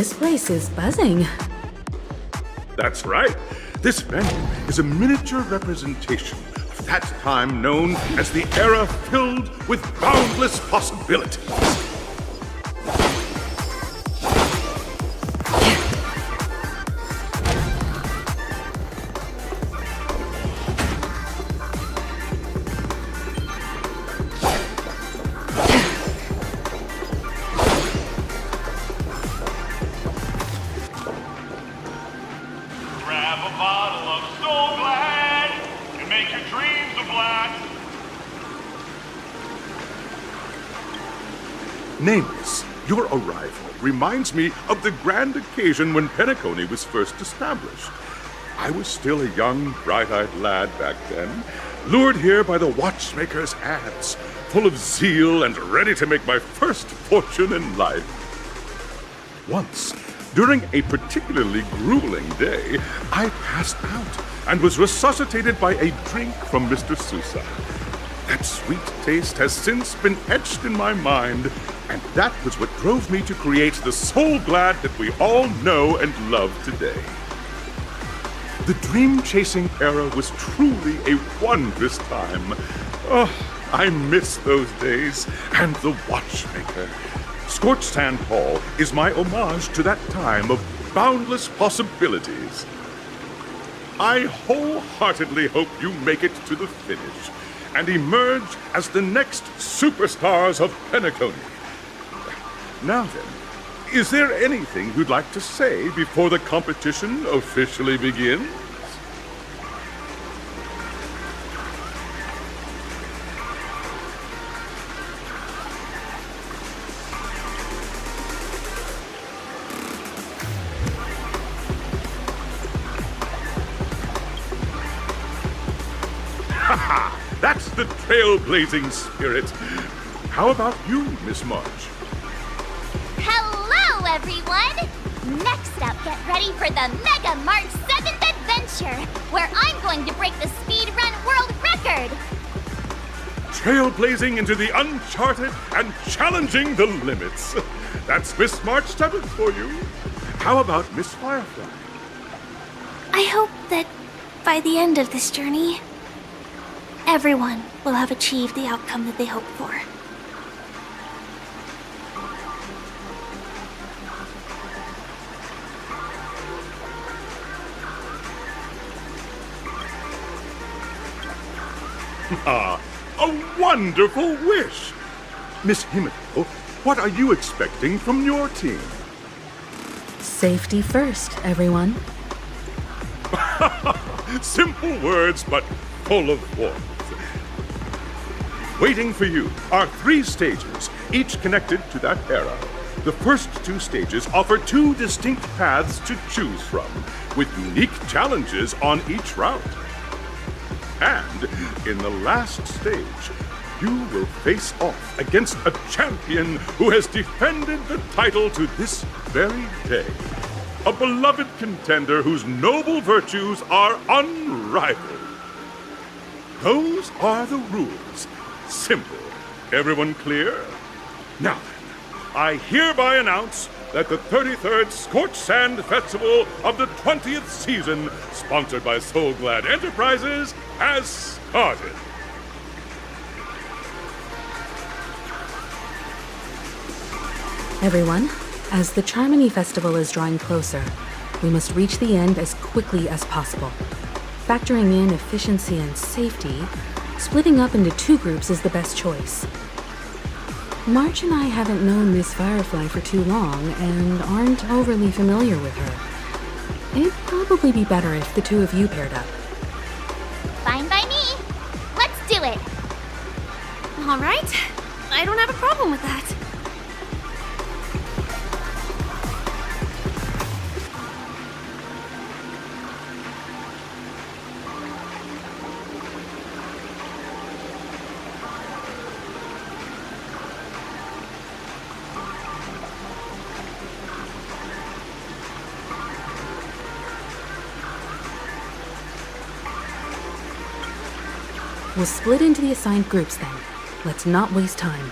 This place is buzzing. That's right. This venue is a miniature representation of that time known as the era filled with boundless possibilities. Grab a bottle of Soul Glad and make your dreams a blast. Nameless, your arrival reminds me of the grand occasion when Penacony was first established. I was still a young, bright-eyed lad back then, lured here by the watchmaker's ads, full of zeal and ready to make my first fortune in life. Once, during a particularly grueling day, I passed out and was resuscitated by a drink from Mr. Sousa. That sweet taste has since been etched in my mind, and that was what drove me to create the Soul Glad that we all know and love today. The dream-chasing era was truly a wondrous time. Oh, I miss those days and the watchmaker. Scorched Sand Hall is my homage to that time of boundless possibilities. I wholeheartedly hope you make it to the finish and emerge as the next superstars of Penacony. Now then, is there anything you'd like to say before the competition officially begins? That's the trailblazing spirit. How about you, Miss March? Hello, everyone! Next up, get ready for the Mega March 7th Adventure, where I'm going to break the speed run world record! Trailblazing into the uncharted and challenging the limits. That's Miss March 7th for you. How about Miss Firefly? I hope that by the end of this journey, everyone will have achieved the outcome that they hoped for. Ah, a wonderful wish! Miss Himiko, what are you expecting from your team? Safety first, everyone. Simple words, but full of warmth. Waiting for you are 3 stages, each connected to that era. The first 2 stages offer 2 distinct paths to choose from, with unique challenges on each route. And in the last stage, you will face off against a champion who has defended the title to this very day. A beloved contender whose noble virtues are unrivaled. Those are the rules. Simple. Everyone clear? Now then, I hereby announce that the 33rd Scorched Sand Festival of the 20th season, sponsored by Soul Glad Enterprises, has started. Everyone, as the Charmony Festival is drawing closer, we must reach the end as quickly as possible. Factoring in efficiency and safety, splitting up into 2 groups is the best choice. March and I haven't known Miss Firefly for too long and aren't overly familiar with her. It'd probably be better if the 2 of you paired up. Fine by me. Let's do it! All right. I don't have a problem with that. We'll split into the assigned groups then. Let's not waste time.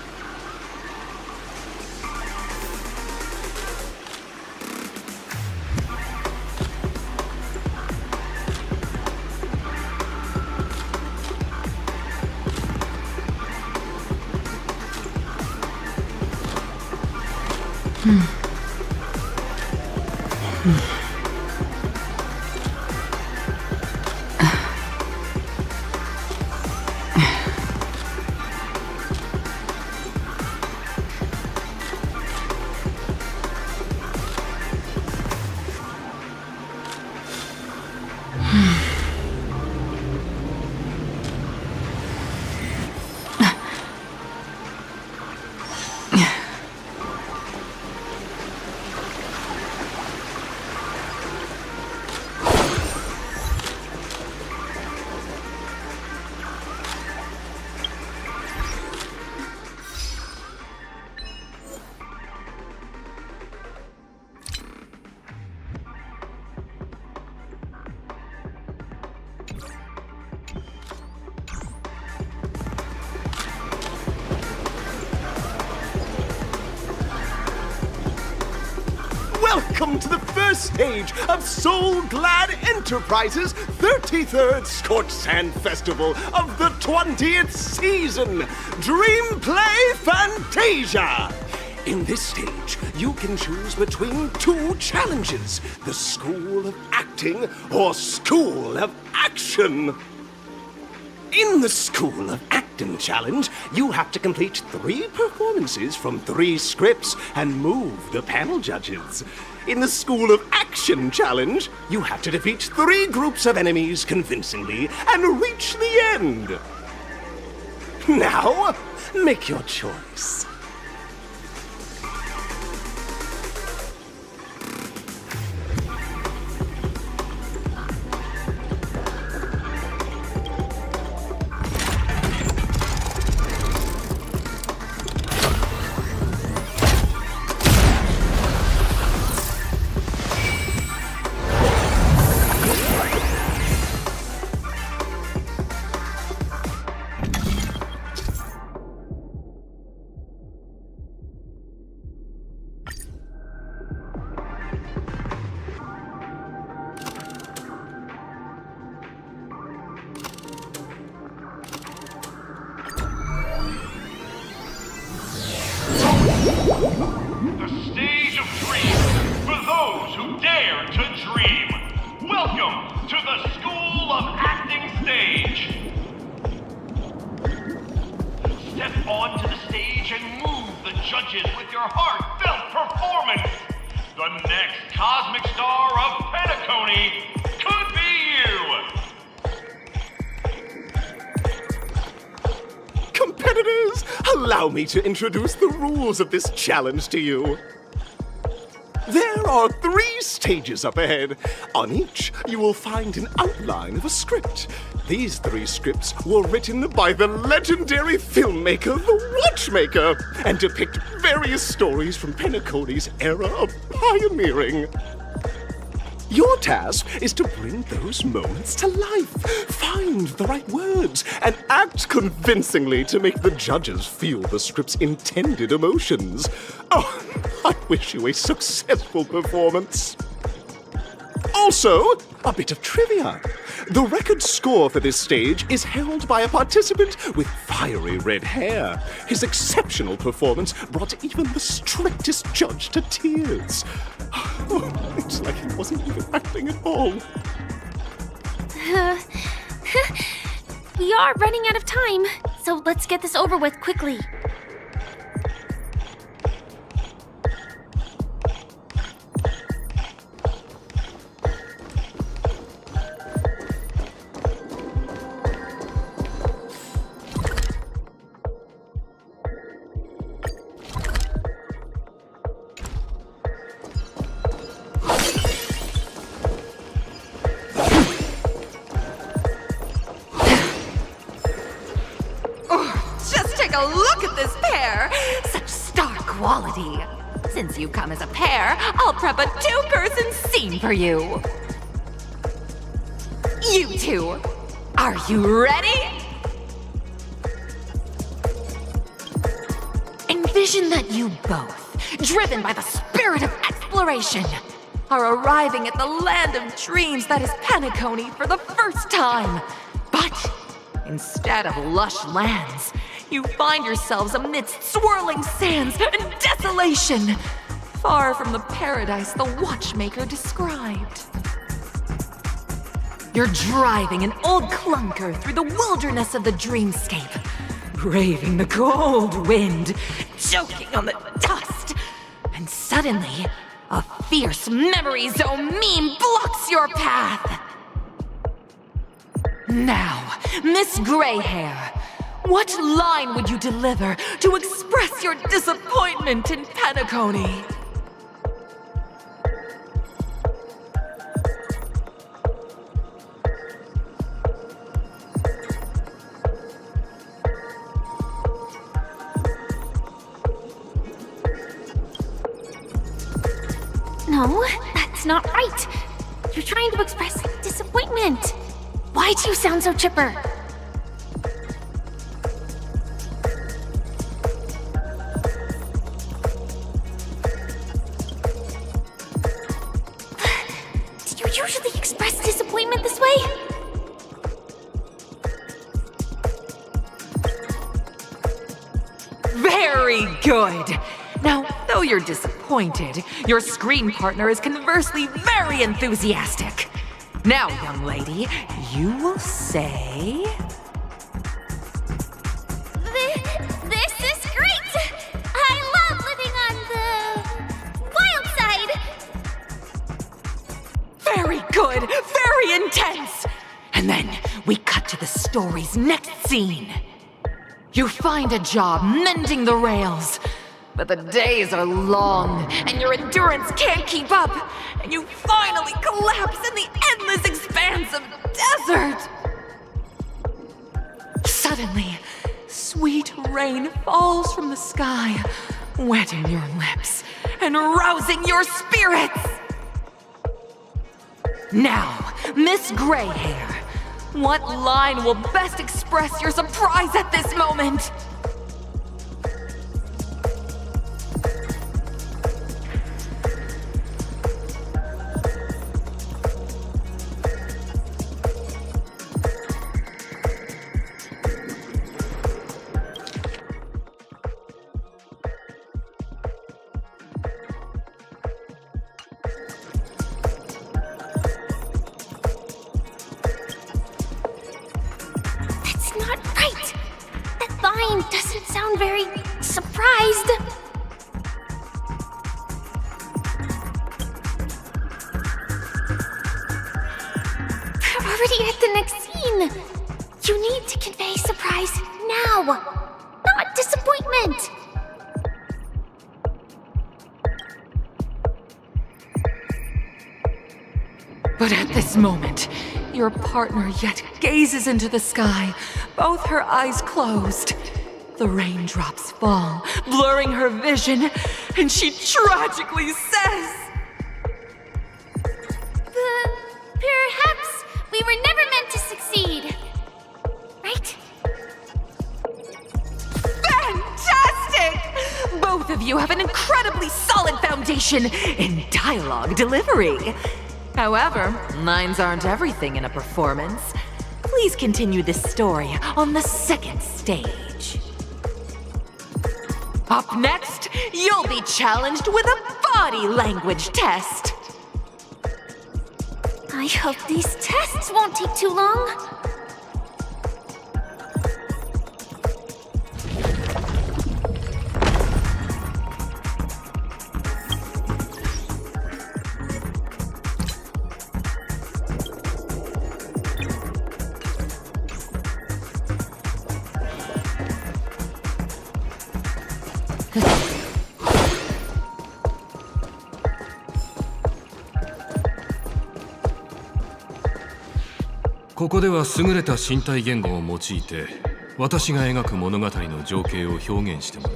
Welcome to the first stage of Soul Glad Enterprises' 33rd Scorched Sand Festival of the 20th season, Dream Play Fantasia. In this stage, you can choose between two challenges, the School of Acting or School of Action. In the School of Acting Challenge, you have to complete 3 performances from 3 scripts and move the panel judges. In the School of Action Challenge, you have to defeat 3 groups of enemies convincingly and reach the end. Now, make your choice. The stage of dreams for those who dare to dream. Welcome to the School of Acting stage. Step onto the stage and move the judges with your heartfelt performance. The next cosmic star of Penacony could be you. Competitors, allow me to introduce the rules of this challenge to you. There are 3 stages up ahead. On each, you will find an outline of a script. These 3 scripts were written by the legendary filmmaker, The Watchmaker, and depict various stories from Penacony's era of pioneering. Your task is to bring those moments to life, find the right words, and act convincingly to make the judges feel the script's intended emotions. Oh, I wish you a successful performance. Also, a bit of trivia. The record score for this stage is held by a participant with fiery red hair. His exceptional performance brought even the strictest judge to tears. Oh, it's like he wasn't even acting at all. We are running out of time, so let's get this over with quickly. Take a look at this pair! Such star quality! Since you come as a pair, I'll prep a 2-person scene for you! You two, are you ready? Envision that you both, driven by the spirit of exploration, are arriving at the land of dreams that is Penacony for the first time. But instead of lush lands, you find yourselves amidst swirling sands and desolation. far from the paradise the watchmaker described. You're driving an old clunker through the wilderness of the dreamscape, braving the cold wind, choking on the dust, and suddenly, a fierce memory zone meme blocks your path. Now, Miss Greyhair, what line would you deliver to express your disappointment in Penacony? No, that's not right. You're trying to express disappointment. Why do you sound so chipper? Do you usually express disappointment this way? Very good! Now, though you're disappointed, your screen partner is conversely very enthusiastic. Now, young lady, you will say... This is great! I love living on the wild side! Very good! Very intense! And then we cut to the story's next scene. You find a job mending the rails, but the days are long, and your endurance can't keep up, and you finally collapse in the endless expanse of desert! Suddenly, sweet rain falls from the sky, wetting your lips and rousing your spirits! Now, Miss Greyhair, what line will best express your surprise at this moment? That's not right. That line doesn't sound very surprised. We're already at the next scene. You need to convey surprise now, not disappointment. But at this moment, your partner yet gazes into the sky, both her eyes closed. The raindrops fall, blurring her vision, and she tragically says, Perhaps we were never meant to succeed. Right? Fantastic! Both of you have an incredibly solid foundation in dialogue delivery. However, lines aren't everything in a performance. Please continue this story on the second stage. Up next, you'll be challenged with a body language test. I hope these tests won't take too long.ここでは優れた身体言語を用いて私が描く物語の情景を表現してもら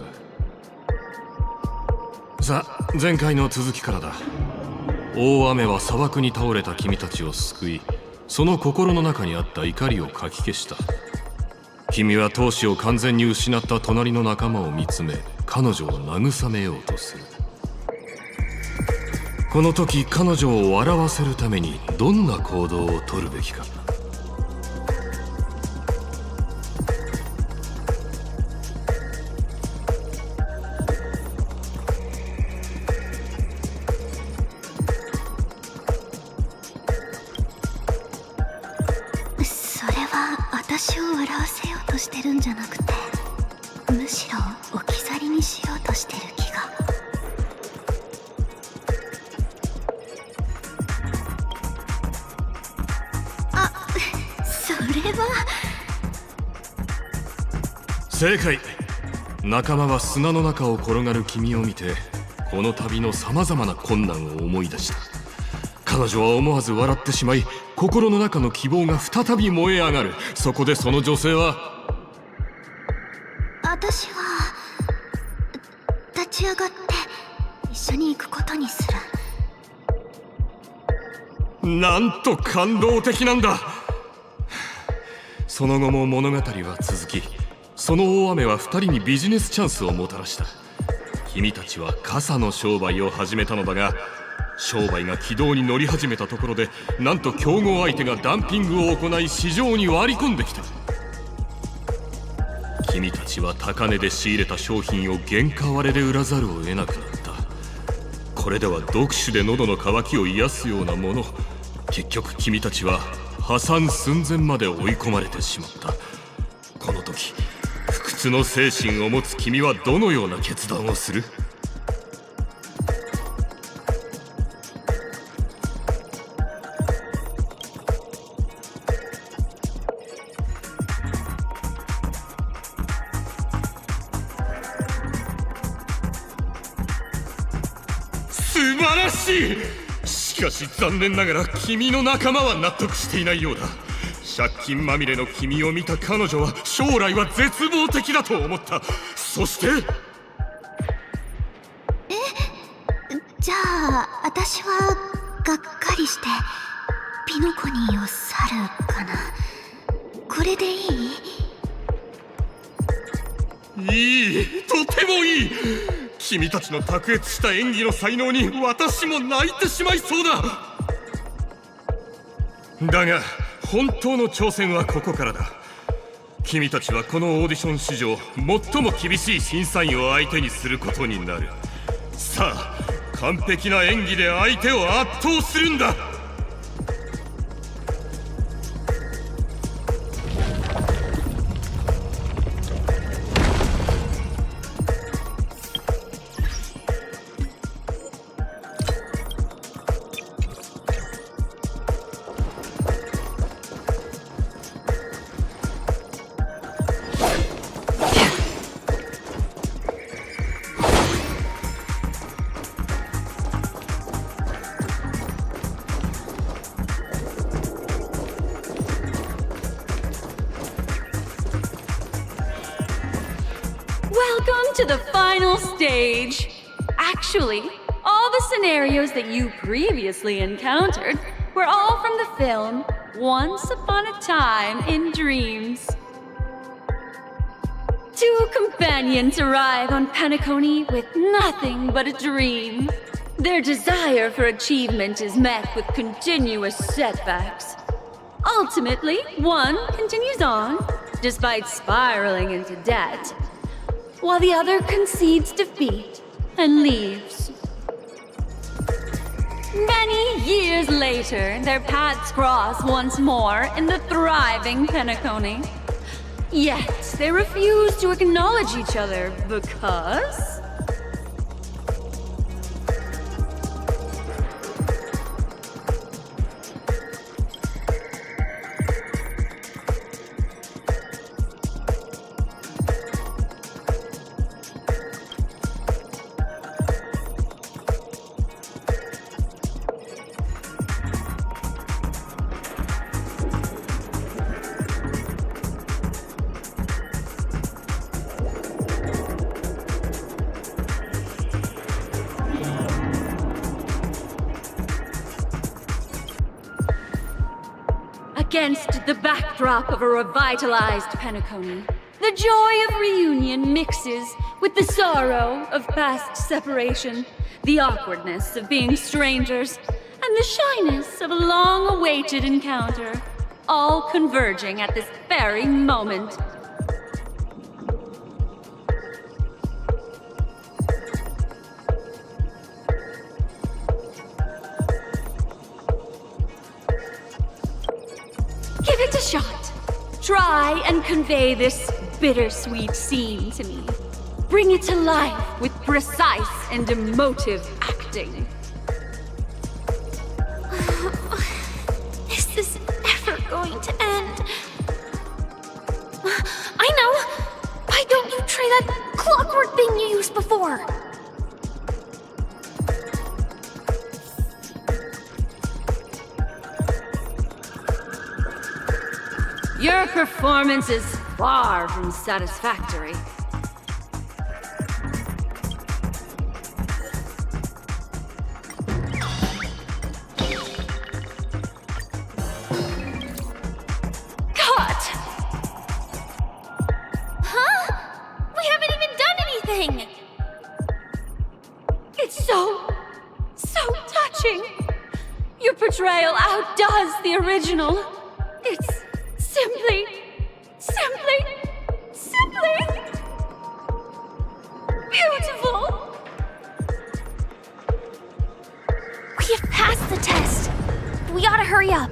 う。さあ、前回の続きからだ。大雨は砂漠に倒れた君たちを救い、その心の中にあった怒りをかき消した。君は闘志を完全に失った隣の仲間を見つめ、彼女を慰めようとする。この時彼女を笑わせるためにどんな行動を取るべきか。私を笑わせようとしてるんじゃなくて、むしろ置き去りにしようとしてる気が。あ、それは。正解。仲間は砂の中を転がる君を見て、この旅のさまざまな困難を思い出した。彼女は思わず笑ってしまい、心の中の希望が再び燃え上がる。そこでその女性は、私は立ち上がって一緒に行くことにする。なんと感動的なんだ。その後も物語は続き、その大雨は2人にビジネスチャンスをもたらした。君たちは傘の商売を始めたのだが、商売が軌道に乗り始めたところで、なんと競合相手がダンピングを行い市場に割り込んできた。君たちは高値で仕入れた商品を原価割れで売らざるを得なくなった。これでは読酒で喉の渇きを癒すようなもの、結局君たちは破産寸前まで追い込まれてしまった。この時、不屈の精神を持つ君はどのような決断をする？素晴らしい！しかし残念ながら君の仲間は納得していないようだ。借金まみれの君を見た彼女は将来は絶望的だと思った。そしてじゃあ私はがっかりしてピノコニーを去るかな。これでいい？いい、とてもいい。君たちの卓越した演技の才能に私も泣いてしまいそうだ。だが本当の挑戦はここからだ。君たちはこのオーディション史上最も厳しい審査員を相手にすることになる。さあ、完璧な演技で相手を圧倒するんだ。Welcome to the final stage. Actually, all the scenarios that you previously encountered were all from the film Once Upon a Time in Dreams. Two companions arrive on Penacony with nothing but a dream. Their desire for achievement is met with continuous setbacks. Ultimately, one continues on, despite spiraling into debt, while the other concedes defeat and leaves. Many years later, their paths cross once more in the thriving Penacony. Yet, they refuse to acknowledge each other because... Against the backdrop of a revitalized Penacony, the joy of reunion mixes with the sorrow of past separation, the awkwardness of being strangers, and the shyness of a long-awaited encounter, all converging at this very moment. Give it a shot. Try and convey this bittersweet scene to me. Bring it to life with precise and emotive acting. Is this ever going to end? I know! Why don't you try that clockwork thing you used before? Your performance is far from satisfactory. Cut! Huh? We haven't even done anything! It's so touching. Your portrayal outdoes the original. It's simply beautiful. We have passed the test. We ought to hurry up.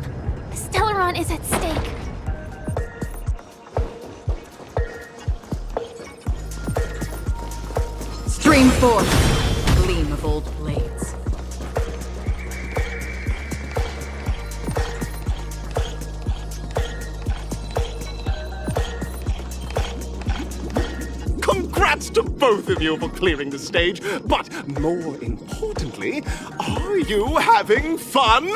Stellaron is at stake. Stream forth, gleam of old blades. Congrats to both of you for clearing the stage, but more importantly, are you having fun?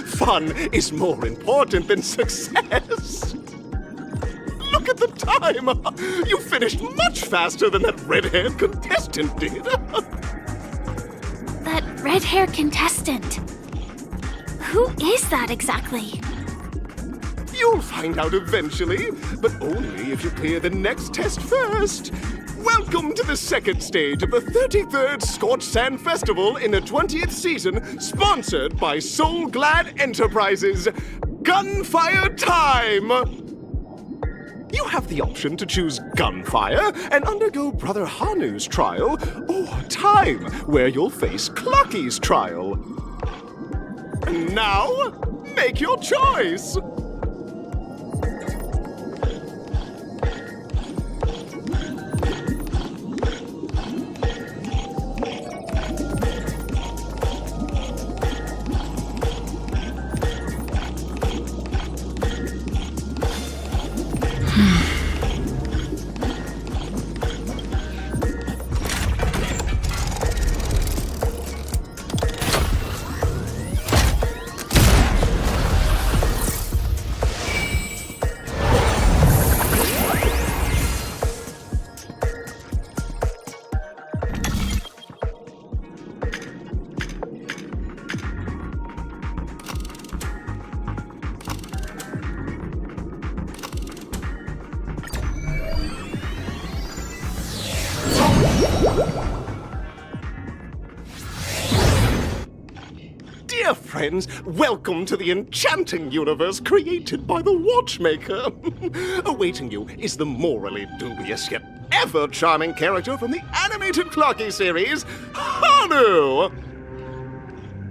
Fun is more important than success. Look at the time! You finished much faster than that red-haired contestant did. That red-haired contestant. Who is that exactly? You'll find out eventually, but only if you clear the next test first. Welcome to the second stage of the 33rd Scorched Sand Festival in the 20th season, sponsored by Soul Glad Enterprises. Gunfire time! You have the option to choose gunfire and undergo Brother Hanu's trial, or time, where you'll face Clucky's trial. And now, make your choice! Dear friends, welcome to the enchanting universe created by the Watchmaker. Awaiting you is the morally dubious yet ever charming character from the animated Clocky series, Hanu!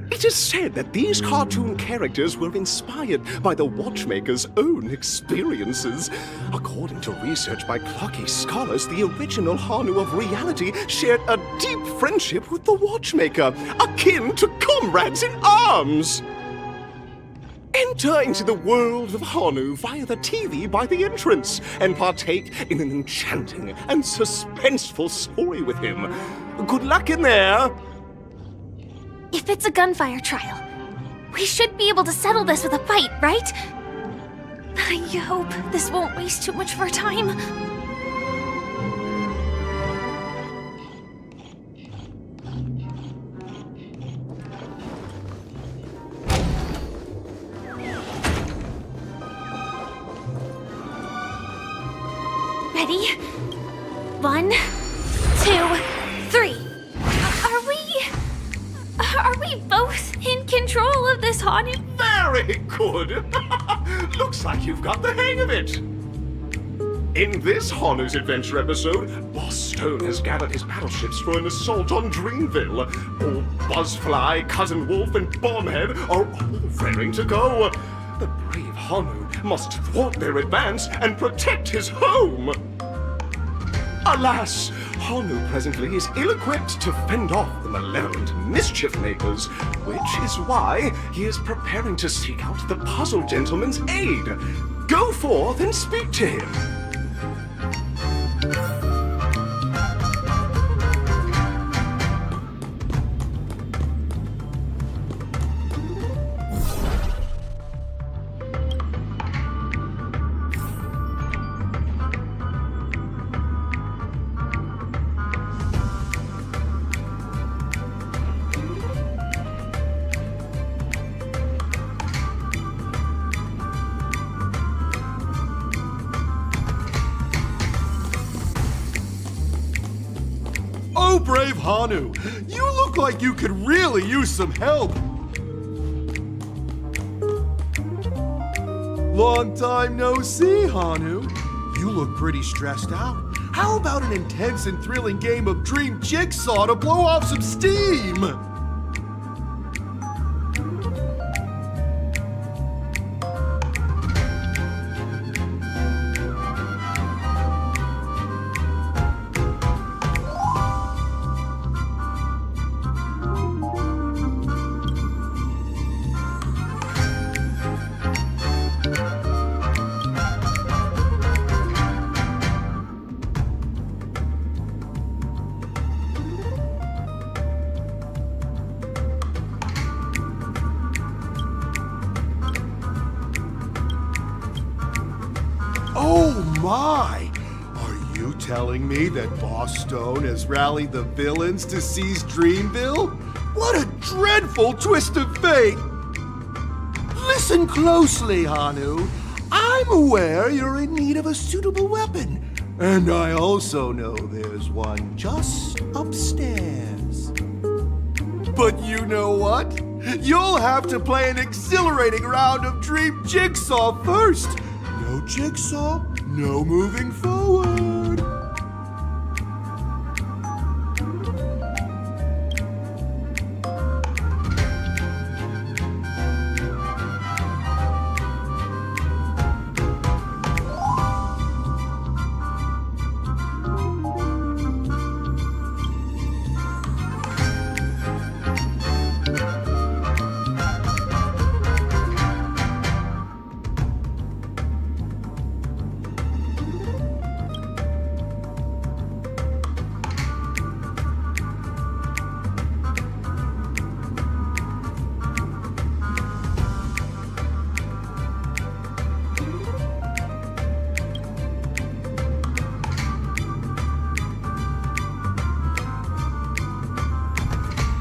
It is said that these cartoon characters were inspired by the Watchmaker's own experiences. According to research by Clocky scholars, the original Hanu of reality shared a deep friendship with the Watchmaker, akin to comrades in arms. Enter into the world of Hanu via the TV by the entrance and partake in an enchanting and suspenseful story with him. Good luck in there! If it's a gunfire trial, we should be able to settle this with a fight, right? I hope this won't waste too much of our time. Ready? 1, 2, 3. Are we both in control of this Hanu? Very good! Looks like you've got the hang of it! In this Hanu's Adventure episode, Boss Stone has gathered his battleships for an assault on Dreamville. All Buzzfly, Cousin Wolf, and Bombhead are all raring to go. The brave Hanu must thwart their advance and protect his home. Alas, Hanu presently is ill-equipped to fend off the malevolent mischief makers, which is why he is preparing to seek out the Puzzle Gentleman's aid. Go forth and speak to him. Oh, brave Hanu, you look like you could really use some help. Long time no see, Hanu. You look pretty stressed out. How about an intense and thrilling game of Dream Jigsaw to blow off some steam? Oh my! Are you telling me that Boss Stone has rallied the villains to seize Dreamville? What a dreadful twist of fate! Listen closely, Hanu. I'm aware you're in need of a suitable weapon. And I also know there's one just upstairs. But you know what? You'll have to play an exhilarating round of Dream Jigsaw first. No Jigsaw, no moving forward.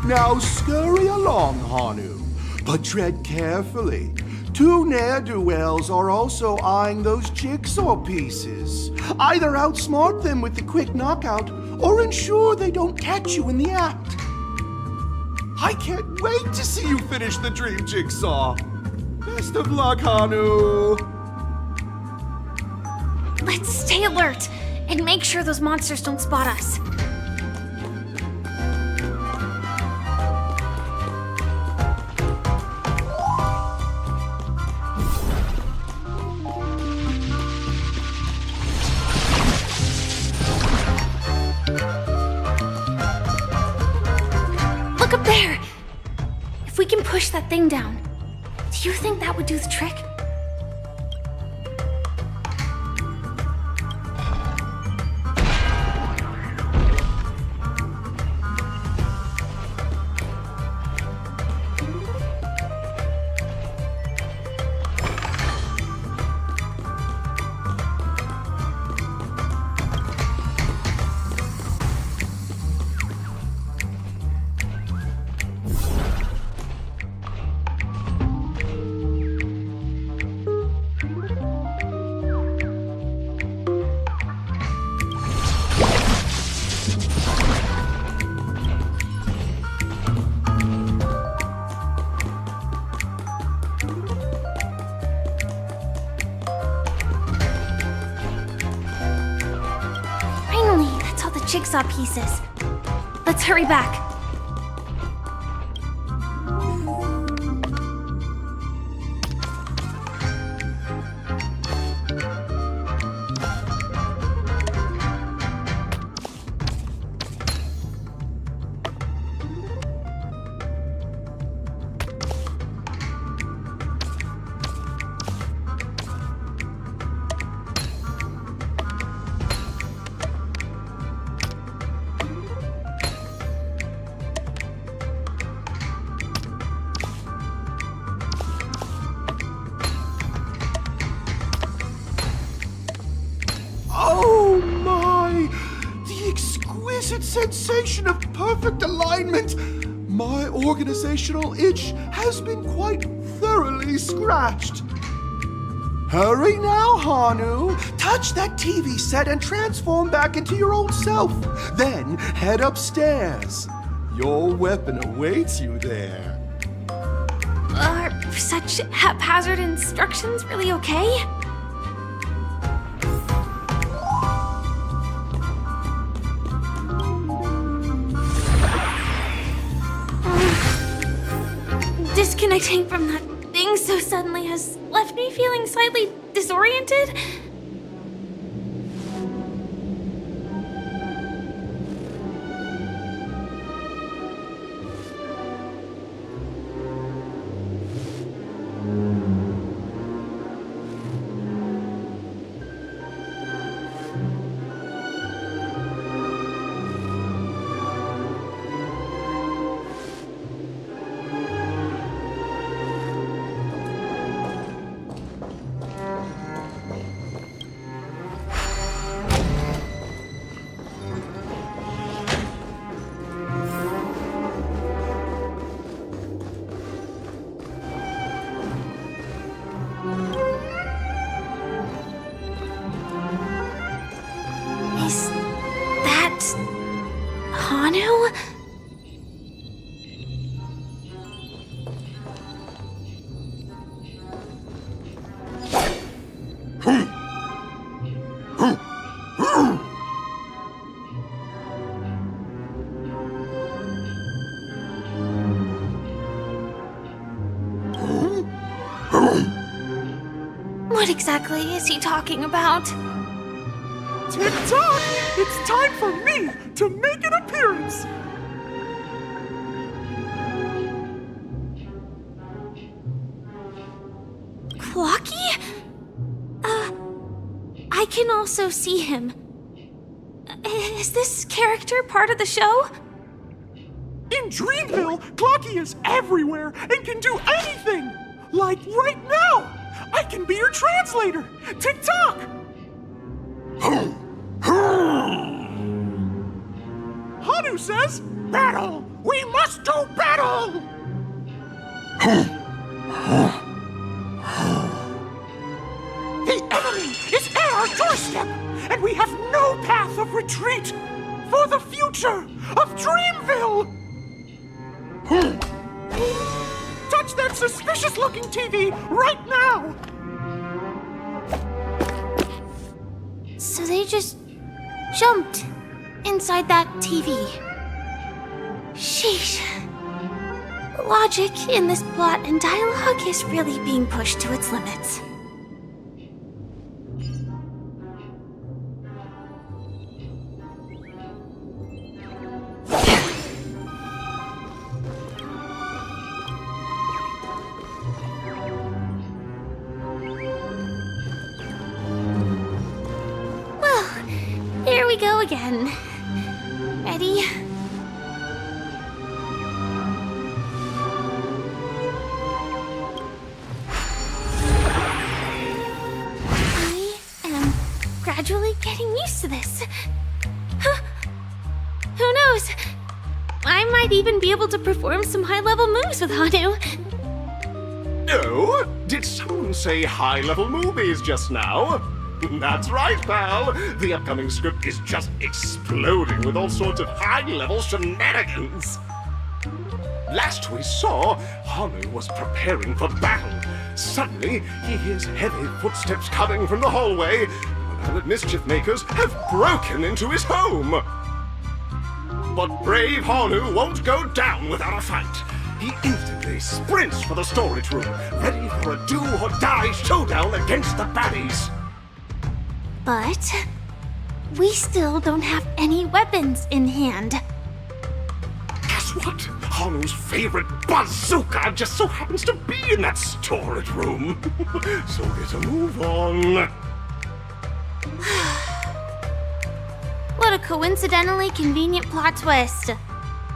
Now scurry along, Hanu, but tread carefully. Two ne'er-do-wells are also eyeing those jigsaw pieces. Either outsmart them with the quick knockout, or ensure they don't catch you in the act. I can't wait to see you finish the Dream Jigsaw. Best of luck, Hanu. Let's stay alert and make sure those monsters don't spot us. Look up there! If we can push that thing down, do you think that would do the trick? Jigsaw pieces. Let's hurry back. exquisite sensation of perfect alignment. My organizational itch has been quite thoroughly scratched. Hurry now, Hanu. Touch that TV set and transform back into your old self. Then head upstairs. Your weapon awaits you there. Are such haphazard instructions really okay? Disconnecting from that thing so suddenly has left me feeling slightly disoriented. Is that Hanu? What exactly is he talking about? Tick-tock! It's time for me to make an appearance! Clocky? I can also see him. Is this character part of the show? In Dreamville, Clocky is everywhere and can do anything! Like right now! I can be your translator! Tick-tock! Hanu says, battle! We must do battle! The enemy is at our doorstep, and we have no path of retreat for the future of Dreamville! Touch that suspicious-looking TV right now! So they just jumped inside that TV. Sheesh. Logic in this plot and dialogue is really being pushed to its limits. Here we go again. Ready? I am gradually getting used to this. Huh. Who knows? I might even be able to perform some high-level moves with Hanu. Oh, did someone say high-level movies just now? That's right, pal. The upcoming script is just exploding with all sorts of high-level shenanigans. Last we saw, Hanu was preparing for battle. Suddenly, he hears heavy footsteps coming from the hallway. The mischief makers have broken into his home. But brave Hanu won't go down without a fight. He instantly sprints for the storage room, ready for a do-or-die showdown against the baddies. But we still don't have any weapons in hand. Guess what? Hanu's favorite bazooka just so happens to be in that storage room. So get a move on. What a coincidentally convenient plot twist.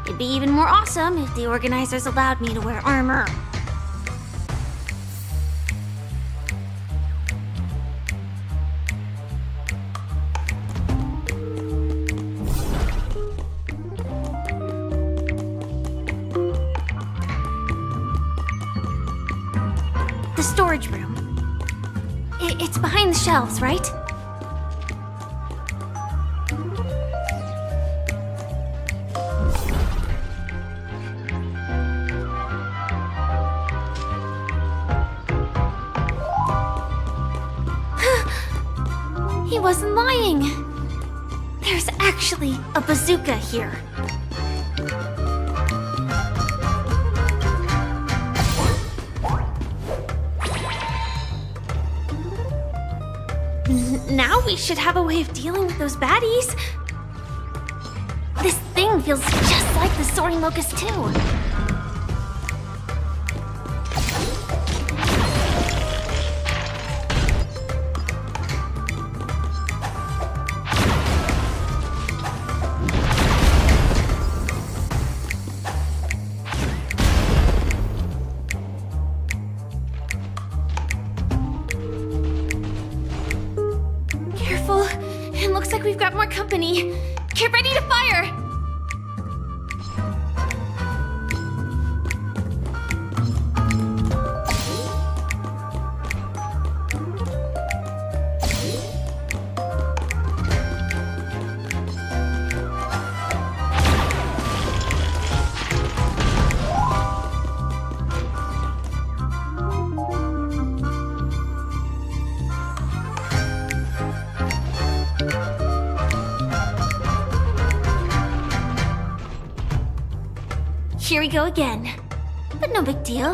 It'd be even more awesome if the organizers allowed me to wear armor. storage room. It's behind the shelves, right? He wasn't lying. There's actually a bazooka here. Now we should have a way of dealing with those baddies. This thing feels just like the Soaring Locust too. Careful. It looks like we've got more company. Get ready to fire! Here we go again. But no big deal.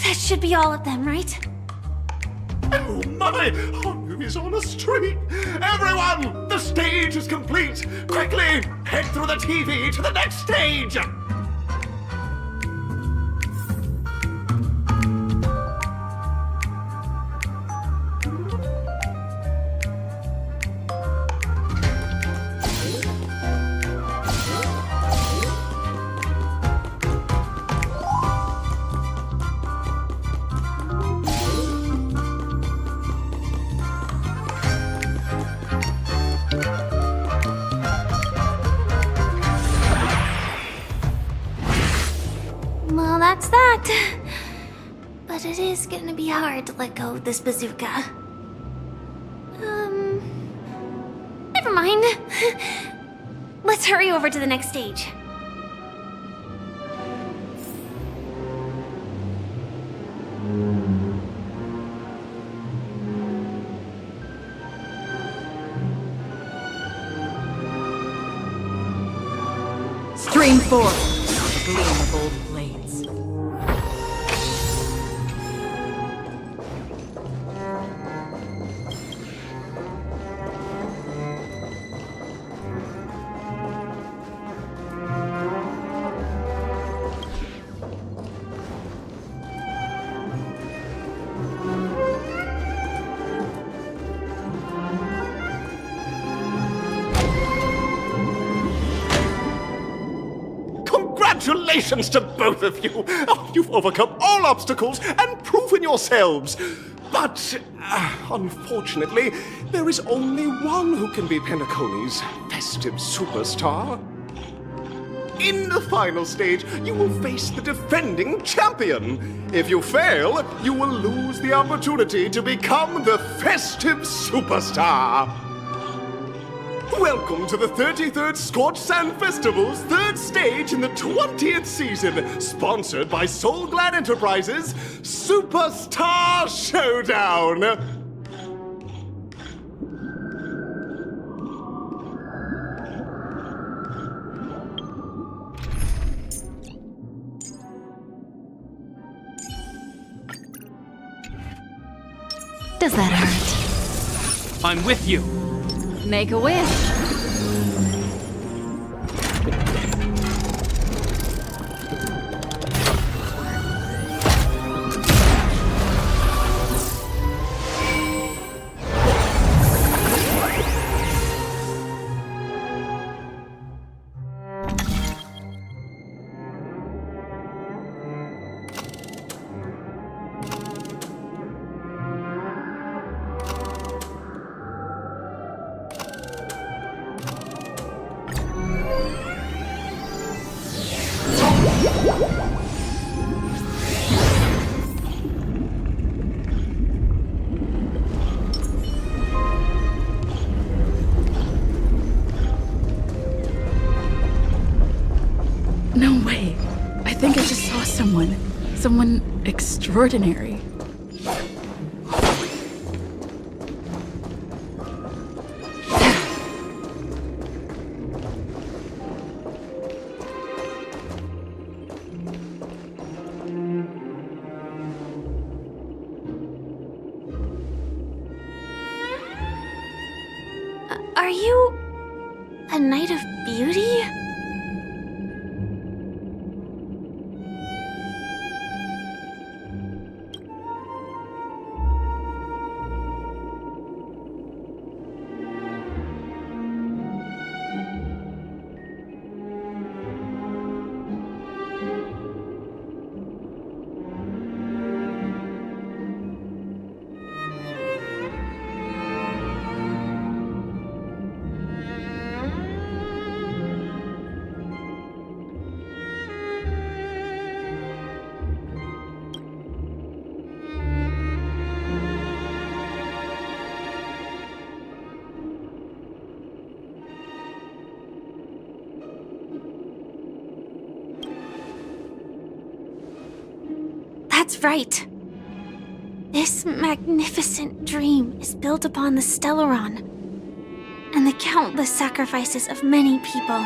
That should be all of them, right? Oh my! Hanyu is on a streak! Everyone! The stage is complete! Quickly! Head through the TV to the next stage! Well, that's that. But it is gonna be hard to let go of this bazooka. Never mind. Let's hurry over to the next stage. Stream 4. The gleam of old blades. Congratulations to both of you! Oh, you've overcome all obstacles and proven yourselves! But, unfortunately, there is only one who can be Penacony's festive superstar. In the final stage, you will face the defending champion. If you fail, you will lose the opportunity to become the festive superstar. Welcome to the 33rd Scorch Sand Festival's third stage in the 20th season, sponsored by Soul Glad Enterprises, Superstar Showdown! Does that hurt? I'm with you. Make a wish. think I just saw someone. Someone extraordinary. Are you a Knight of Beauty? That's right. This magnificent dream is built upon the Stellaron and the countless sacrifices of many people.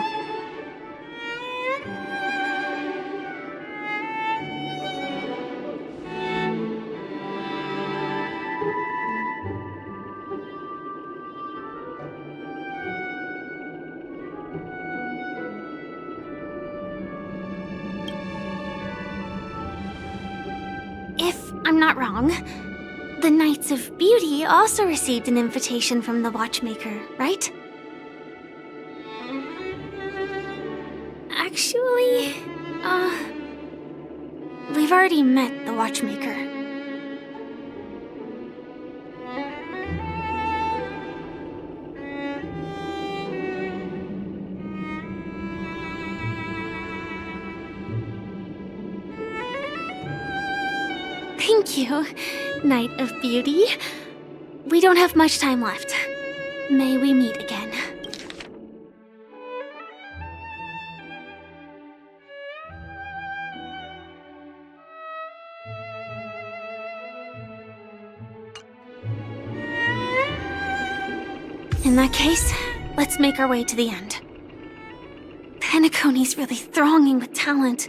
If I'm not wrong, the Knights of Beauty also received an invitation from the Watchmaker, right? Actually, we've already met the Watchmaker. Thank you, Knight of Beauty. We don't have much time left. May we meet again. In that case, let's make our way to the end. Penacony's really thronging with talent.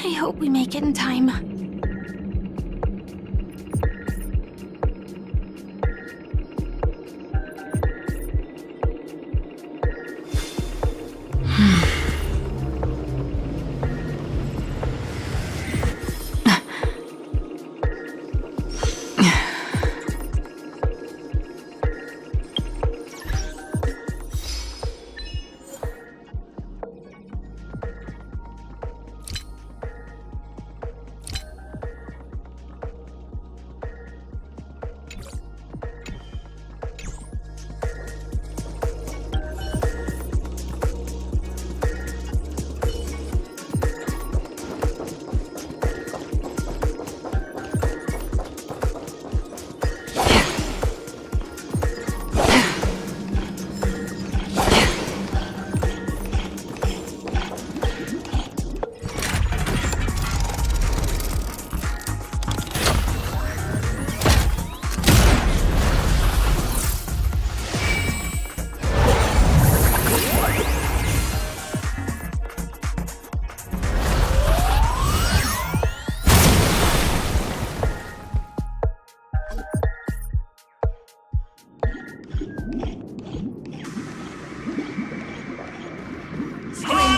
I hope we make it in time.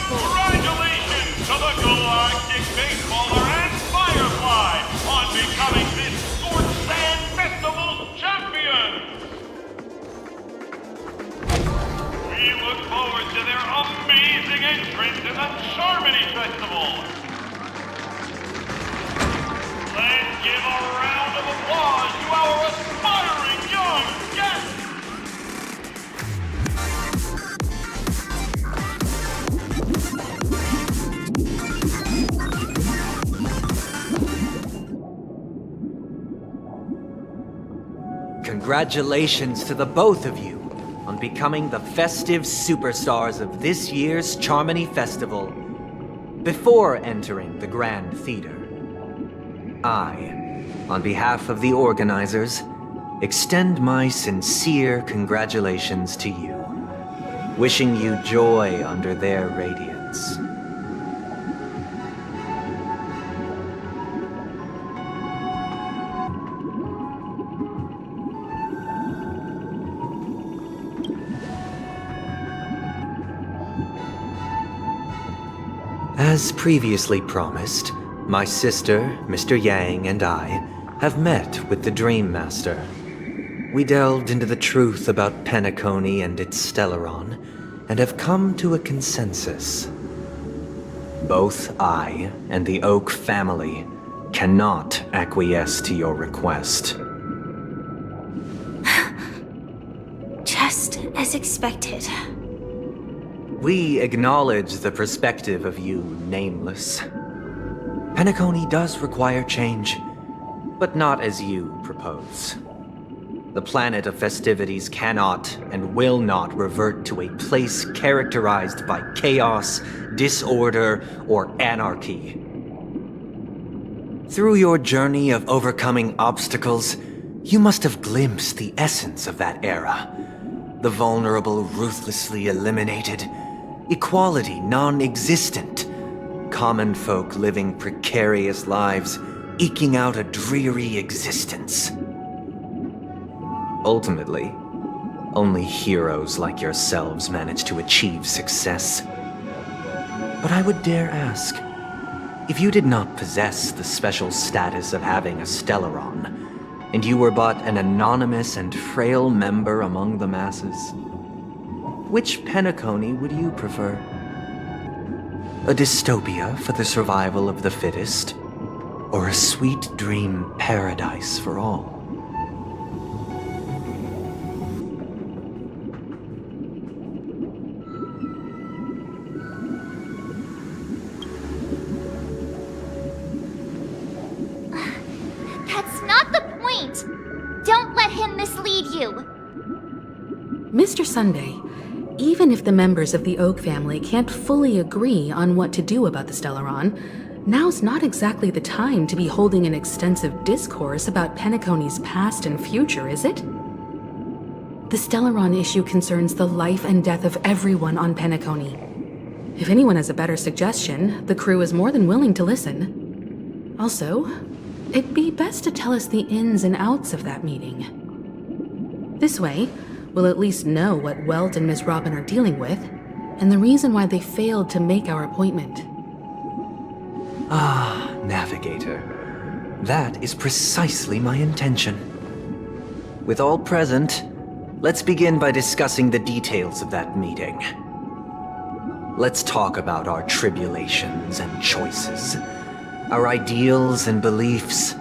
Congratulations to the Galactic Baseballer and Firefly on becoming this Scorched Sand Festival's champion! We look forward to their amazing entrance in the Charmony Festival! Let's give a round of applause to our aspiring young guests! Congratulations to the both of you on becoming the festive superstars of this year's Charmony Festival. Before entering the Grand Theater, I, on behalf of the organizers, extend my sincere congratulations to you, wishing you joy under their radiance. As previously promised, my sister, Mr. Yang, and I have met with the Dream Master. We delved into the truth about Penacony and its Stellaron, and have come to a consensus. Both I and the Oak family cannot acquiesce to your request. Just as expected. We acknowledge the perspective of you, Nameless. Penacony does require change, but not as you propose. The planet of festivities cannot and will not revert to a place characterized by chaos, disorder, or anarchy. Through your journey of overcoming obstacles, you must have glimpsed the essence of that era. The vulnerable ruthlessly eliminated, equality non-existent, common folk living precarious lives, eking out a dreary existence. Ultimately, only heroes like yourselves manage to achieve success. But I would dare ask, if you did not possess the special status of having a Stellaron, and you were but an anonymous and frail member among the masses, which Penacony would you prefer? A dystopia for the survival of the fittest, or a sweet dream paradise for all? That's not the point! Don't let him mislead you! Mr. Sunday, even if the members of the Oak family can't fully agree on what to do about the Stellaron, now's not exactly the time to be holding an extensive discourse about Penacony's past and future, is it? The Stellaron issue concerns the life and death of everyone on Penacony. If anyone has a better suggestion, the crew is more than willing to listen. Also, it'd be best to tell us the ins and outs of that meeting. This way, we'll at least know what Welt and Miss Robin are dealing with, and the reason why they failed to make our appointment. Ah, Navigator. That is precisely my intention. With all present, let's begin by discussing the details of that meeting. Let's talk about our tribulations and choices, our ideals and beliefs,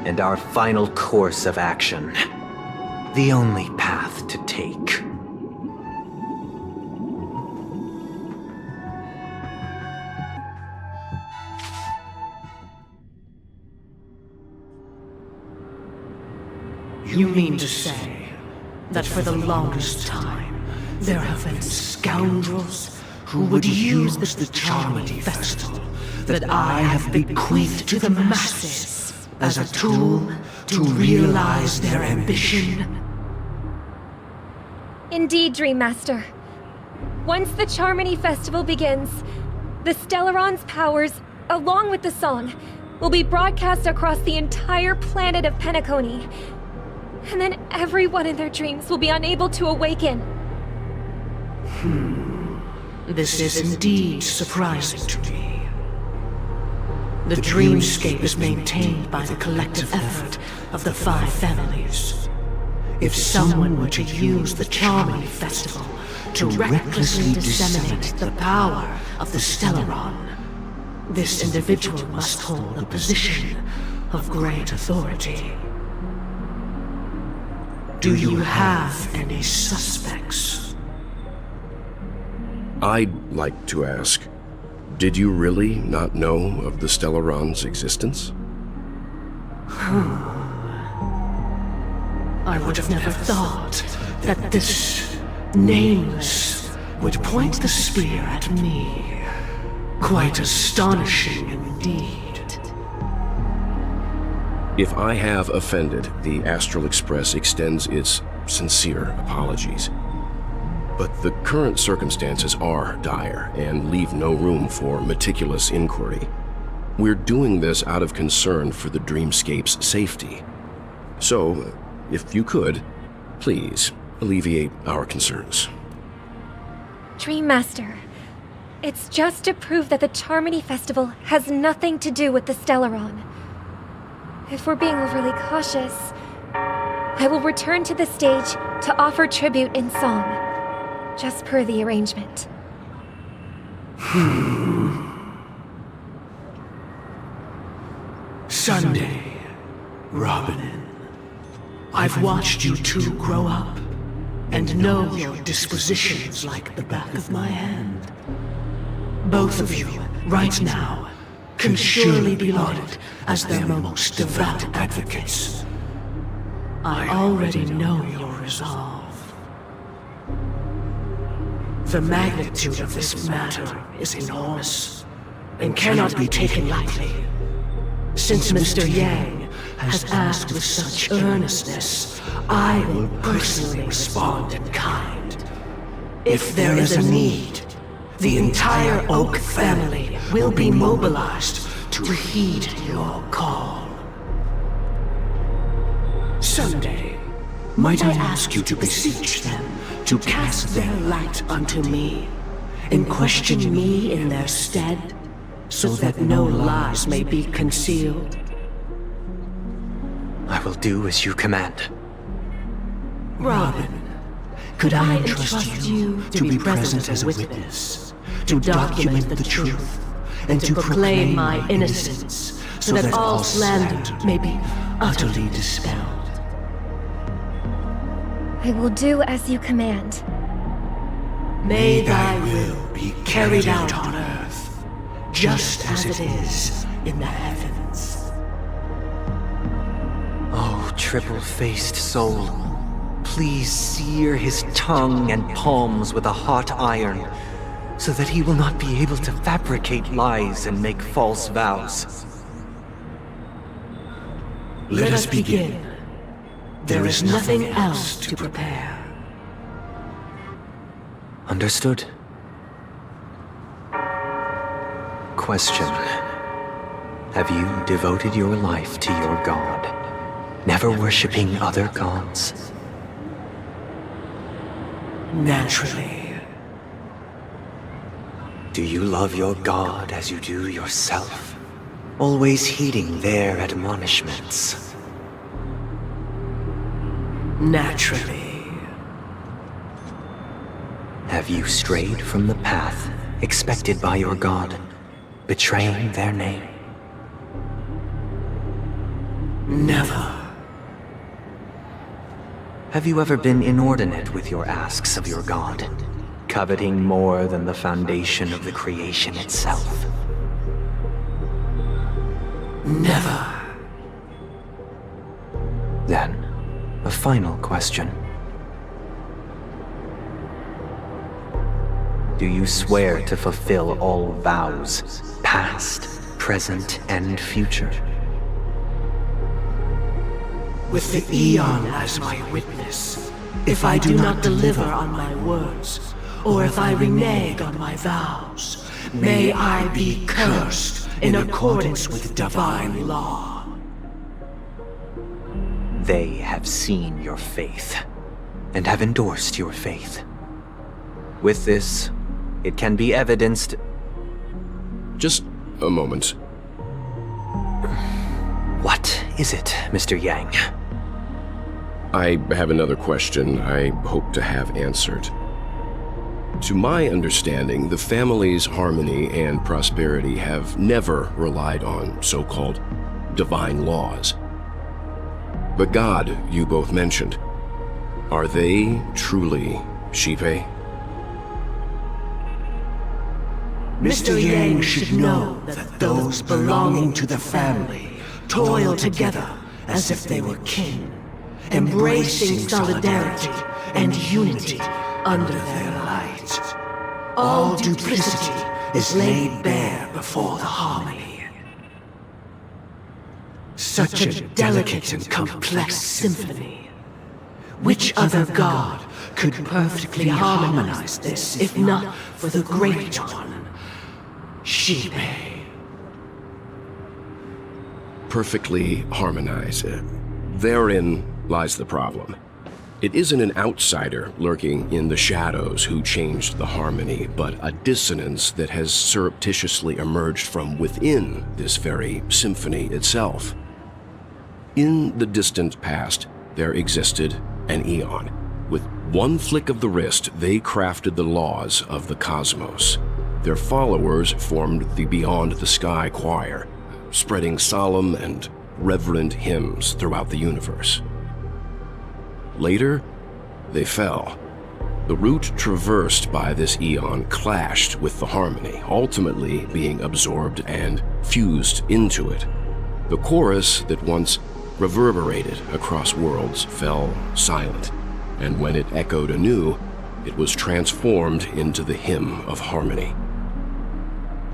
and our final course of action. The only path to take. You mean to say that for the longest time, there have been scoundrels who would use the Charmony Festival that I have bequeathed to the masses as a tool to realize their ambition? Indeed, Dream Master. Once the Charmony Festival begins, the Stellaron's powers, along with the song, will be broadcast across the entire planet of Penacony. And then everyone in their dreams will be unable to awaken. This is indeed surprising to me. The dreamscape is maintained by the collective effort of the 5 families. If someone were to use the Charmony Festival to recklessly disseminate the power of the Stellaron, this individual must hold a position of great authority. Do you have any suspects? I'd like to ask, did you really not know of the Stellaron's existence? I would have never thought that this Nameless would point the spear at me. Quite astonishing indeed. If I have offended, the Astral Express extends its sincere apologies. But the current circumstances are dire and leave no room for meticulous inquiry. We're doing this out of concern for the Dreamscape's safety. So, if you could, please alleviate our concerns. Dream Master, it's just to prove that the Charmony Festival has nothing to do with the Stellaron. If we're being overly cautious, I will return to the stage to offer tribute in song, just per the arrangement. Sunday, Robin. I've watched you two grow up, and know your dispositions like the back of my hand. Both of you, right now, can surely be lauded as their most devout advocates. I already know your resolve. The magnitude of this matter is enormous, and cannot be taken lightly. Since Mr. Yang has asked with such earnestness, I will personally respond in kind. If there is a need, the entire Oak family will be mobilized to heed your call. Sunday, might I ask you to beseech them to cast their light unto me, and question me in their stead, so that no lies may be concealed? I will do as you command. Robin, could I entrust you to be present as a witness, to document the truth, and to proclaim my innocence, so that all slander may be utterly dispelled? I will do as you command. May thy will be carried out on earth, just as it is in the heavens. Oh, triple-faced soul, please sear his tongue and palms with a hot iron, so that he will not be able to fabricate lies and make false vows. Let us begin. There is nothing else to prepare. Understood. Question. Have you devoted your life to your god, never worshipping other gods? Naturally. Do you love your god as you do yourself, always heeding their admonishments? Naturally. Have you strayed from the path expected by your god, betraying their name? Never. Have you ever been inordinate with your asks of your god, coveting more than the foundation of the creation itself? Never. Then, a final question. Do you swear to fulfill all vows, past, present, and future? With the Aeon as my witness, if I do not deliver on my words, or if I renege on my vows, may I be cursed in accordance with divine law. They have seen your faith, and have endorsed your faith. With this, it can be evidenced... Just a moment. What is it, Mr. Yang? I have another question I hope to have answered. To my understanding, the family's harmony and prosperity have never relied on so-called divine laws. The god you both mentioned, are they truly Xipe? Mr. Yang should know that those belonging to the family toil together as if they were kin, embracing solidarity and unity under their light. All duplicity is laid bare before the harmony. Such a delicate and complex symphony. Which other god could perfectly harmonize this, if not for the Great One, Xipe? Perfectly harmonized. Therein lies the problem. It isn't an outsider lurking in the shadows who changed the harmony, but a dissonance that has surreptitiously emerged from within this very symphony itself. In the distant past, there existed an Eon. With one flick of the wrist, they crafted the laws of the cosmos. Their followers formed the Beyond the Sky Choir, spreading solemn and reverent hymns throughout the universe. Later, they fell. The route traversed by this Eon clashed with the harmony, ultimately being absorbed and fused into it. The chorus that once reverberated across worlds fell silent, and when it echoed anew, it was transformed into the hymn of harmony.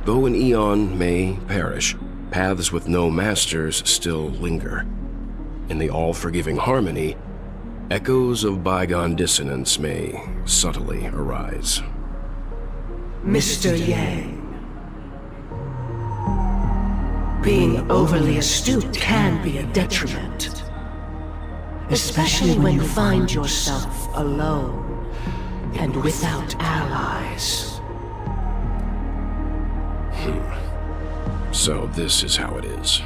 Though an Eon may perish, paths with no masters still linger. In the all-forgiving harmony, echoes of bygone dissonance may subtly arise. Mr. Yang. Being overly astute can be a detriment. Especially when you find yourself alone and without allies. So this is how it is.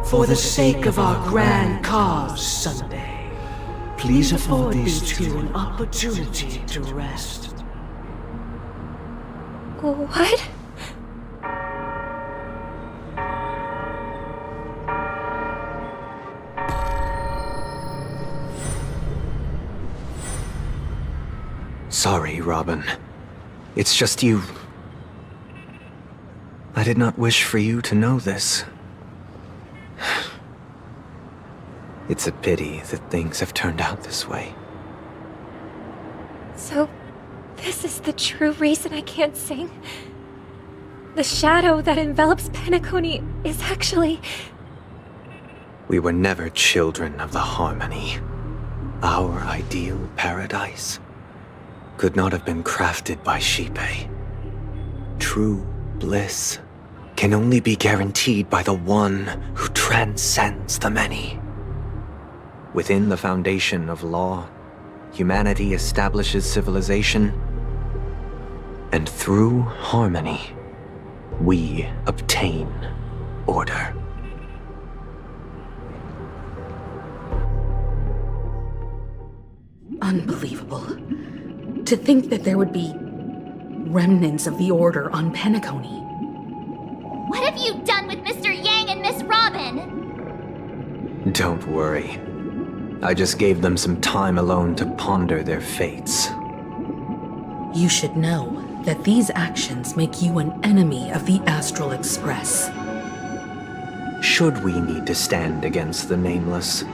For the sake of our grand cause, Sunday, please afford these two an opportunity to rest. What? Sorry, Robin. It's just you. I did not wish for you to know this. It's a pity that things have turned out this way. So, this is the true reason I can't sing? The shadow that envelops Penacony is actually... We were never children of the harmony. Our ideal paradise could not have been crafted by Xipe. True bliss can only be guaranteed by the one who transcends the many. Within the foundation of law, humanity establishes civilization, and through harmony, we obtain order. Unbelievable. To think that there would be remnants of the Order on Penacony. What have you done with Mr. Yang and Miss Robin? Don't worry. I just gave them some time alone to ponder their fates. You should know that these actions make you an enemy of the Astral Express. Should we need to stand against the Nameless,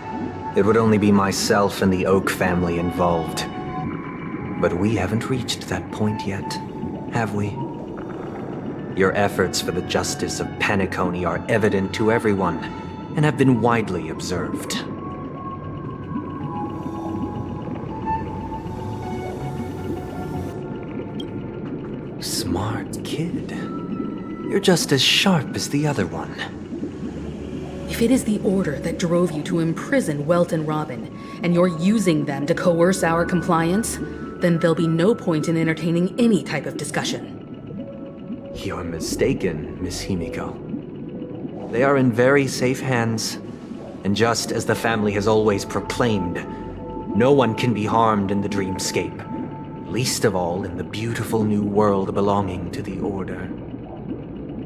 it would only be myself and the Oak family involved. But we haven't reached that point yet, have we? Your efforts for the justice of Penacony are evident to everyone, and have been widely observed. Smart kid. You're just as sharp as the other one. If it is the Order that drove you to imprison Welt and Robin, and you're using them to coerce our compliance, then there'll be no point in entertaining any type of discussion. You're mistaken, Miss Himiko. They are in very safe hands, and just as the family has always proclaimed, no one can be harmed in the dreamscape, least of all in the beautiful new world belonging to the Order.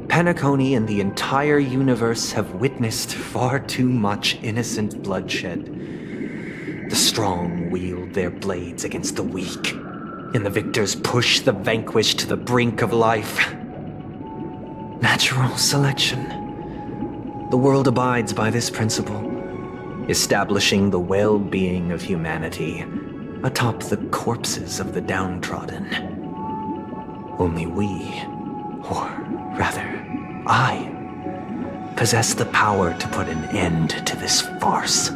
Penacony and the entire universe have witnessed far too much innocent bloodshed. The strong wield their blades against the weak, and the victors push the vanquished to the brink of life. Natural selection. The world abides by this principle, establishing the well-being of humanity atop the corpses of the downtrodden. Only we, or rather, I, possess the power to put an end to this farce.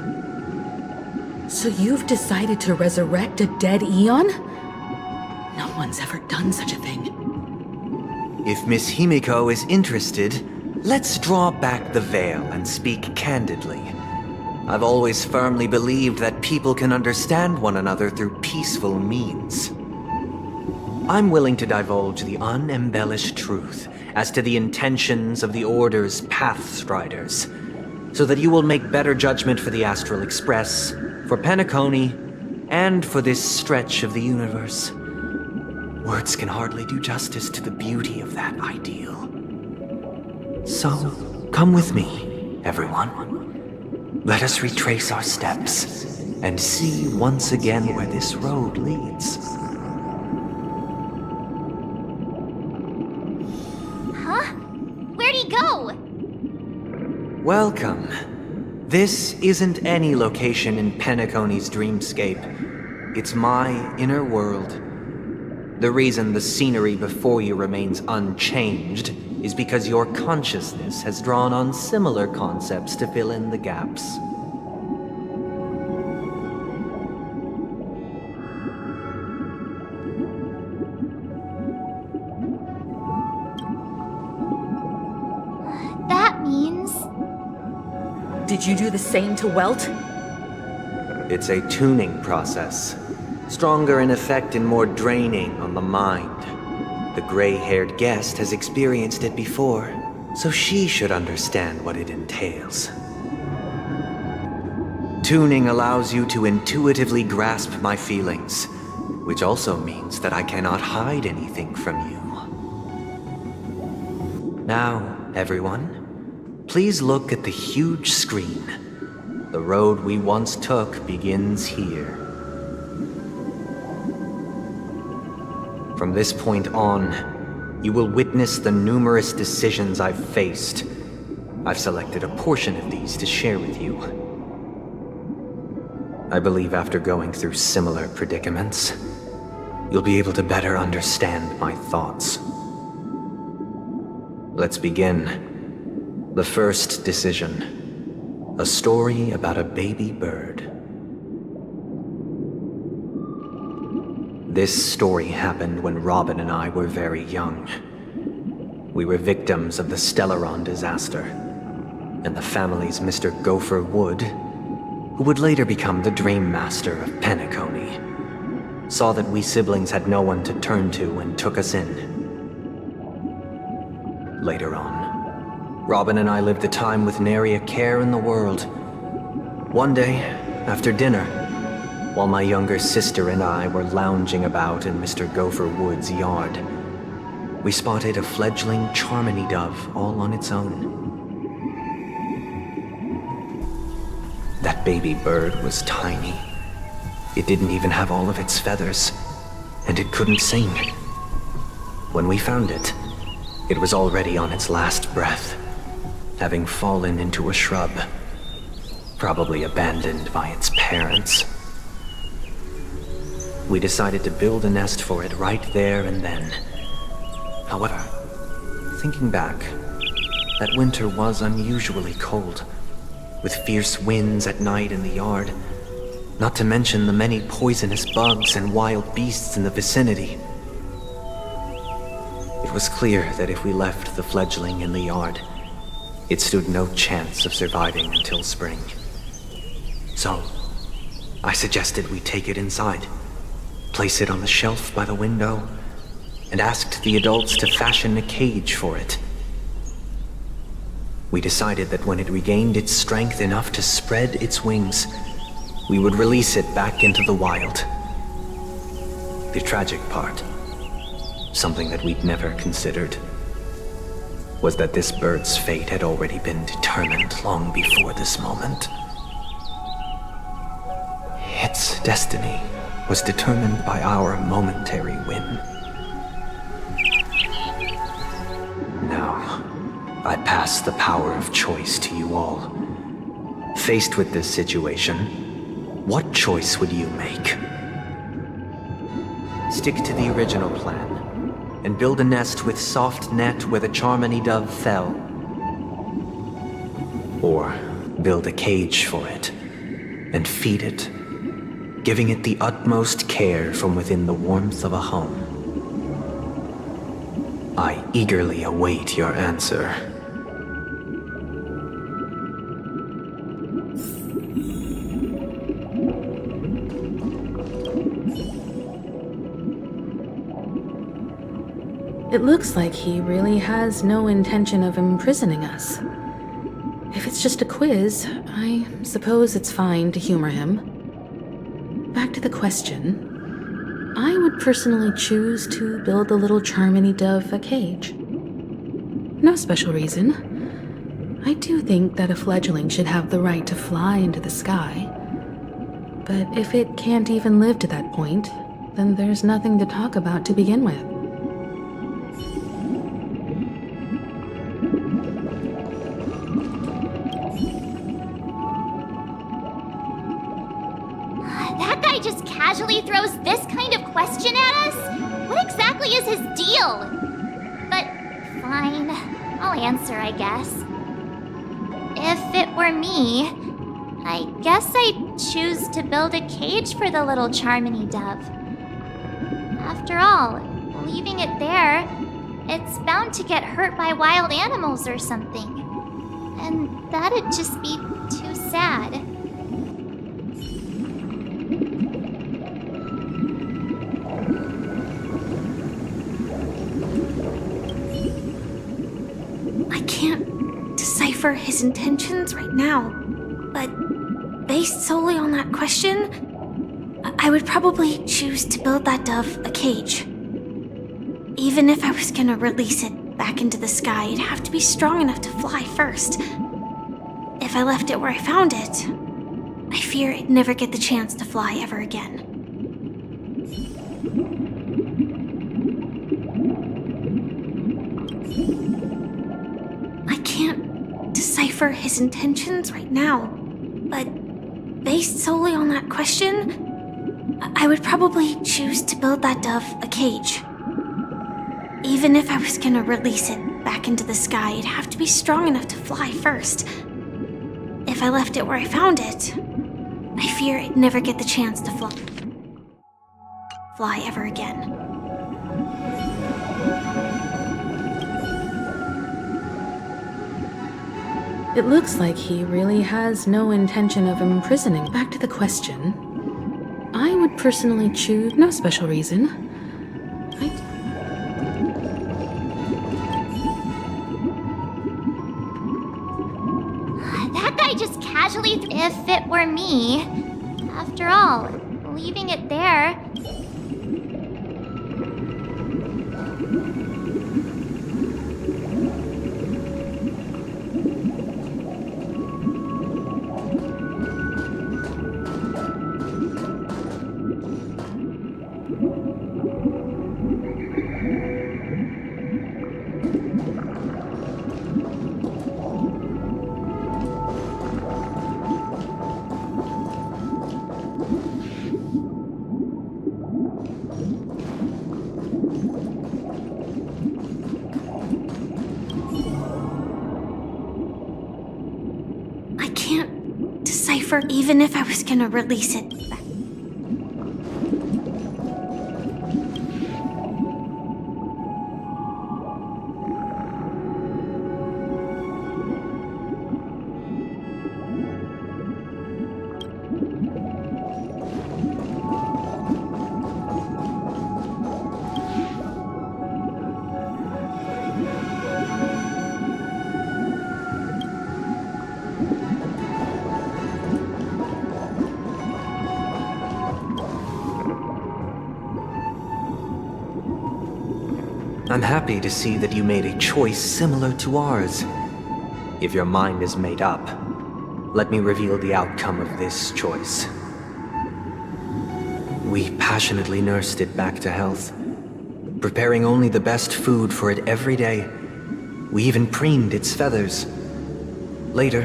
So you've decided to resurrect a dead Eon? No one's ever done such a thing. If Miss Himiko is interested, let's draw back the veil and speak candidly. I've always firmly believed that people can understand one another through peaceful means. I'm willing to divulge the unembellished truth as to the intentions of the Order's Pathstriders, so that you will make better judgment for the Astral Express, for Penacony, and for this stretch of the universe. Words can hardly do justice to the beauty of that ideal. So, come with me, everyone. Let us retrace our steps and see once again where this road leads. Huh? Where'd he go? Welcome. This isn't any location in Penacony's dreamscape. It's my inner world. The reason the scenery before you remains unchanged is because your consciousness has drawn on similar concepts to fill in the gaps. That means... Did you do the same to Welt? It's a tuning process. Stronger in effect and more draining on the mind. The gray-haired guest has experienced it before, so she should understand what it entails. Tuning allows you to intuitively grasp my feelings, which also means that I cannot hide anything from you. Now, everyone, please look at the huge screen. The road we once took begins here. From this point on, you will witness the numerous decisions I've faced. I've selected a portion of these to share with you. I believe after going through similar predicaments, you'll be able to better understand my thoughts. Let's begin. The first decision. A story about a baby bird. This story happened when Robin and I were very young. We were victims of the Stellaron disaster, and the family's Mr. Gopher Wood, who would later become the Dream Master of Penacony, saw that we siblings had no one to turn to and took us in. Later on, Robin and I lived a time with nary a care in the world. One day, after dinner, while my younger sister and I were lounging about in Mr. Gopher Wood's yard, we spotted a fledgling Charmony dove all on its own. That baby bird was tiny. It didn't even have all of its feathers, and it couldn't sing. When we found it, it was already on its last breath, having fallen into a shrub, probably abandoned by its parents. We decided to build a nest for it right there and then. However, thinking back, that winter was unusually cold, with fierce winds at night in the yard, not to mention the many poisonous bugs and wild beasts in the vicinity. It was clear that if we left the fledgling in the yard, it stood no chance of surviving until spring. So, I suggested we take it inside, place it on the shelf by the window, and asked the adults to fashion a cage for it. We decided that when it regained its strength enough to spread its wings, we would release it back into the wild. The tragic part, something that we'd never considered, was that this bird's fate had already been determined long before this moment. Its destiny was determined by our momentary whim. Now, I pass the power of choice to you all. Faced with this situation, what choice would you make? Stick to the original plan and build a nest with soft net where the Charmony dove fell. Or build a cage for it and feed it, giving it the utmost care from within the warmth of a home. I eagerly await your answer. It looks like he really has no intention of imprisoning us. If it's just a quiz, I suppose it's fine to humor him. Back to the question. I would personally choose to build the little Charmony dove a cage. No special reason. I do think that a fledgling should have the right to fly into the sky. But if it can't even live to that point, then there's nothing to talk about to begin with. That guy just casually throws this kind of question at us? What exactly is his deal? But fine, I'll answer, I guess. If it were me, I guess I'd choose to build a cage for the little Charmony dove. After all, leaving it there, it's bound to get hurt by wild animals or something. And that'd just be too sad. I can't decipher his intentions right now, but based solely on that question, I would probably choose to build that dove a cage. Even if I was gonna release it back into the sky, it'd have to be strong enough to fly first. If I left it where I found it, I fear it'd never get the chance to fly ever again. I can't decipher his intentions right now, but based solely on that question, I would probably choose to build that dove a cage. Even if I was gonna release it back into the sky, it'd have to be strong enough to fly first. If I left it where I found it, I fear it'd never get the chance to fly ever again. It looks like he really has no intention of imprisoning. Back to the question. I would personally choose no special reason. That guy just casually if it were me. After all, leaving it there. Even if I was gonna release it back. I'm happy to see that you made a choice similar to ours. If your mind is made up, let me reveal the outcome of this choice. We passionately nursed it back to health, preparing only the best food for it every day. We even preened its feathers. Later,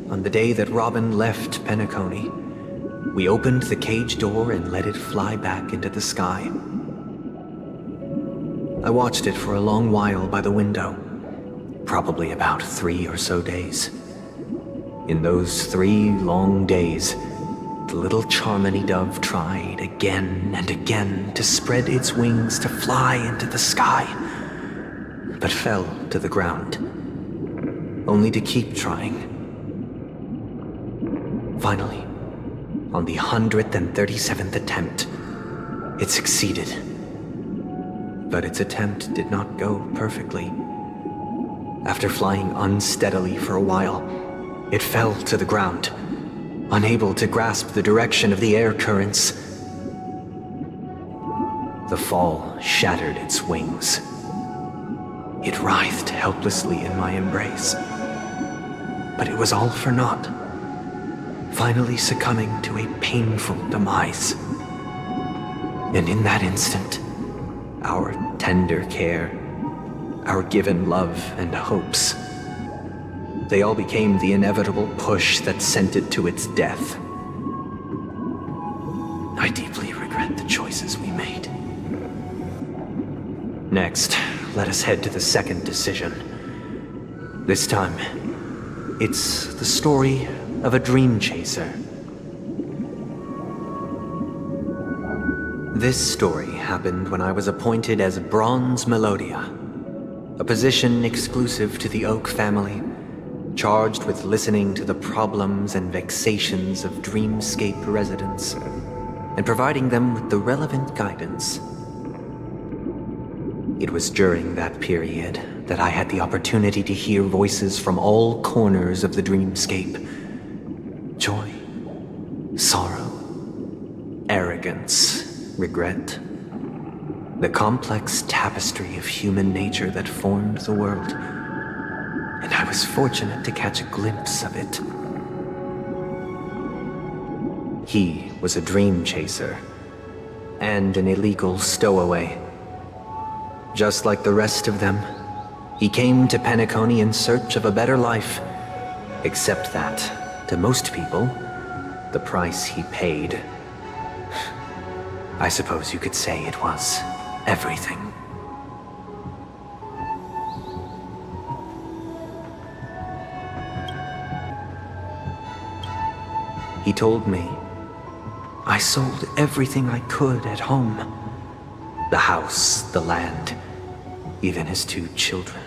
on the day that Robin left Penacony, we opened the cage door and let it fly back into the sky. I watched it for a long while by the window, probably about 3 or so days. In those 3 long days, the little Charmony dove tried again and again to spread its wings to fly into the sky, but fell to the ground, only to keep trying. Finally, on the 137th attempt, it succeeded. But its attempt did not go perfectly. After flying unsteadily for a while, it fell to the ground, unable to grasp the direction of the air currents. The fall shattered its wings. It writhed helplessly in my embrace. But it was all for naught, finally succumbing to a painful demise. And in that instant, our tender care, our given love and hopes, they all became the inevitable push that sent it to its death. I deeply regret the choices we made. Next, let us head to the second decision. This time, it's the story of a dream chaser. This story happened when I was appointed as Bronze Melodia, a position exclusive to the Oak family, charged with listening to the problems and vexations of Dreamscape residents and providing them with the relevant guidance. It was during that period that I had the opportunity to hear voices from all corners of the Dreamscape. Joy, sorrow, arrogance, regret. The complex tapestry of human nature that formed the world. And I was fortunate to catch a glimpse of it. He was a dream chaser and an illegal stowaway. Just like the rest of them, he came to Penacony in search of a better life. Except that, to most people, the price he paid, I suppose you could say it was everything. He told me, I sold everything I could at home. The house, the land, even his 2 children.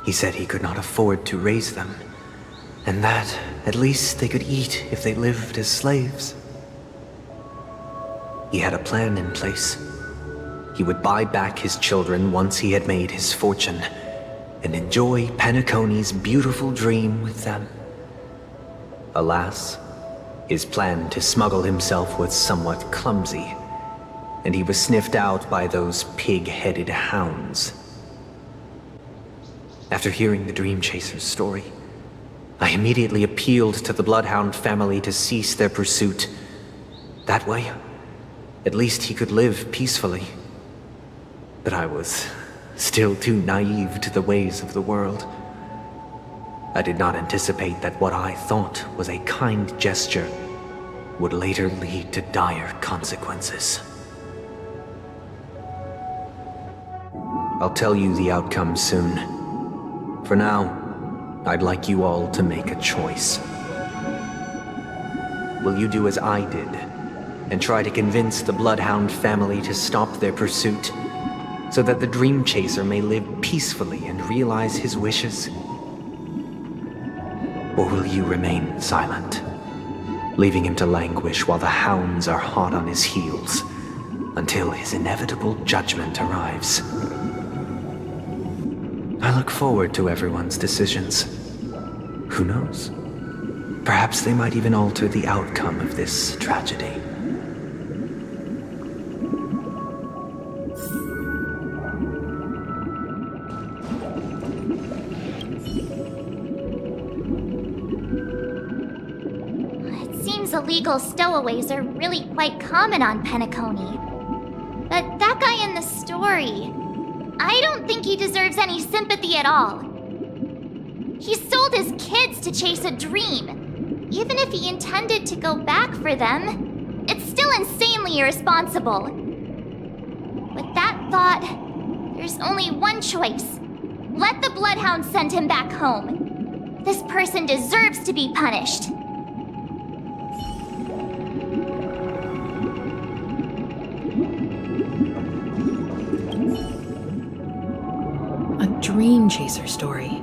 He said he could not afford to raise them, and that at least they could eat if they lived as slaves. He had a plan in place. He would buy back his children once he had made his fortune, and enjoy Penacony's beautiful dream with them. Alas, his plan to smuggle himself was somewhat clumsy, and he was sniffed out by those pig-headed hounds. After hearing the Dream Chaser's story, I immediately appealed to the Bloodhound family to cease their pursuit. That way, at least he could live peacefully. But I was still too naive to the ways of the world. I did not anticipate that what I thought was a kind gesture would later lead to dire consequences. I'll tell you the outcome soon. For now, I'd like you all to make a choice. Will you do as I did, and try to convince the Bloodhound family to stop their pursuit, so that the Dream Chaser may live peacefully and realize his wishes? Or will you remain silent, leaving him to languish while the hounds are hot on his heels, until his inevitable judgment arrives? I look forward to everyone's decisions. Who knows? Perhaps they might even alter the outcome of this tragedy. It seems illegal stowaways are really quite common on Penacony. But that guy in the story, I don't think he deserves any sympathy at all. He sold his kids to chase a dream. Even if he intended to go back for them, it's still insanely irresponsible. With that that thought, there's only one choice. Let the Bloodhound send him back home. This person deserves to be punished. A dream chaser story.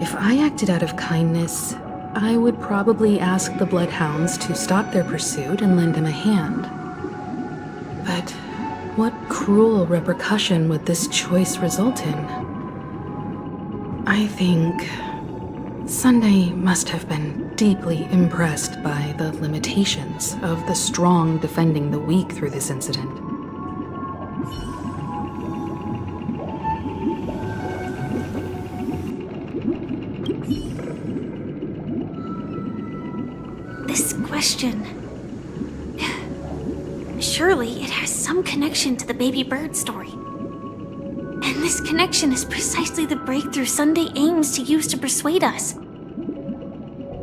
If I acted out of kindness, I would probably ask the Bloodhounds to stop their pursuit and lend him a hand. But what cruel repercussion would this choice result in? I think Sunday must have been deeply impressed by the limitations of the strong defending the weak through this incident. This question... Surely it has some connection to the baby bird story. And this connection is precisely the breakthrough Sunday aims to use to persuade us.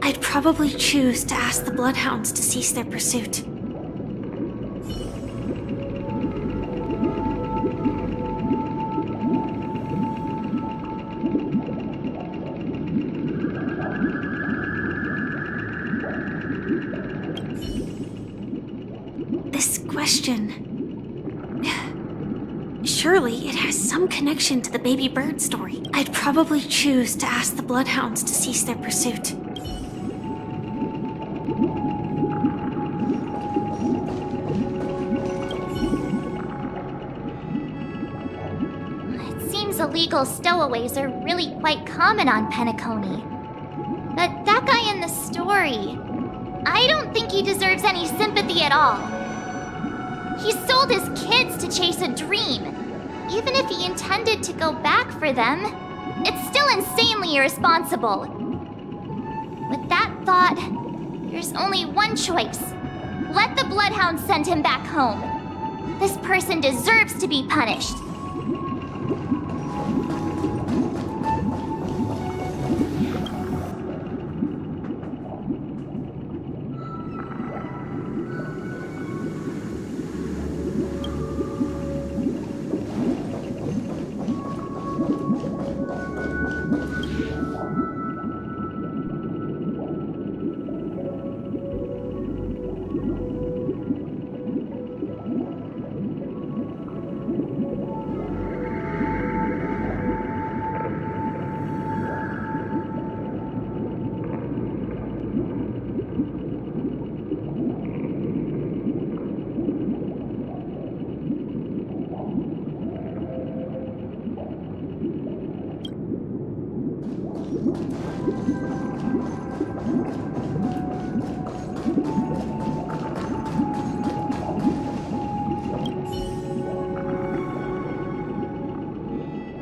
I'd probably choose to ask the Bloodhounds to cease their pursuit. This question... Surely it has some connection to the baby bird story. I'd probably choose to ask the Bloodhounds to cease their pursuit. It seems illegal stowaways are really quite common on Penacony. But that guy in the story, I don't think he deserves any sympathy at all. He sold his kids to chase a dream. Even if he intended to go back for them, it's still insanely irresponsible. With that thought, there's only one choice. Let the Bloodhound send him back home. This person deserves to be punished.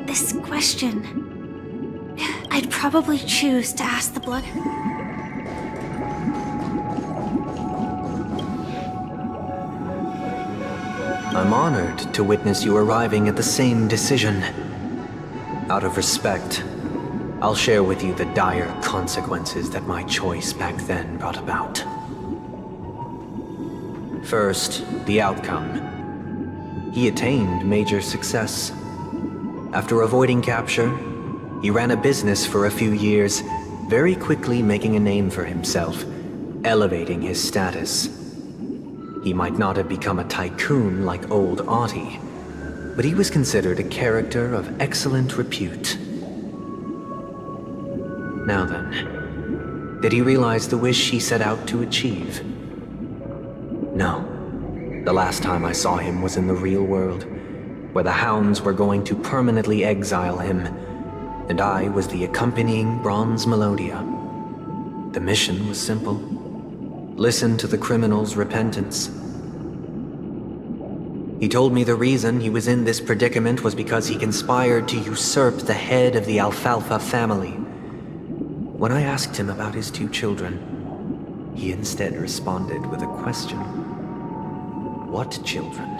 This question... I'd probably choose to ask the Blood... I'm honored to witness you arriving at the same decision. Out of respect, I'll share with you the dire consequences that my choice back then brought about. First, the outcome. He attained major success. After avoiding capture, he ran a business for a few years, very quickly making a name for himself, elevating his status. He might not have become a tycoon like old Audie, but he was considered a character of excellent repute. Now then, did he realize the wish he set out to achieve? No. The last time I saw him was in the real world, where the Hounds were going to permanently exile him, and I was the accompanying Bronze Melodia. The mission was simple. Listen to the criminal's repentance. He told me the reason he was in this predicament was because he conspired to usurp the head of the Alfalfa family. When I asked him about his 2 children, he instead responded with a question. What children?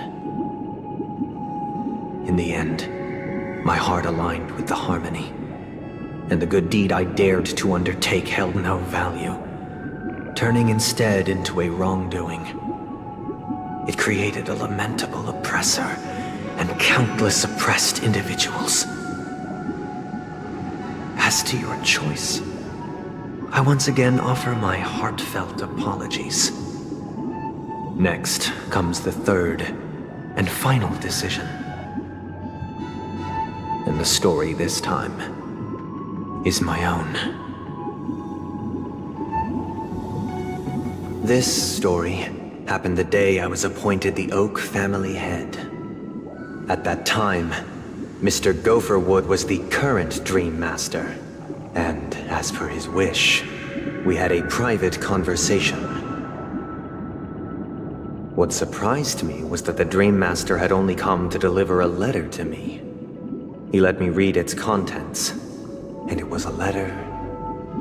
In the end, my heart aligned with the harmony, and the good deed I dared to undertake held no value, turning instead into a wrongdoing. It created a lamentable oppressor, and countless oppressed individuals. As to your choice, I once again offer my heartfelt apologies. Next comes the third and final decision. And the story this time is my own. This story happened the day I was appointed the Oak family head. At that time, Mr. Gopherwood was the current Dream Master, and as per his wish, we had a private conversation. What surprised me was that the Dream Master had only come to deliver a letter to me. He let me read its contents, and it was a letter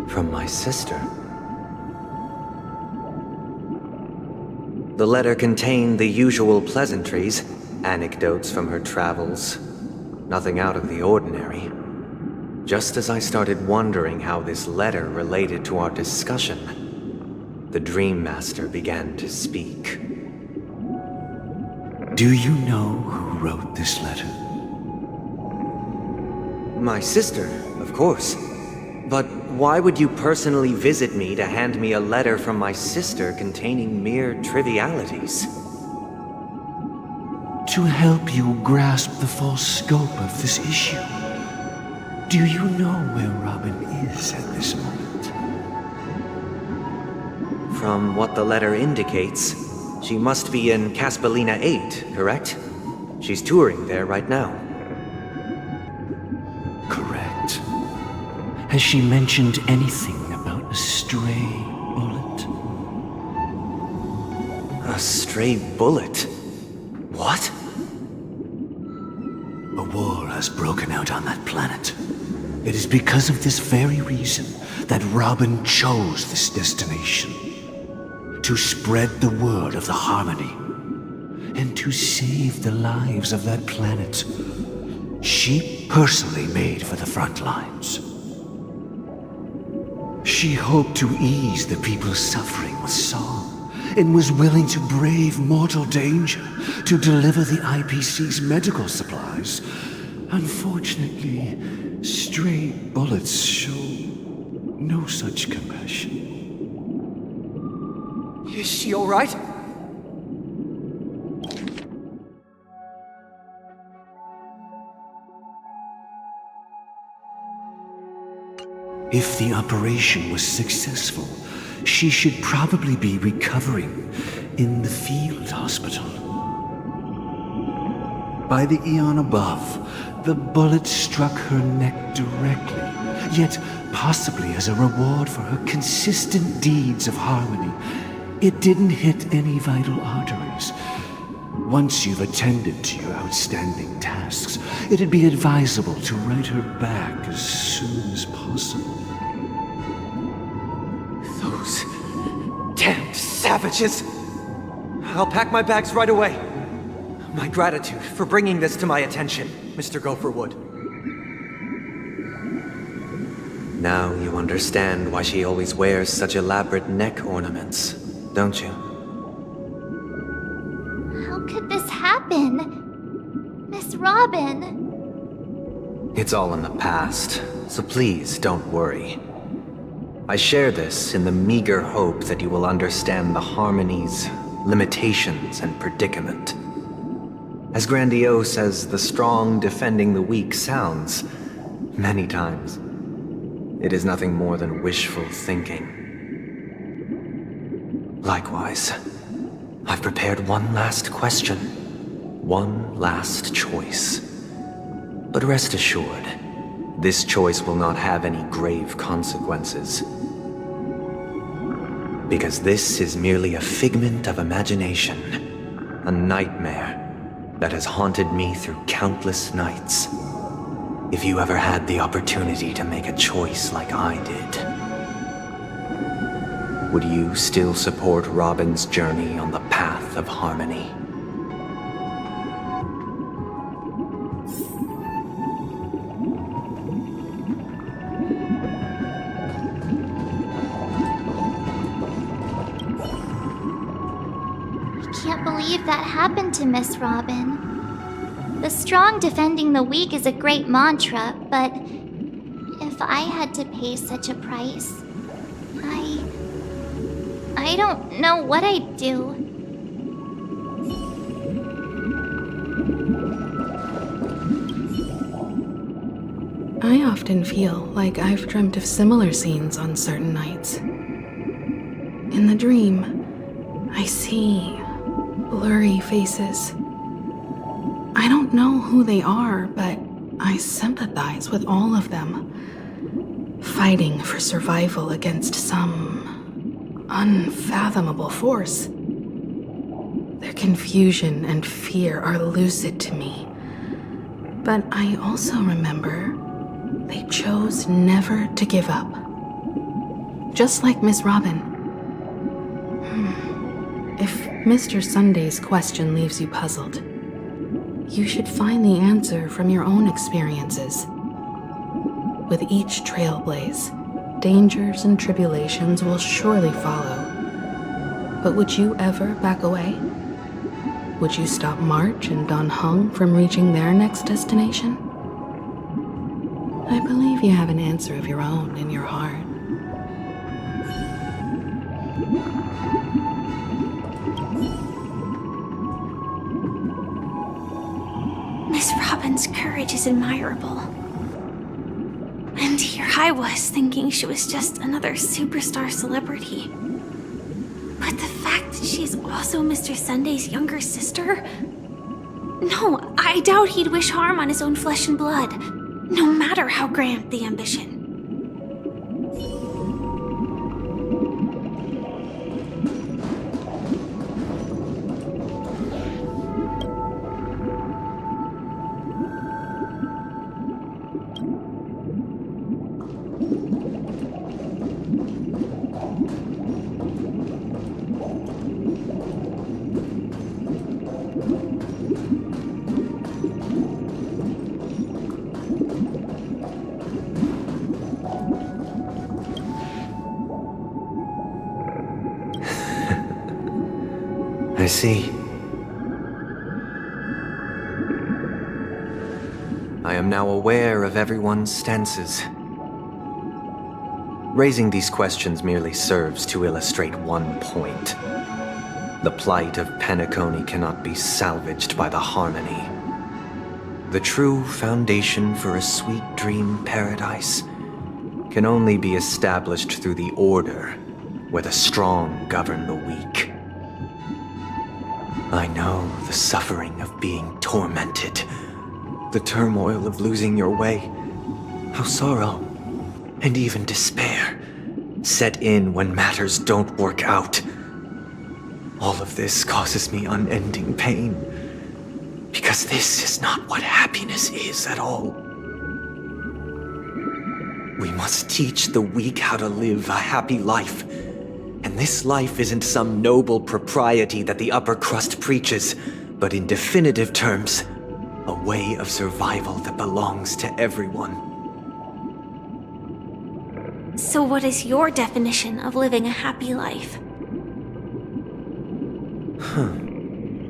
from my sister. The letter contained the usual pleasantries, anecdotes from her travels, nothing out of the ordinary. Just as I started wondering how this letter related to our discussion, the Dream Master began to speak. Do you know who wrote this letter? My sister, of course. But why would you personally visit me to hand me a letter from my sister containing mere trivialities? To help you grasp the full scope of this issue. Do you know where Robin is at this moment? From what the letter indicates, she must be in Caspelina 8, correct? She's touring there right now. Correct. Has she mentioned anything about a stray bullet? A stray bullet? What? A war has broken out on that planet. It is because of this very reason that Robin chose this destination. To spread the word of the Harmony, and to save the lives of that planet she personally made for the front lines. She hoped to ease the people's suffering with song, and was willing to brave mortal danger to deliver the IPC's medical supplies. Unfortunately, stray bullets show no such compassion. Is she all right? If the operation was successful, she should probably be recovering in the field hospital. By the eon above, the bullet struck her neck directly, yet possibly as a reward for her consistent deeds of harmony. It didn't hit any vital arteries. Once you've attended to your outstanding tasks, it'd be advisable to write her back as soon as possible. Those damned savages! I'll pack my bags right away. My gratitude for bringing this to my attention, Mr. Gopherwood. Now you understand why she always wears such elaborate neck ornaments, don't you? How could this happen? Miss Robin. It's all in the past, so please don't worry. I share this in the meager hope that you will understand the Harmony's limitations and predicament. As grandiose as the strong defending the weak sounds, many times, it is nothing more than wishful thinking. Likewise, I've prepared one last question, one last choice. But rest assured, this choice will not have any grave consequences. Because this is merely a figment of imagination, a nightmare that has haunted me through countless nights. If you ever had the opportunity to make a choice like I did, would you still support Robin's journey on the path of harmony? I can't believe that happened to Miss Robin. The strong defending the weak is a great mantra, but if I had to pay such a price, I don't know what I'd do. I often feel like I've dreamt of similar scenes on certain nights. In the dream, I see blurry faces. I don't know who they are, but I sympathize with all of them, fighting for survival against some unfathomable force. Their confusion and fear are lucid to me, but I also remember they chose never to give up. Just like Miss Robin. If Mr. Sunday's question leaves you puzzled, you should find the answer from your own experiences. With each trailblaze, dangers and tribulations will surely follow. But would you ever back away? Would you stop March and Don Hung from reaching their next destination? I believe you have an answer of your own in your heart. Miss Robin's courage is admirable. And here I was thinking she was just another superstar celebrity. But the fact that she's also Mr. Sunday's younger sister? No, I doubt he'd wish harm on his own flesh and blood, no matter how grand the ambition. I see. I am now aware of everyone's stances. Raising these questions merely serves to illustrate one point. The plight of Penacony cannot be salvaged by the Harmony. The true foundation for a sweet dream paradise can only be established through the Order, where the strong govern the weak. I know the suffering of being tormented, the turmoil of losing your way, how sorrow and even despair set in when matters don't work out. All of this causes me unending pain, because this is not what happiness is at all. We must teach the weak how to live a happy life. And this life isn't some noble propriety that the upper crust preaches, but in definitive terms, a way of survival that belongs to everyone. So what is your definition of living a happy life?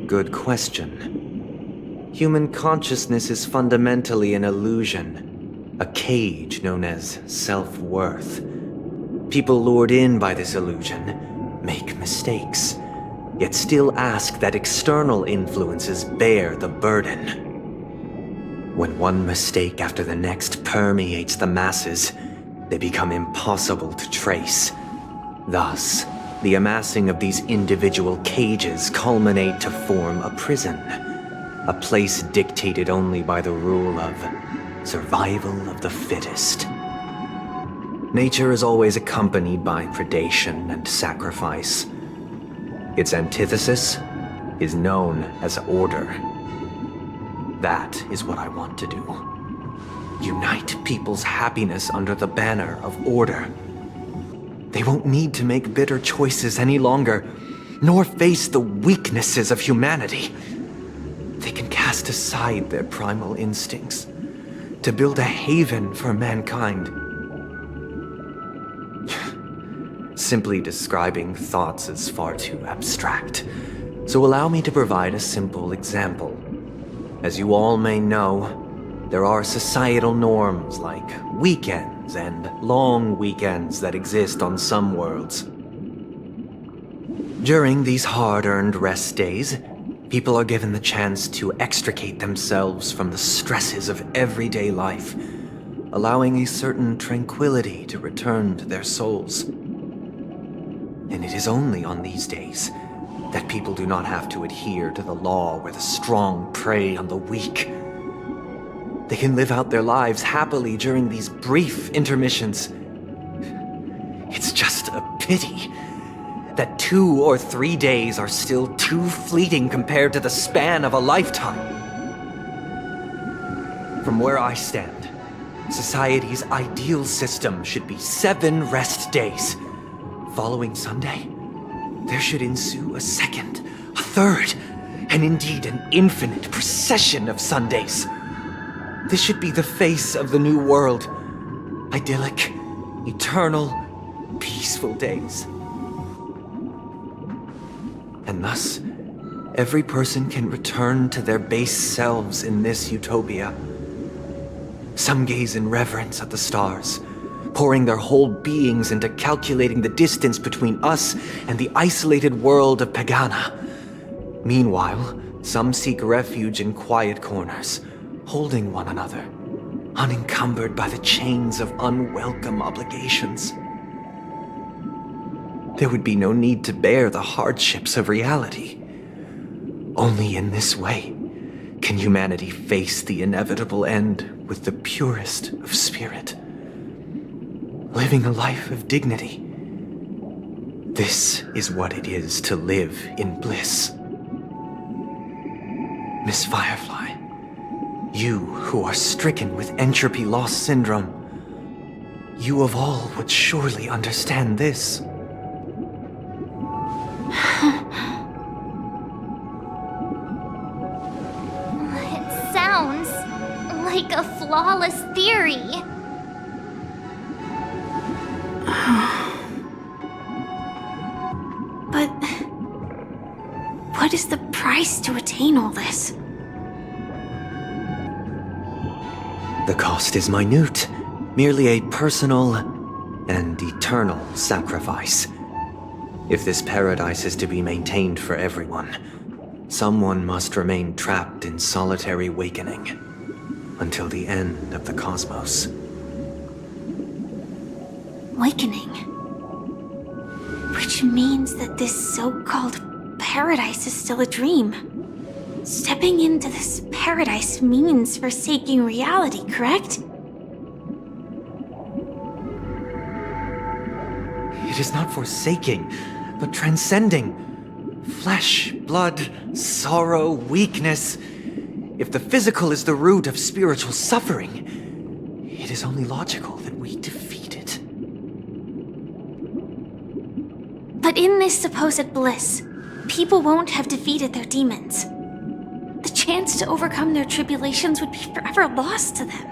Good question. Human consciousness is fundamentally an illusion, a cage known as self-worth. People lured in by this illusion make mistakes, yet still ask that external influences bear the burden. When one mistake after the next permeates the masses, they become impossible to trace. Thus, the amassing of these individual cages culminate to form a prison, a place dictated only by the rule of survival of the fittest. Nature is always accompanied by predation and sacrifice. Its antithesis is known as order. That is what I want to do. Unite people's happiness under the banner of order. They won't need to make bitter choices any longer, nor face the weaknesses of humanity. They can cast aside their primal instincts to build a haven for mankind. Simply describing thoughts is far too abstract, so allow me to provide a simple example. As you all may know, there are societal norms like weekends and long weekends that exist on some worlds. During these hard-earned rest days, people are given the chance to extricate themselves from the stresses of everyday life, allowing a certain tranquility to return to their souls. And it is only on these days that people do not have to adhere to the law where the strong prey on the weak. They can live out their lives happily during these brief intermissions. It's just a pity that 2 or 3 days are still too fleeting compared to the span of a lifetime. From where I stand, society's ideal system should be 7 rest days. Following Sunday, there should ensue a second, a third, and indeed an infinite procession of Sundays. This should be the face of the new world. Idyllic, eternal, peaceful days. And thus, every person can return to their base selves in this utopia. Some gaze in reverence at the stars, pouring their whole beings into calculating the distance between us and the isolated world of Pagana. Meanwhile, some seek refuge in quiet corners, holding one another, unencumbered by the chains of unwelcome obligations. There would be no need to bear the hardships of reality. Only in this way can humanity face the inevitable end with the purest of spirit, living a life of dignity. This is what it is to live in bliss. Miss Firefly, you who are stricken with entropy loss syndrome, you of all would surely understand this. It sounds like a flawless theory. But what is the price to attain all this? The cost is minute, merely a personal and eternal sacrifice. If this paradise is to be maintained for everyone, someone must remain trapped in solitary awakening until the end of the cosmos. Awakening. Which means that this so-called paradise is still a dream. Stepping into this paradise means forsaking reality, correct? It is not forsaking, but transcending. Flesh, blood, sorrow, weakness. If the physical is the root of spiritual suffering, it is only logical that we defeat it. But in this supposed bliss, people won't have defeated their demons. The chance to overcome their tribulations would be forever lost to them.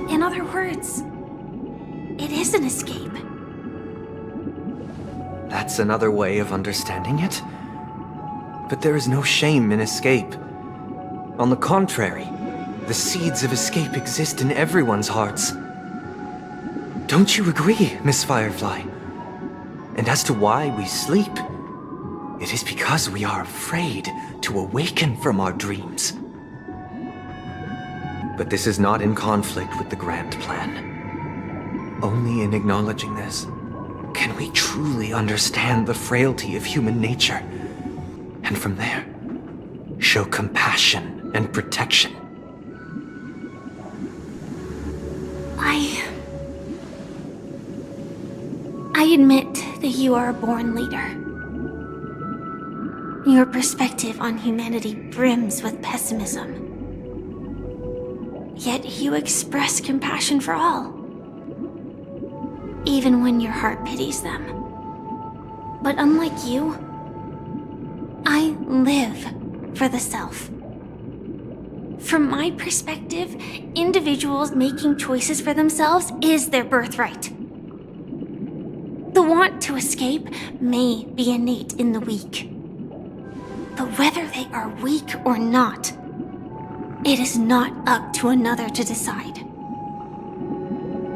In other words, it is an escape. That's another way of understanding it. But there is no shame in escape. On the contrary, the seeds of escape exist in everyone's hearts. Don't you agree, Miss Firefly? And as to why we sleep, it is because we are afraid to awaken from our dreams. But this is not in conflict with the grand plan. Only in acknowledging this can we truly understand the frailty of human nature, and from there, show compassion and protection. I admit that you are a born leader. Your perspective on humanity brims with pessimism. Yet you express compassion for all, even when your heart pities them. But unlike you, I live for the self. From my perspective, individuals making choices for themselves is their birthright. The want to escape may be innate in the weak, But whether they are weak or not, it is not up to another to decide.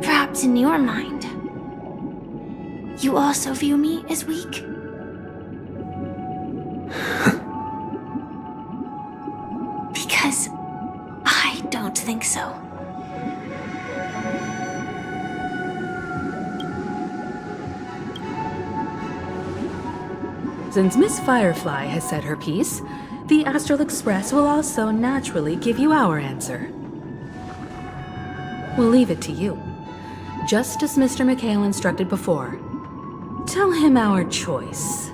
Perhaps in your mind, you also view me as weak? Because I don't think so. Since Miss Firefly has said her piece, the Astral Express will also naturally give you our answer. We'll leave it to you. Just as Mr. McHale instructed before, tell him our choice.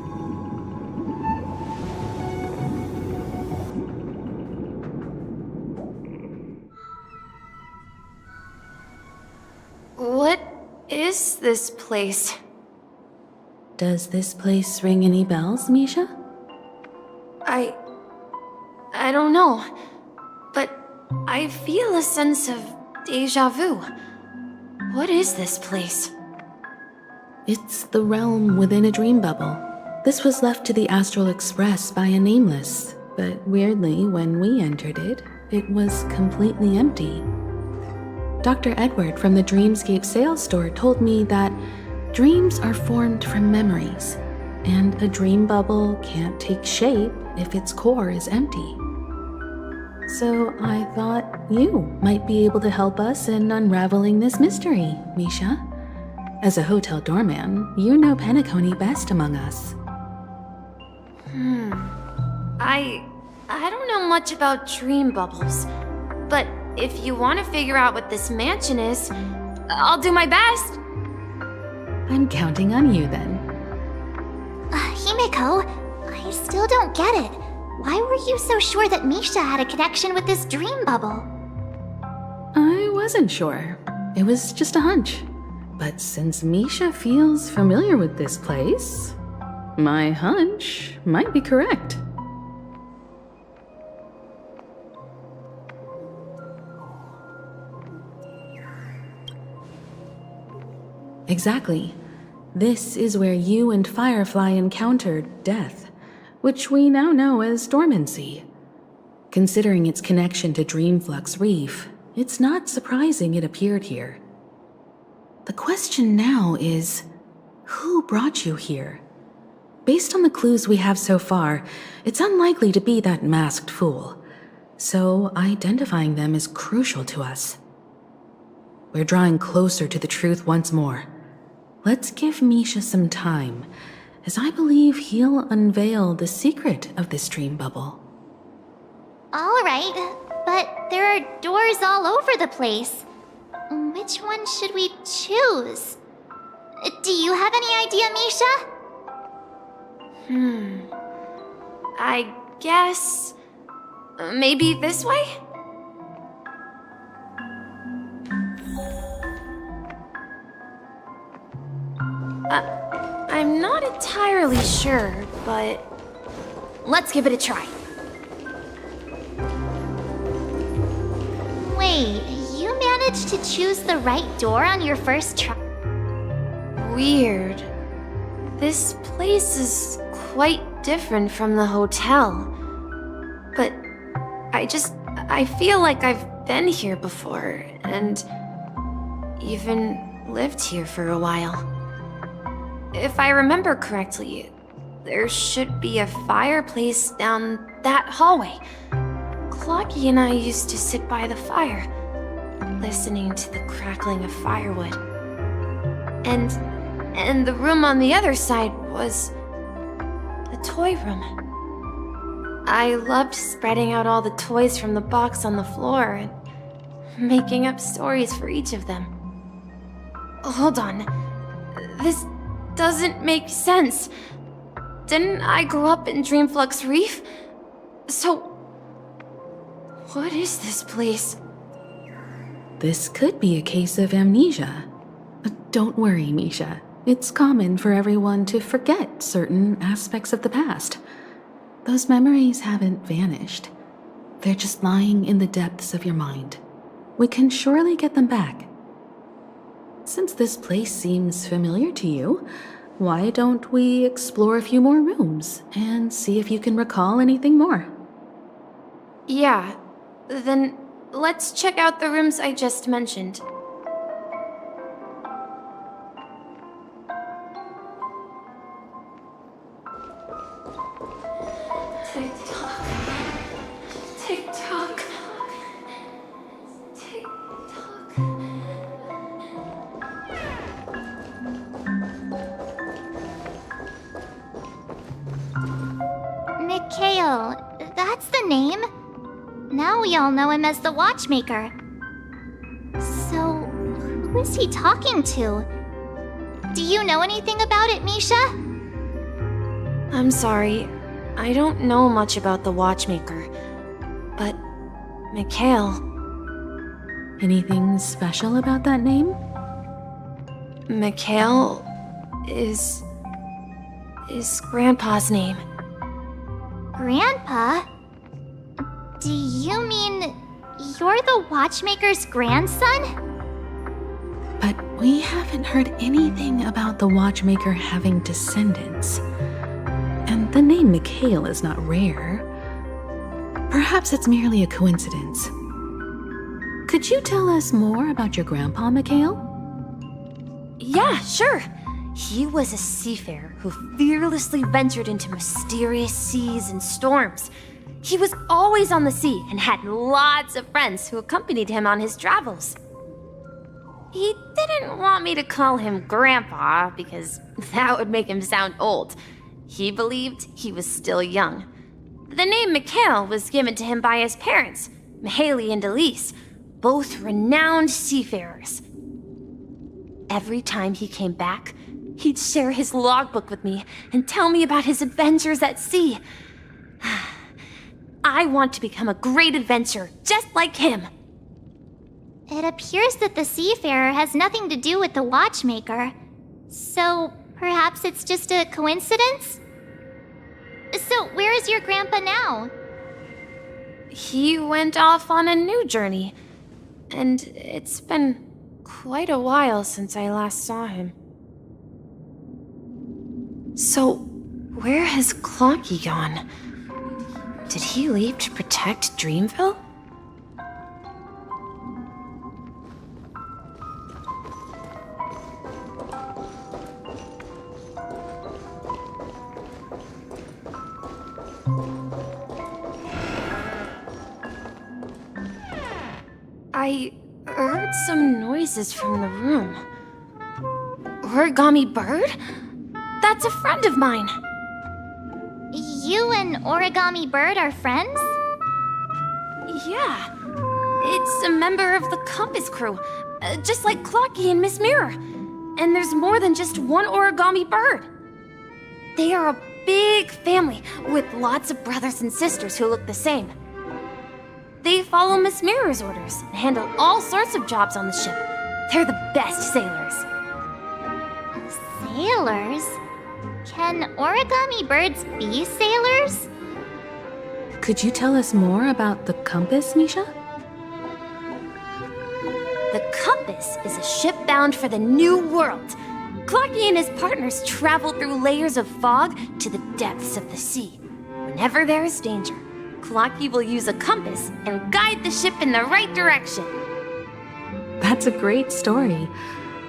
What is this place? Does this place ring any bells, Misha? I don't know, but I feel a sense of deja vu. What is this place? It's the realm within a dream bubble. This was left to the Astral Express by a nameless, but weirdly, when we entered it, it was completely empty. Dr. Edward from the Dreamscape sales store told me that dreams are formed from memories, and a dream bubble can't take shape if its core is empty. So I thought you might be able to help us in unraveling this mystery, Misha. As a hotel doorman, you know Penacony best among us. I don't know much about dream bubbles, but if you want to figure out what this mansion is, I'll do my best. I'm counting on you then. Himeko, I still don't get it. Why were you so sure that Misha had a connection with this dream bubble? I wasn't sure. It was just a hunch. But since Misha feels familiar with this place, my hunch might be correct. Exactly. This is where you and Firefly encountered death, which we now know as dormancy. Considering its connection to Dreamflux Reef, it's not surprising it appeared here. The question now is, who brought you here? Based on the clues we have so far, it's unlikely to be that masked fool, so identifying them is crucial to us. We're drawing closer to the truth once more. Let's give Misha some time, as I believe he'll unveil the secret of this dream bubble. Alright, but there are doors all over the place. Which one should we choose? Do you have any idea, Misha? I guess... maybe this way? I'm not entirely sure, but... let's give it a try. Wait, you managed to choose the right door on your first try? Weird. This place is quite different from the hotel. But I feel like I've been here before, and even lived here for a while. If I remember correctly, there should be a fireplace down that hallway. Clocky and I used to sit by the fire, listening to the crackling of firewood. And the room on the other side was the toy room. I loved spreading out all the toys from the box on the floor and making up stories for each of them. Hold on. This doesn't make sense. Didn't I grow up in Dreamflux Reef? So, what is this place? This could be a case of amnesia. But don't worry, Misha. It's common for everyone to forget certain aspects of the past. Those memories haven't vanished. They're just lying in the depths of your mind. We can surely get them back. Since this place seems familiar to you, why don't we explore a few more rooms and see if you can recall anything more? Yeah, then let's check out the rooms I just mentioned. Tick-tock. Tick-tock. Tick-tock. Mikhail, that's the name. Now we all know him as the Watchmaker. So, who is he talking to? Do you know anything about it, Misha? I'm sorry, I don't know much about the Watchmaker. But, Mikhail... Anything special about that name? Mikhail is Grandpa's name. Grandpa? Do you mean you're the Watchmaker's grandson? But we haven't heard anything about the Watchmaker having descendants. And the name Mikhail is not rare. Perhaps it's merely a coincidence. Could you tell us more about your grandpa, Mikhail? Yeah, sure. He was a seafarer who fearlessly ventured into mysterious seas and storms. He was always on the sea and had lots of friends who accompanied him on his travels. He didn't want me to call him Grandpa because that would make him sound old. He believed he was still young. The name Mikhail was given to him by his parents, Mihaly and Elise, both renowned seafarers. Every time he came back, he'd share his logbook with me and tell me about his adventures at sea. I want to become a great adventurer, just like him. It appears that the Seafarer has nothing to do with the Watchmaker. So, perhaps it's just a coincidence? So, where is your grandpa now? He went off on a new journey, and it's been quite a while since I last saw him. So, where has Clocky gone? Did he leave to protect Dreamville? I heard some noises from the room. Origami Bird? That's a friend of mine. You and Origami Bird are friends? Yeah. It's a member of the Compass crew, just like Clocky and Miss Mirror. And there's more than just one Origami Bird. They are a big family with lots of brothers and sisters who look the same. They follow Miss Mirror's orders and handle all sorts of jobs on the ship. They're the best sailors. Sailors? Can Origami Birds be sailors? Could you tell us more about the Compass, Misha? The Compass is a ship bound for the New World. Clocky and his partners travel through layers of fog to the depths of the sea. Whenever there is danger, Clocky will use a compass and guide the ship in the right direction. That's a great story.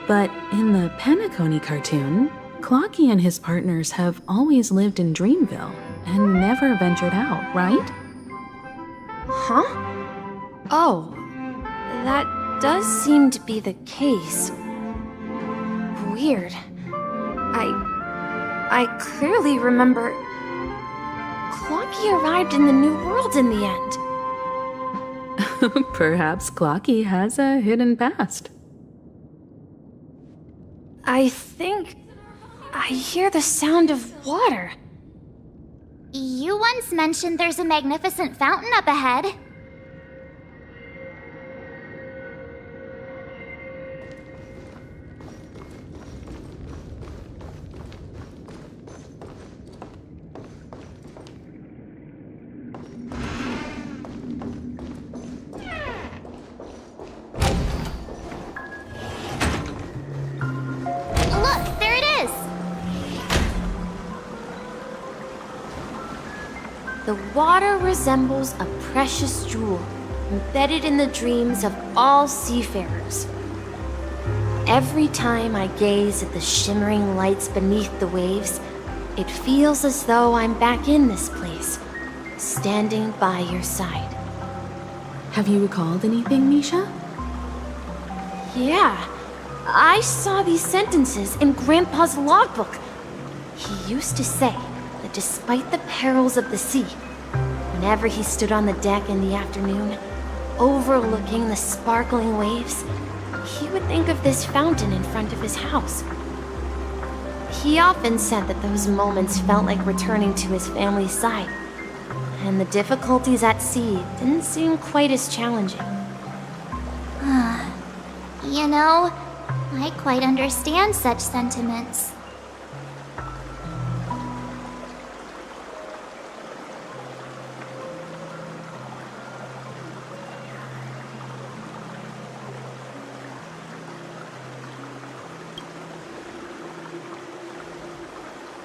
But in the Penacony cartoon, Clocky and his partners have always lived in Dreamville and never ventured out, right? Huh? Oh, that does seem to be the case. Weird. I clearly remember Clocky arrived in the New World in the end. Perhaps Clocky has a hidden past. I think I hear the sound of water. You once mentioned there's a magnificent fountain up ahead. The water resembles a precious jewel embedded in the dreams of all seafarers. Every time I gaze at the shimmering lights beneath the waves, it feels as though I'm back in this place, standing by your side. Have you recalled anything, Misha? Yeah, I saw these sentences in Grandpa's logbook. He used to say that despite the perils of the sea, whenever he stood on the deck in the afternoon, overlooking the sparkling waves, he would think of this fountain in front of his house. He often said that those moments felt like returning to his family's side, and the difficulties at sea didn't seem quite as challenging. You know, I quite understand such sentiments.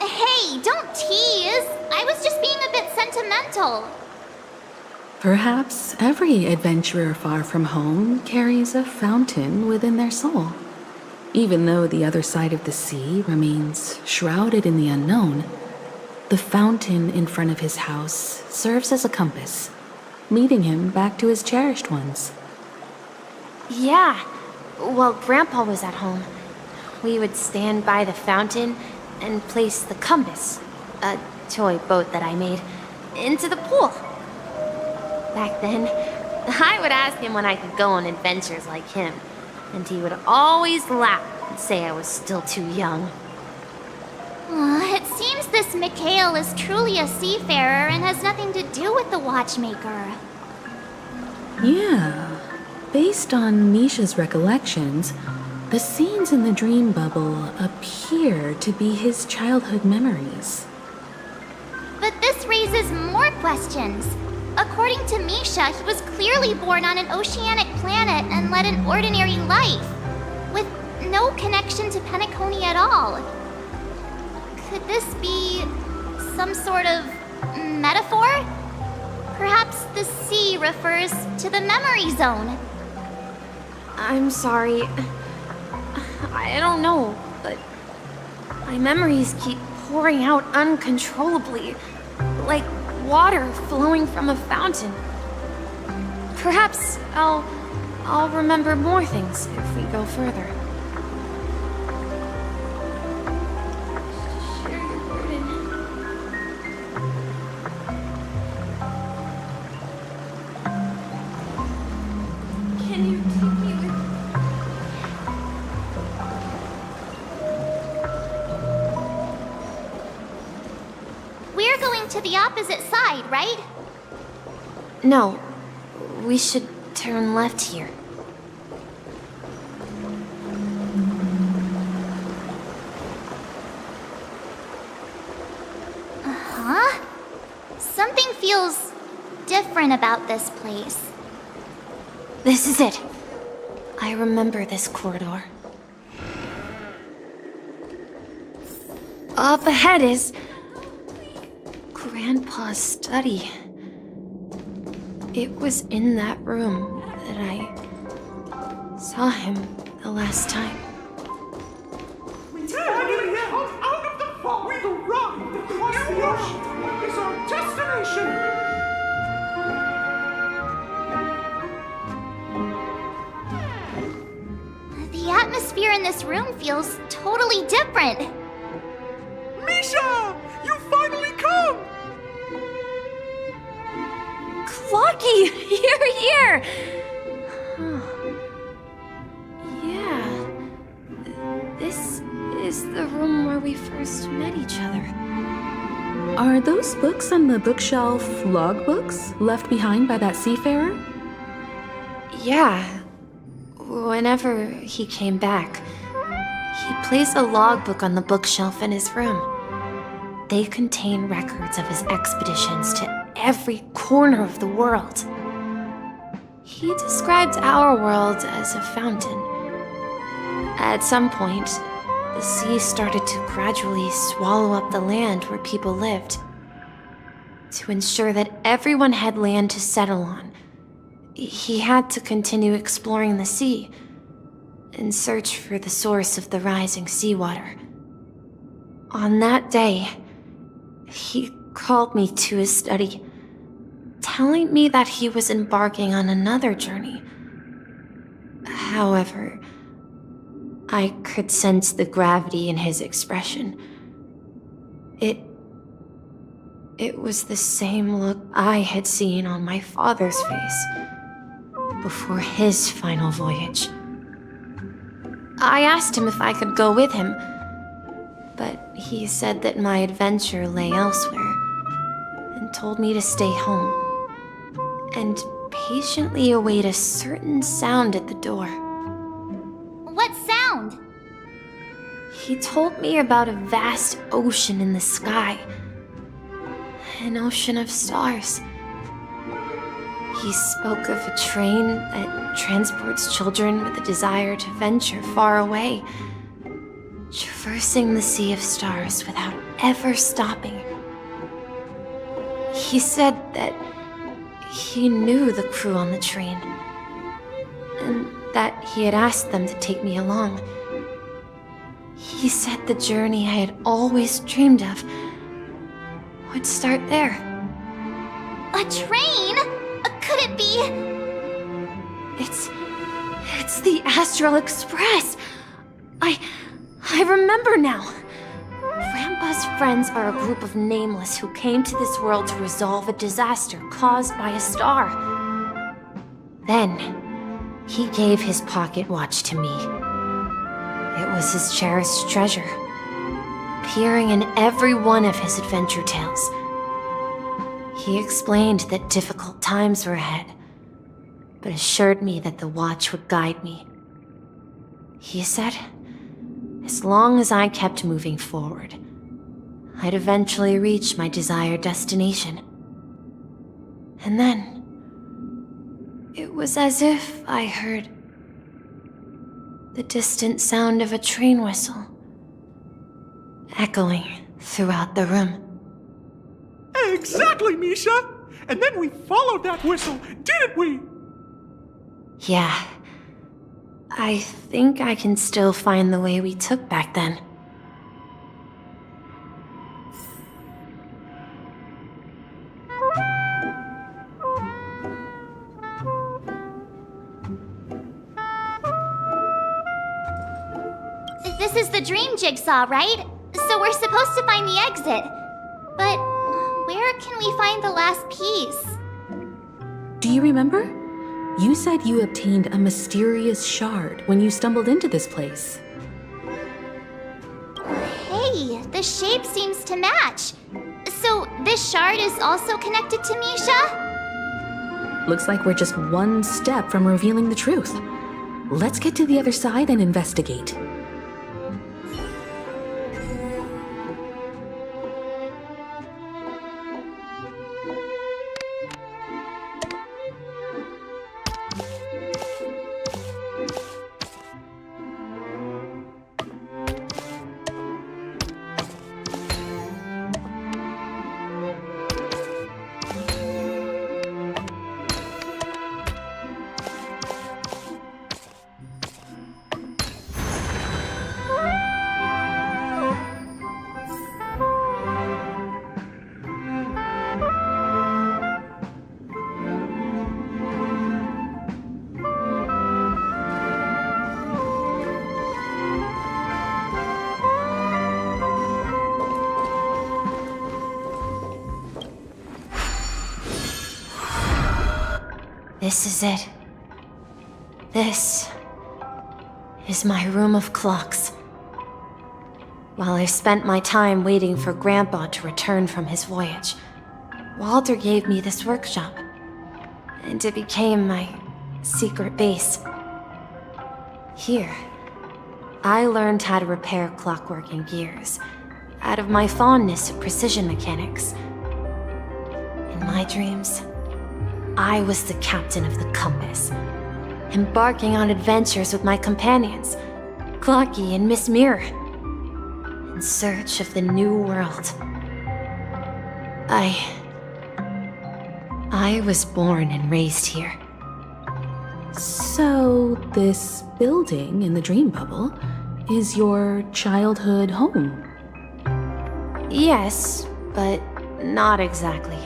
Hey, don't tease! I was just being a bit sentimental. Perhaps every adventurer far from home carries a fountain within their soul. Even though the other side of the sea remains shrouded in the unknown, the fountain in front of his house serves as a compass, leading him back to his cherished ones. Yeah, while Grandpa was at home, we would stand by the fountain and place the compass, a toy boat that I made, into the pool. Back then, I would ask him when I could go on adventures like him, and he would always laugh and say I was still too young. It seems this Mikhail is truly a seafarer and has nothing to do with the watchmaker. Yeah, based on Misha's recollections, the scenes in the dream bubble appear to be his childhood memories. But this raises more questions. According to Misha, he was clearly born on an oceanic planet and led an ordinary life, with no connection to Penacony at all. Could this be some sort of metaphor? Perhaps the sea refers to the memory zone. I'm sorry. I don't know, but my memories keep pouring out uncontrollably, like water flowing from a fountain. Perhaps I'll remember more things if we go further. Share your burden. Can you take me with? We're going to the opposite side, right? No, we should turn left here. Huh? Something feels different about this place. This is it. I remember this corridor. Up ahead is Grandpa's study. It was in that room that I saw him the last time. We've arrived across the ocean. What is our destination? The atmosphere in this room feels totally different. Misha! You finally come! Clocky! You're here! Yeah. This is the room where we first met each other. Are those books on the bookshelf logbooks left behind by that seafarer? Yeah. Whenever he came back, he placed a logbook on the bookshelf in his room. They contain records of his expeditions to every corner of the world. He described our world as a fountain. At some point, the sea started to gradually swallow up the land where people lived. To ensure that everyone had land to settle on, he had to continue exploring the sea and search for the source of the rising seawater. On that day, he called me to his study, telling me that he was embarking on another journey. However, I could sense the gravity in his expression. It was the same look I had seen on my father's face before his final voyage. I asked him if I could go with him, but he said that my adventure lay elsewhere and told me to stay home and patiently await a certain sound at the door. What sound? He told me about a vast ocean in the sky. An ocean of stars. He spoke of a train that transports children with a desire to venture far away, traversing the sea of stars without ever stopping. He said that he knew the crew on the train, and that he had asked them to take me along. He said the journey I had always dreamed of would start there. A train? Could it be? It's the Astral Express. I remember now. Grandpa's friends are a group of nameless who came to this world to resolve a disaster caused by a star. Then, he gave his pocket watch to me. It was his cherished treasure, appearing in every one of his adventure tales. He explained that difficult times were ahead, but assured me that the watch would guide me. He said, as long as I kept moving forward, I'd eventually reach my desired destination. And then, it was as if I heard the distant sound of a train whistle echoing throughout the room. Exactly, Misha! And then we followed that whistle, didn't we? Yeah. I think I can still find the way we took back then. This is the dream jigsaw, right? So we're supposed to find the exit. But where can we find the last piece? Do you remember? You said you obtained a mysterious shard when you stumbled into this place. Hey, the shape seems to match. So this shard is also connected to Misha? Looks like we're just one step from revealing the truth. Let's get to the other side and investigate. This is it. This is my room of clocks. While I spent my time waiting for Grandpa to return from his voyage, Walter gave me this workshop, and it became my secret base. Here, I learned how to repair clockwork and gears out of my fondness of precision mechanics. In my dreams, I was the captain of the compass, embarking on adventures with my companions, Clocky and Miss Mirror, in search of the new world. I I was born and raised here. So, this building in the dream bubble is your childhood home? Yes, but not exactly.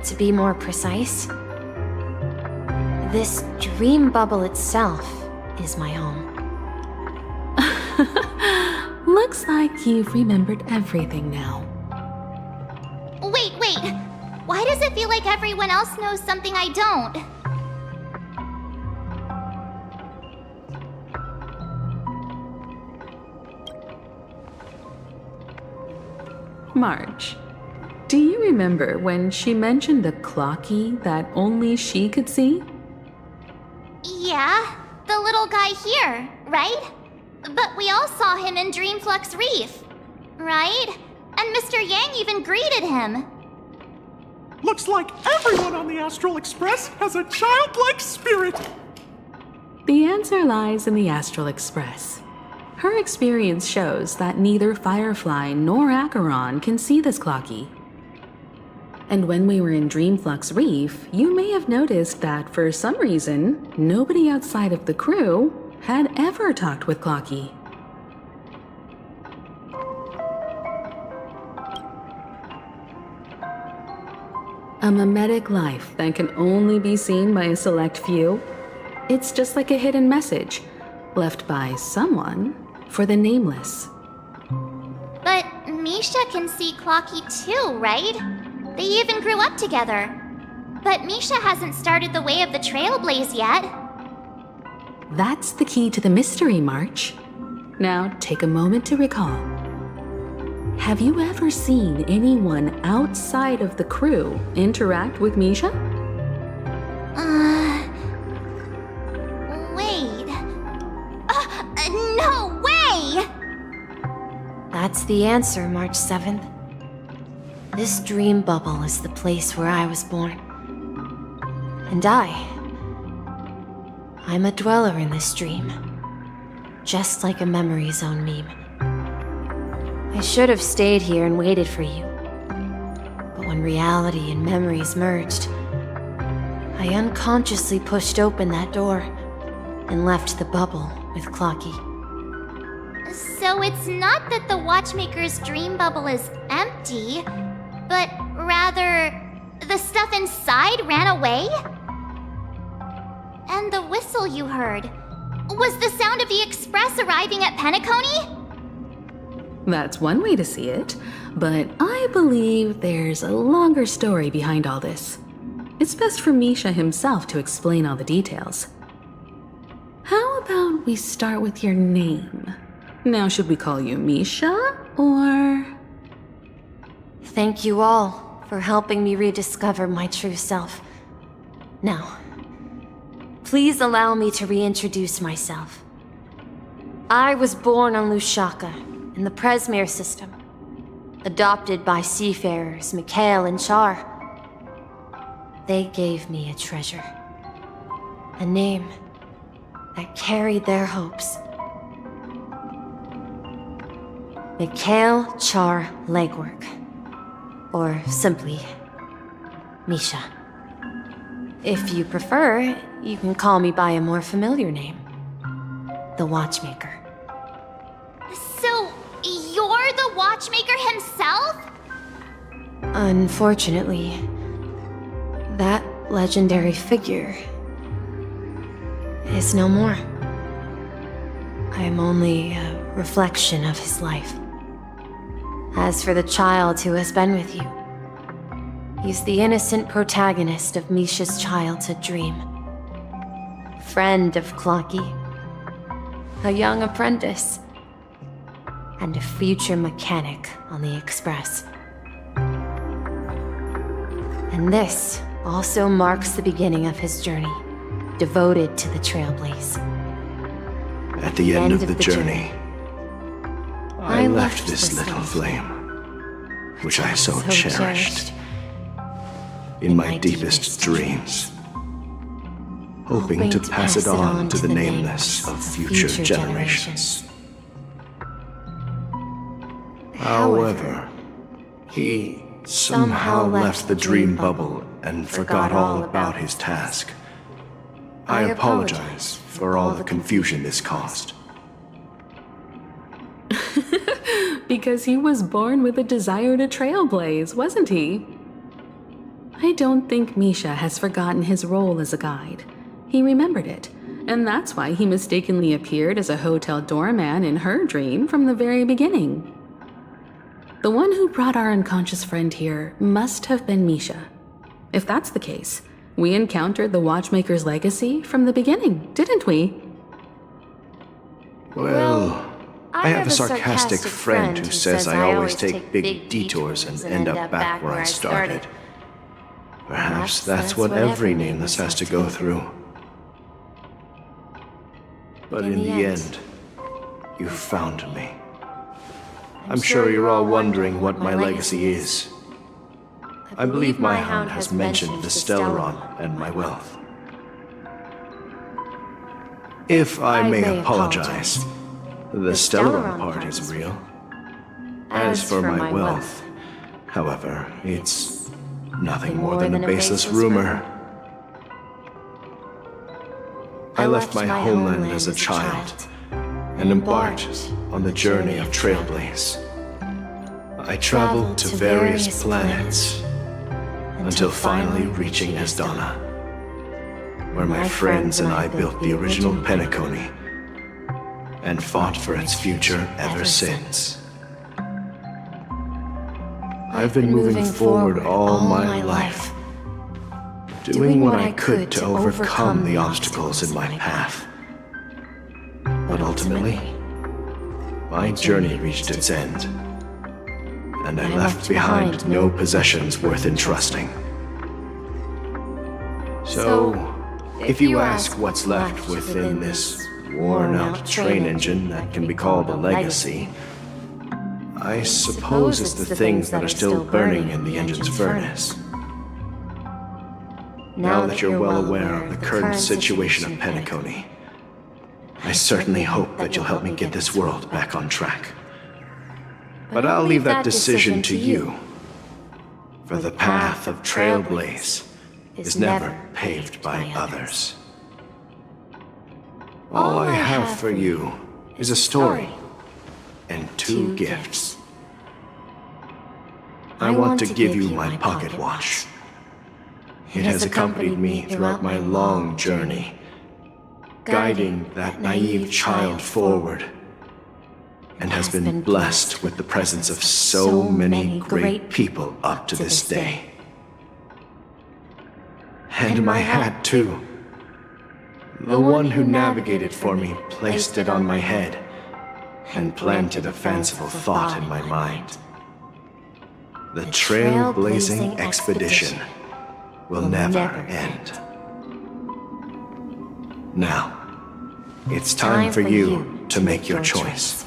To be more precise, this dream bubble itself is my home. Looks like you've remembered everything now. Wait. Why does it feel like everyone else knows something I don't? March, do you remember when she mentioned a clocky that only she could see? Yeah, the little guy here, right? But we all saw him in Dreamflux Reef, right? And Mr. Yang even greeted him. Looks like everyone on the Astral Express has a childlike spirit. The answer lies in the Astral Express. Her experience shows that neither Firefly nor Acheron can see this clocky. And when we were in Dreamflux Reef, you may have noticed that for some reason, nobody outside of the crew had ever talked with Clocky. A mimetic life that can only be seen by a select few. It's just like a hidden message left by someone for the nameless. But Misha can see Clocky too, right? They even grew up together. But Misha hasn't started the way of the Trailblaze yet. That's the key to the mystery, March. Now take a moment to recall. Have you ever seen anyone outside of the crew interact with Misha? Wait. No way! That's the answer, March 7th. This dream bubble is the place where I was born. And I'm a dweller in this dream. Just like a Memory Zone meme. I should have stayed here and waited for you. But when reality and memories merged, I unconsciously pushed open that door and left the bubble with Clocky. So it's not that the Watchmaker's dream bubble is empty, but rather the stuff inside ran away? And the whistle you heard was the sound of the Express arriving at Penacony? That's one way to see it, but I believe there's a longer story behind all this. It's best for Misha himself to explain all the details. How about we start with your name? Now, should we call you Misha, or...? Thank you all for helping me rediscover my true self. Now, please allow me to reintroduce myself. I was born on Lushaka, in the Presmere system, adopted by seafarers Mikhail and Char. They gave me a treasure, a name that carried their hopes. Mikhail Char Legwork, or simply Misha. If you prefer, you can call me by a more familiar name, the Watchmaker. So, you're the Watchmaker himself? Unfortunately, that legendary figure is no more. I am only a reflection of his life. As for the child who has been with you, he's the innocent protagonist of Misha's childhood dream. Friend of Clocky, a young apprentice, and a future mechanic on the Express. And this also marks the beginning of his journey, devoted to the Trailblaze. At the end of the journey, I left this little flame, which I so cherished, in my deepest dreams, hoping to pass it on to the nameless of future generations. However, he somehow left the dream bubble and forgot all about his task. I apologize for all the confusion this caused. Because he was born with a desire to trailblaze, wasn't he? I don't think Misha has forgotten his role as a guide. He remembered it, and that's why he mistakenly appeared as a hotel doorman in her dream from the very beginning. The one who brought our unconscious friend here must have been Misha. If that's the case, we encountered the Watchmaker's legacy from the beginning, didn't we? Well, I have a sarcastic friend who says I always take big detours and end up back where I started. Perhaps that's what every nameless has to go through. But in the end, you found me. I'm sure you're all wondering what my legacy is. I believe my hound has mentioned the Stellaron and my wealth. If I may apologize, the Stellaron part is real. As for my wealth, however, it's nothing more than a baseless rumor. I left my homeland as a child and embarked on the journey of Trailblaze. I traveled to various planets until finally reaching Asdana, where my friends and I built the original Penacony and fought for its future ever since. I've been moving forward all my life, doing what I could to overcome the obstacles in my path. But ultimately, my journey reached its end, and I left behind no possessions worth entrusting. So, if you ask what's left within this worn-out train engine that can be called a legacy, I suppose it's the things that are still burning in the engine's furnace. Now that you're well aware of the current situation of Penacony, I certainly hope that you'll help me get this world back on track. But I'll leave that decision to you, for the path of Trailblaze is never paved by others. All I have for you is a story and two gifts. I want to give you my pocket watch. It has accompanied me throughout my long journey, guiding that naive child forward, and has been blessed with the presence of so many great people up to this day. And my hat, too. The one who navigated for me placed it on my head and planted a fanciful thought in my mind. The trailblazing expedition will never end. Now, it's time for you to make your choice.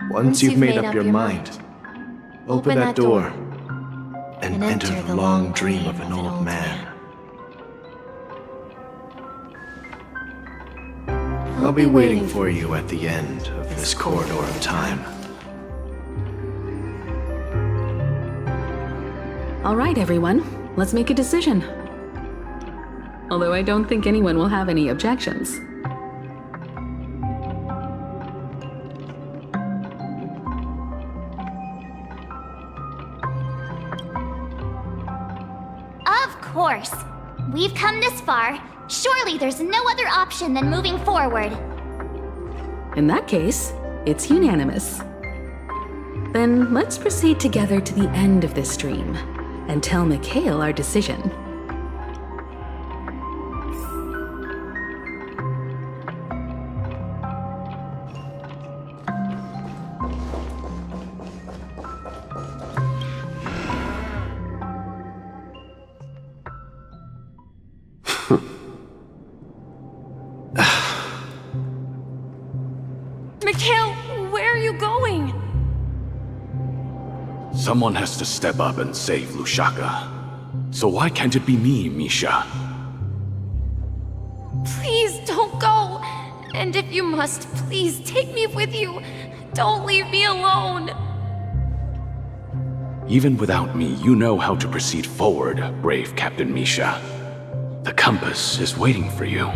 Once you've made up your mind, open that door and enter the long dream of an old man. I'll be waiting for you at the end of this corridor of time. All right, everyone, let's make a decision. Although I don't think anyone will have any objections. Of course. We've come this far. Surely there's no other option than moving forward. In that case, it's unanimous. Then let's proceed together to the end of this stream and tell Mikhail our decision. Mikhail, where are you going? Someone has to step up and save Lushaka. So why can't it be me, Misha? Please don't go. And if you must, please take me with you. Don't leave me alone. Even without me, you know how to proceed forward, brave Captain Misha. The compass is waiting for you.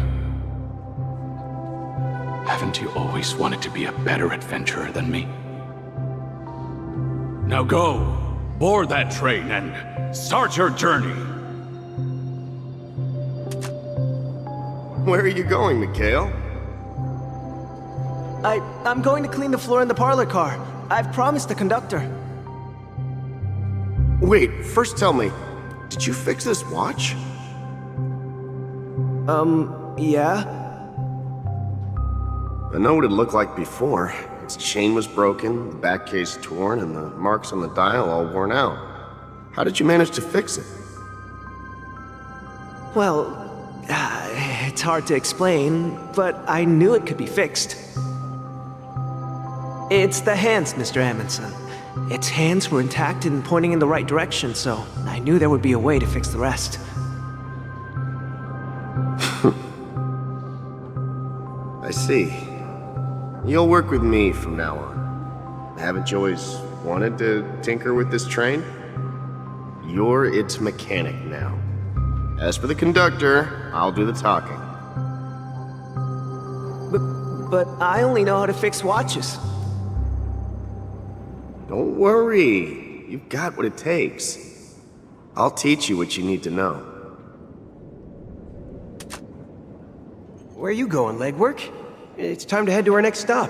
Haven't you always wanted to be a better adventurer than me? Now go, board that train and start your journey. Where are you going, Mikhail? I'm going to clean the floor in the parlor car. I've promised the conductor. Wait, first tell me, did you fix this watch? Yeah? I know what it looked like before. Its chain was broken, the back case torn, and the marks on the dial all worn out. How did you manage to fix it? Well, it's hard to explain, but I knew it could be fixed. It's the hands, Mr. Amundsen. Its hands were intact and pointing in the right direction, so I knew there would be a way to fix the rest. I see. You'll work with me from now on. Haven't you always wanted to tinker with this train? You're its mechanic now. As for the conductor, I'll do the talking. But I only know how to fix watches. Don't worry. You've got what it takes. I'll teach you what you need to know. Where are you going, legwork? It's time to head to our next stop.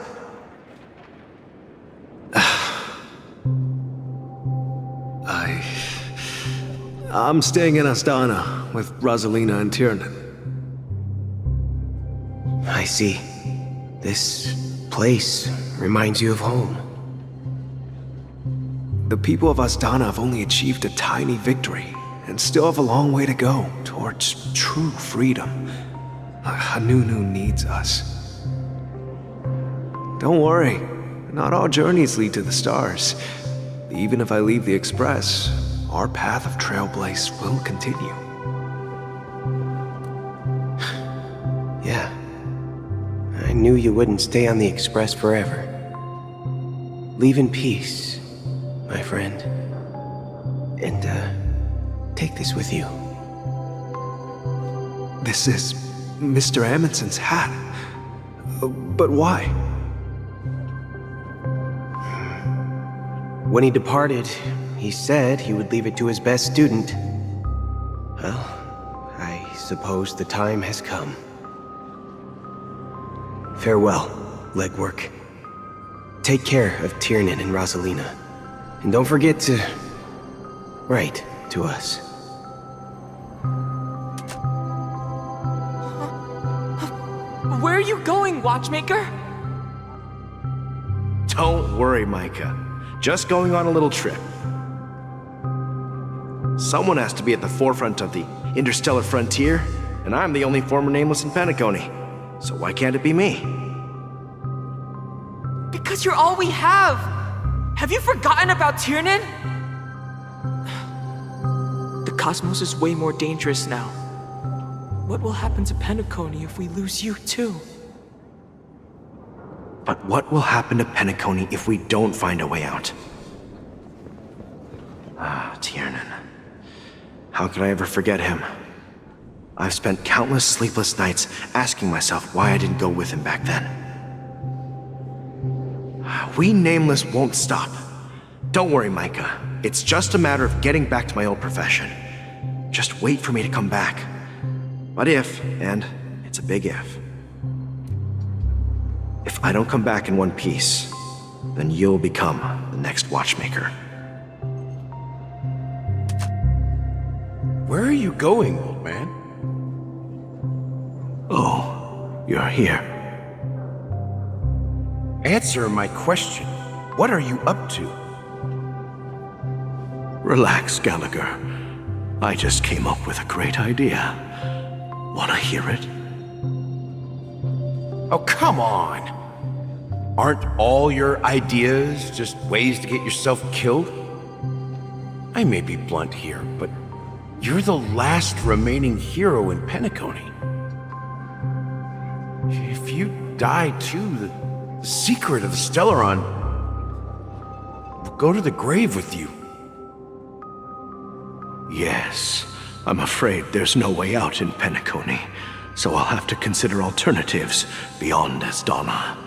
I'm staying in Astana with Rosalina and Tiernan. I see. This place reminds you of home. The people of Astana have only achieved a tiny victory and still have a long way to go towards true freedom. Hanunu needs us. Don't worry, not all journeys lead to the stars. Even if I leave the Express, our path of Trailblaze will continue. Yeah. I knew you wouldn't stay on the Express forever. Leave in peace, my friend. And, take this with you. This is Mr. Amundsen's hat. But why? When he departed, he said he would leave it to his best student. Well, I suppose the time has come. Farewell, legwork. Take care of Tiernan and Rosalina. And don't forget to write to us. Where are you going, Watchmaker? Don't worry, Micah. Just going on a little trip. Someone has to be at the forefront of the interstellar frontier, and I'm the only former Nameless in Penacony. So why can't it be me? Because you're all we have! Have you forgotten about Tiernan? The cosmos is way more dangerous now. What will happen to Penacony if we lose you too? But what will happen to Penacony if we don't find a way out? Ah, Tiernan. How could I ever forget him? I've spent countless sleepless nights asking myself why I didn't go with him back then. We Nameless won't stop. Don't worry, Micah. It's just a matter of getting back to my old profession. Just wait for me to come back. But if, and it's a big if I don't come back in one piece, then you'll become the next Watchmaker. Where are you going, old man? Oh, you're here. Answer my question. What are you up to? Relax, Gallagher. I just came up with a great idea. Wanna hear it? Oh, come on! Aren't all your ideas just ways to get yourself killed? I may be blunt here, but you're the last remaining hero in Penacony. If you die too, the secret of the Stellaron will go to the grave with you. Yes, I'm afraid there's no way out in Penacony, so I'll have to consider alternatives beyond Asdana.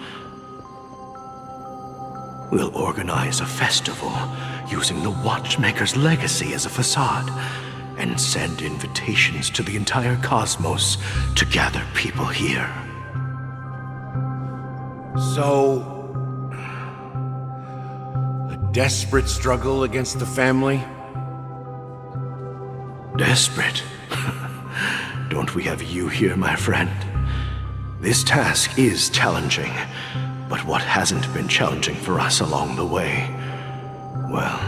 We'll organize a festival using the Watchmaker's legacy as a facade, and send invitations to the entire cosmos to gather people here. So, a desperate struggle against the family? Desperate? Don't we have you here, my friend? This task is challenging, but what hasn't been challenging for us along the way? Well,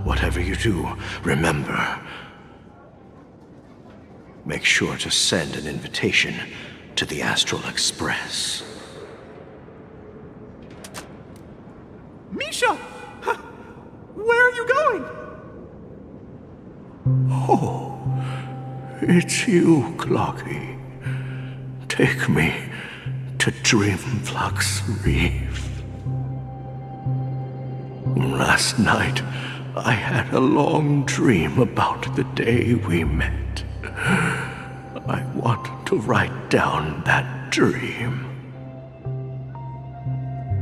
whatever you do, remember, make sure to send an invitation to the Astral Express. Misha! Where are you going? Oh, it's you, Clocky. Take me to Dreamflux Reef. Last night, I had a long dream about the day we met. I want to write down that dream.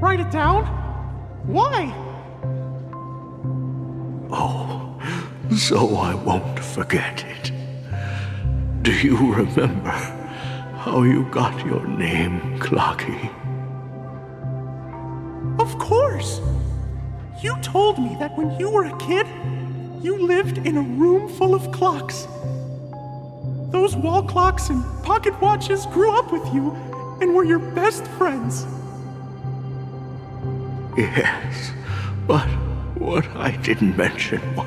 Write it down? Why? Oh, so I won't forget it. Do you remember how you got your name, Clocky? Of course! You told me that when you were a kid, you lived in a room full of clocks. Those wall clocks and pocket watches grew up with you and were your best friends. Yes, but what I didn't mention was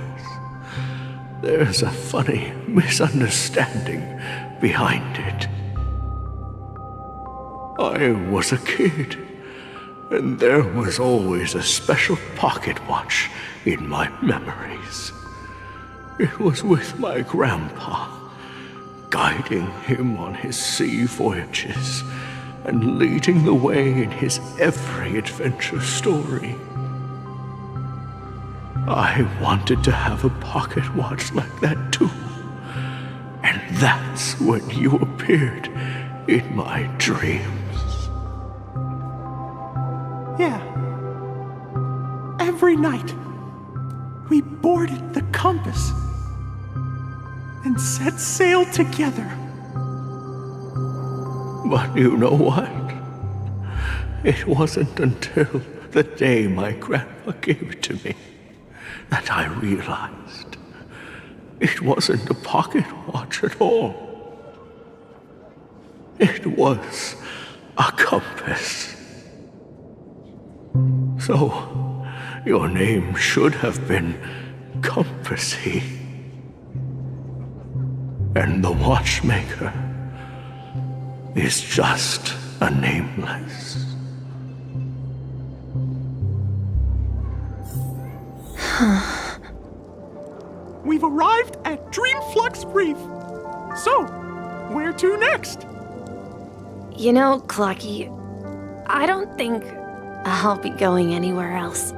there's a funny misunderstanding behind it. I was a kid, and there was always a special pocket watch in my memories. It was with my grandpa, guiding him on his sea voyages and leading the way in his every adventure story. I wanted to have a pocket watch like that too. And that's when you appeared in my dreams. Yeah. Every night, we boarded the Compass and set sail together. But you know what? It wasn't until the day my grandpa gave it to me that I realized it wasn't a pocket watch at all. It was a compass. So, your name should have been Compassy. And the Watchmaker is just a nameless. We've arrived at Dreamflux Reef. So, where to next? You know, Clocky, I don't think I'll be going anywhere else.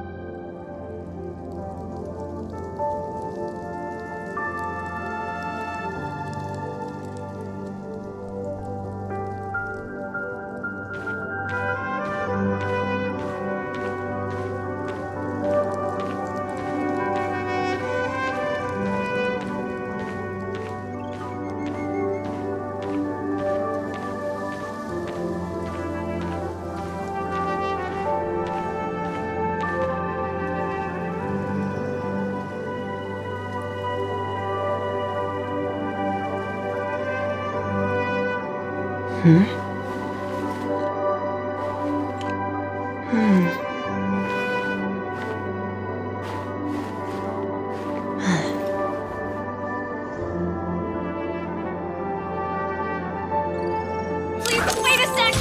Wait a sec!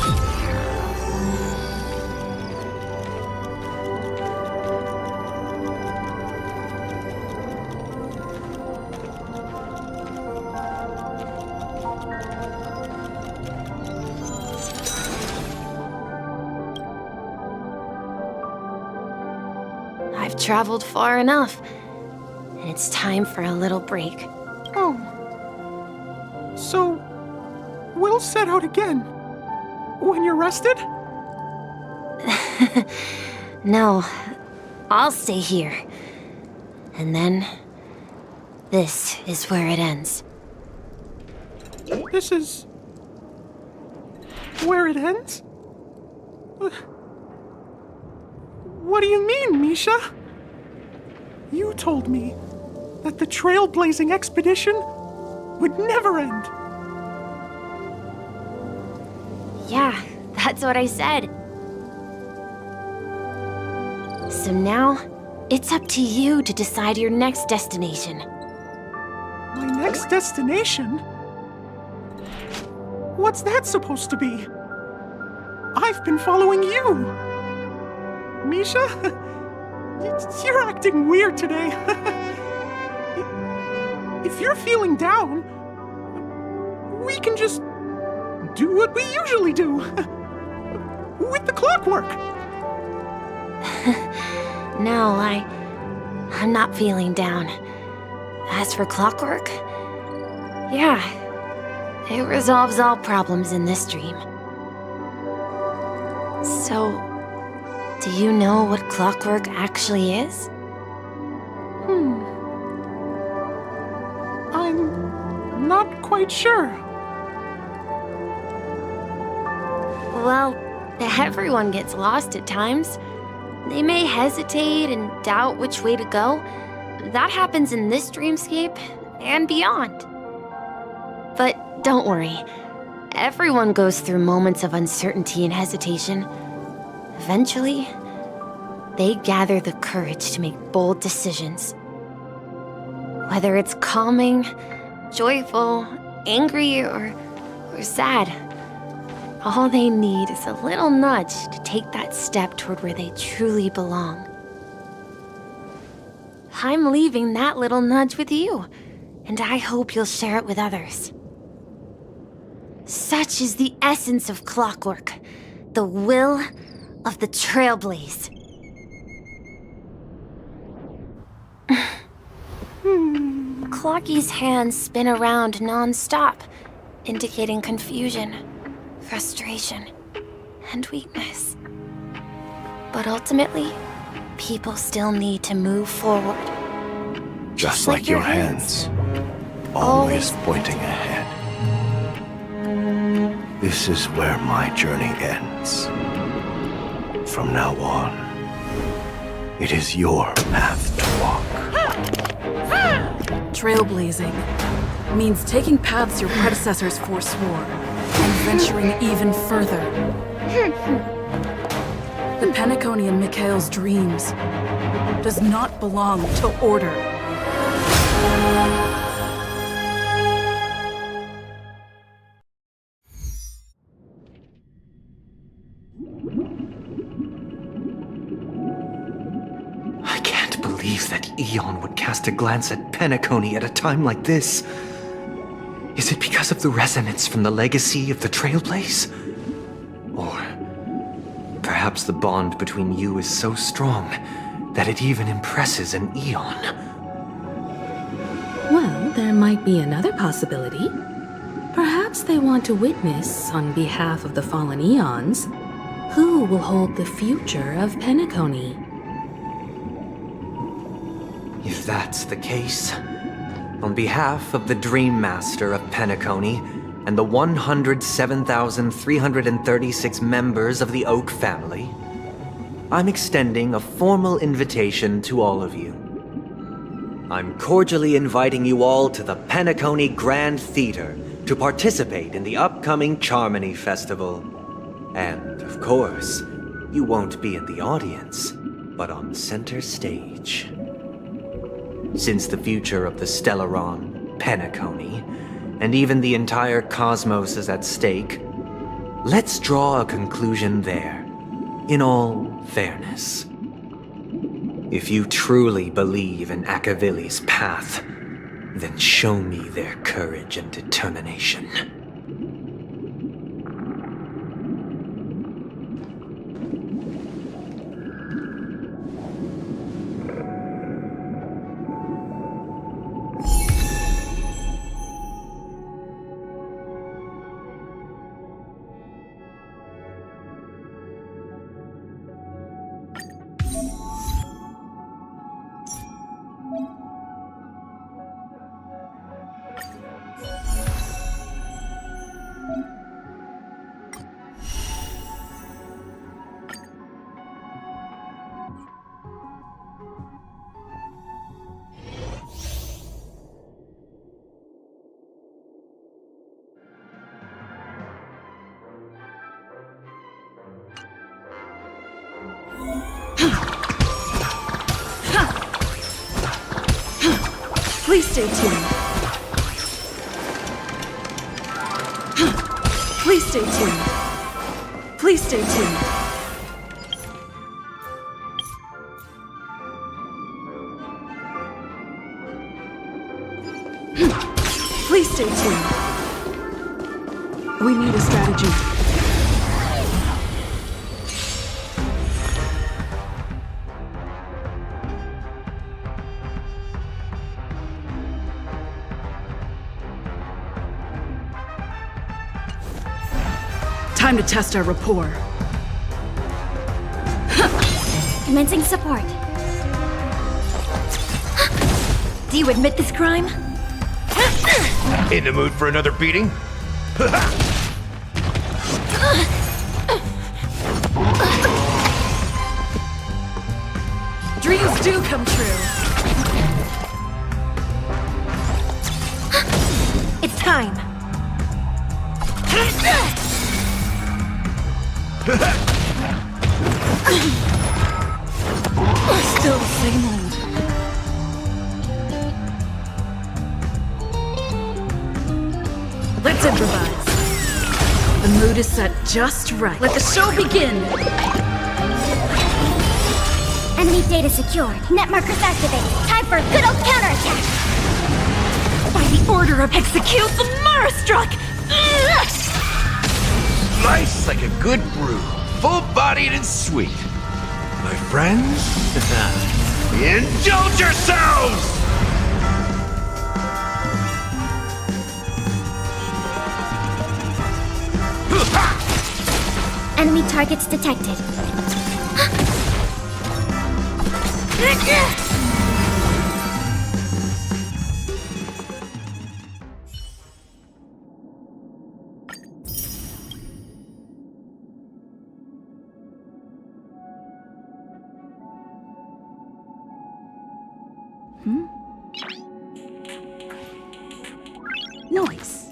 I've traveled far enough, and it's time for a little break. So, we'll set out again. When you're rested? No, I'll stay here. And then, this is where it ends. This is... where it ends? What do you mean, Misha? You told me that the trailblazing expedition would never end. Yeah, that's what I said. So now, it's up to you to decide your next destination. My next destination? What's that supposed to be? I've been following you. Misha? You're acting weird today. If you're feeling down, we can just do what we usually do. With the clockwork. No, I'm not feeling down. As for clockwork, yeah, it resolves all problems in this dream. So, do you know what clockwork actually is? I'm not quite sure. Well, everyone gets lost at times. They may hesitate and doubt which way to go. That happens in this dreamscape and beyond. But don't worry. Everyone goes through moments of uncertainty and hesitation. Eventually, they gather the courage to make bold decisions. Whether it's calming, joyful, angry, or sad, all they need is a little nudge to take that step toward where they truly belong. I'm leaving that little nudge with you, and I hope you'll share it with others. Such is the essence of clockwork, the will of the Trailblaze. Clocky's hands spin around non-stop, indicating confusion, frustration, and weakness. But ultimately, people still need to move forward. Just like your hands, always pointing ahead. This is where my journey ends. From now on, it is your path to walk. Trailblazing means taking paths your predecessors forswore and venturing even further. The Penacony in Mikhail's dreams does not belong to order. I can't believe that Eon would cast a glance at Penacony at a time like this. Is it because of the resonance from the legacy of the Trailblaze? Or perhaps the bond between you is so strong that it even impresses an Eon? Well, there might be another possibility. Perhaps they want to witness, on behalf of the fallen Eons, who will hold the future of Penacony. If that's the case, on behalf of the Dream Master of Penacony and the 107,336 members of the Oak family, I'm extending a formal invitation to all of you. I'm cordially inviting you all to the Penacony Grand Theater to participate in the upcoming Charmony Festival. And, of course, you won't be in the audience, but on center stage. Since the future of the Stellaron, Penacony, and even the entire cosmos is at stake, let's draw a conclusion there, in all fairness. If you truly believe in Akavili's path, then show me their courage and determination. Please stay tuned. Please stay tuned. Please stay tuned. Please stay tuned. We need a strategy. Time to test our rapport. Commencing support. Do you admit this crime? In the mood for another beating? Dreams do come true. It's time. Still the same old. Let's improvise. The mood is set just right. Let the show begin! Enemy data secured. Net markers activated. Time for a good old counterattack. By the order of execute the Marastruck! Slice like a good brew, full-bodied and sweet. My friends, indulge yourselves! Enemy targets detected. Noise.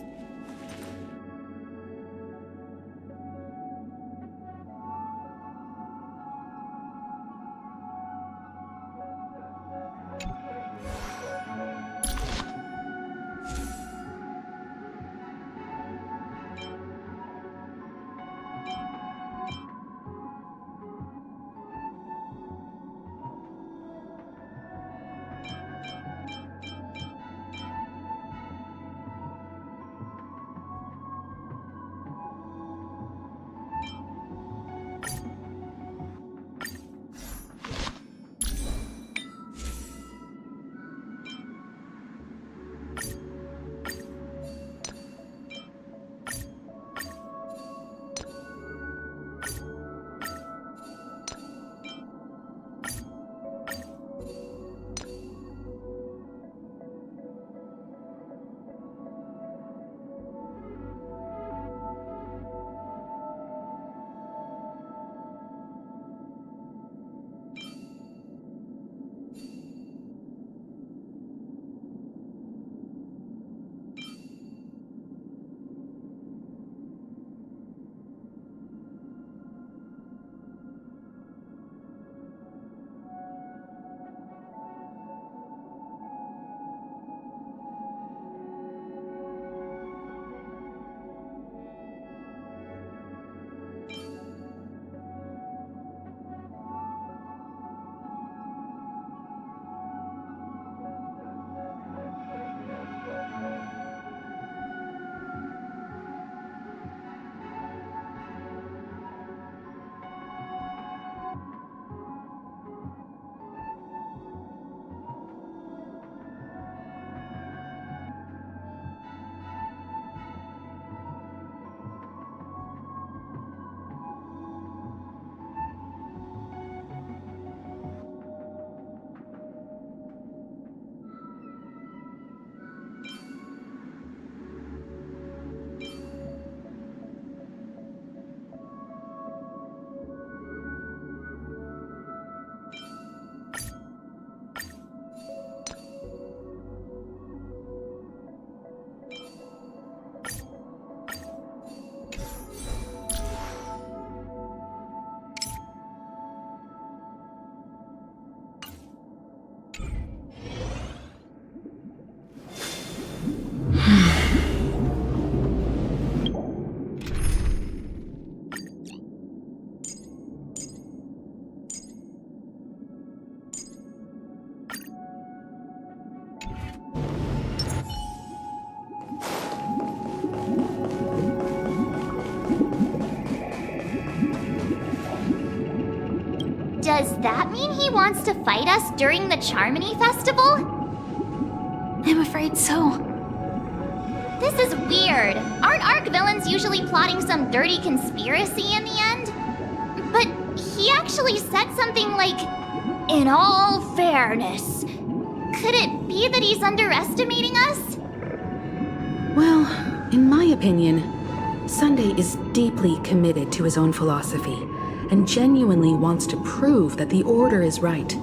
that mean he wants to fight us during the Charmony Festival? I'm afraid so. This is weird. Aren't Arc villains usually plotting some dirty conspiracy in the end? But he actually said something like, "In all fairness." Could it be that he's underestimating us? Well, in my opinion, Sunday is deeply committed to his own philosophy and genuinely wants to prove that the Order is right.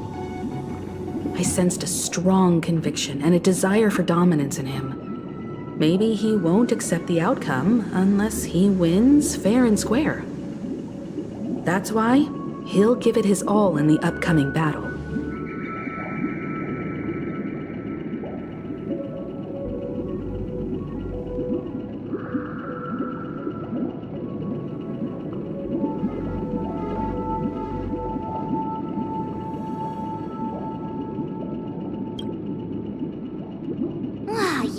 I sensed a strong conviction and a desire for dominance in him. Maybe he won't accept the outcome unless he wins fair and square. That's why he'll give it his all in the upcoming battle.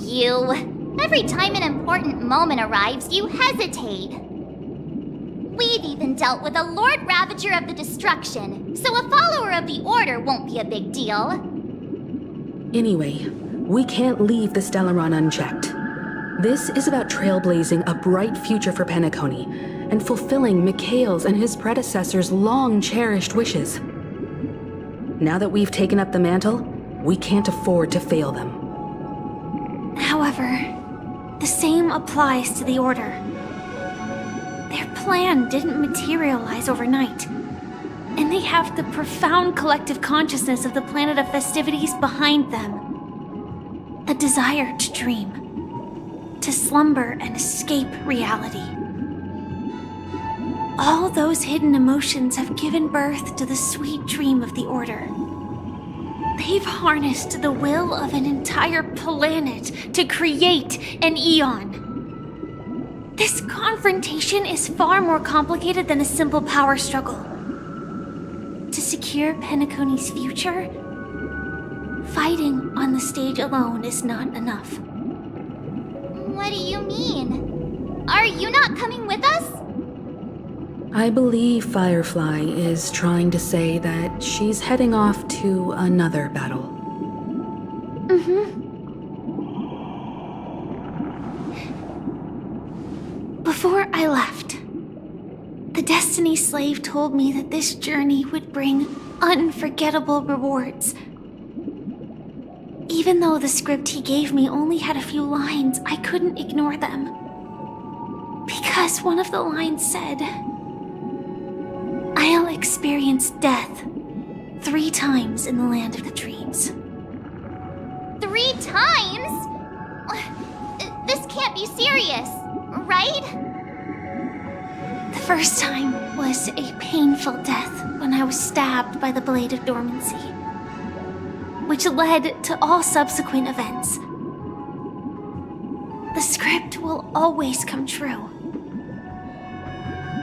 You. Every time an important moment arrives, you hesitate. We've even dealt with a Lord Ravager of the Destruction, so a follower of the Order won't be a big deal. Anyway, we can't leave the Stellaron unchecked. This is about trailblazing a bright future for Penacony and fulfilling Mikhail's and his predecessors' long-cherished wishes. Now that we've taken up the mantle, we can't afford to fail them. However, the same applies to the Order. Their plan didn't materialize overnight, and they have the profound collective consciousness of the planet of festivities behind them. A desire to dream, to slumber and escape reality. All those hidden emotions have given birth to the sweet dream of the Order. They've harnessed the will of an entire planet to create an Eon. This confrontation is far more complicated than a simple power struggle. To secure Penacony's future, fighting on the stage alone is not enough. What do you mean? Are you not coming with us? I believe Firefly is trying to say that she's heading off to another battle. Before I left, the Destiny Slave told me that this journey would bring unforgettable rewards. Even though the script he gave me only had a few lines, I couldn't ignore them. Because one of the lines said, "I'll experience death 3 times in the land of the dreams." 3 times? This can't be serious, right? The first time was a painful death when I was stabbed by the Blade of Dormancy, which led to all subsequent events. The script will always come true,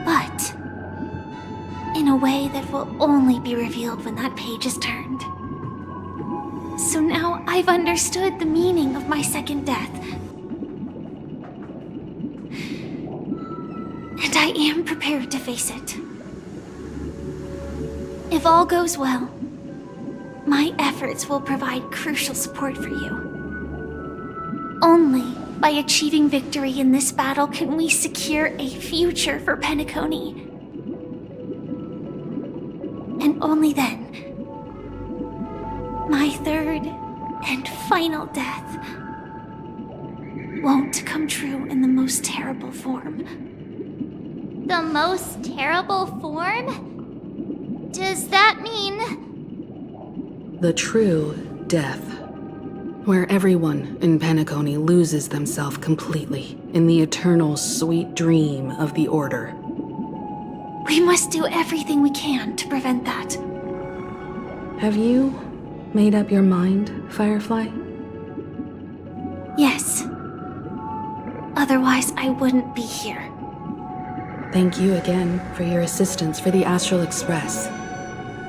but in a way that will only be revealed when that page is turned. So now I've understood the meaning of my second death. And I am prepared to face it. If all goes well, my efforts will provide crucial support for you. Only by achieving victory in this battle can we secure a future for Penacony. And only then, my third and final death won't come true in the most terrible form. The most terrible form? Does that mean... The true death, where everyone in Penacony loses themselves completely in the eternal sweet dream of the Order. We must do everything we can to prevent that. Have you made up your mind, Firefly? Yes. Otherwise, I wouldn't be here. Thank you again for your assistance for the Astral Express.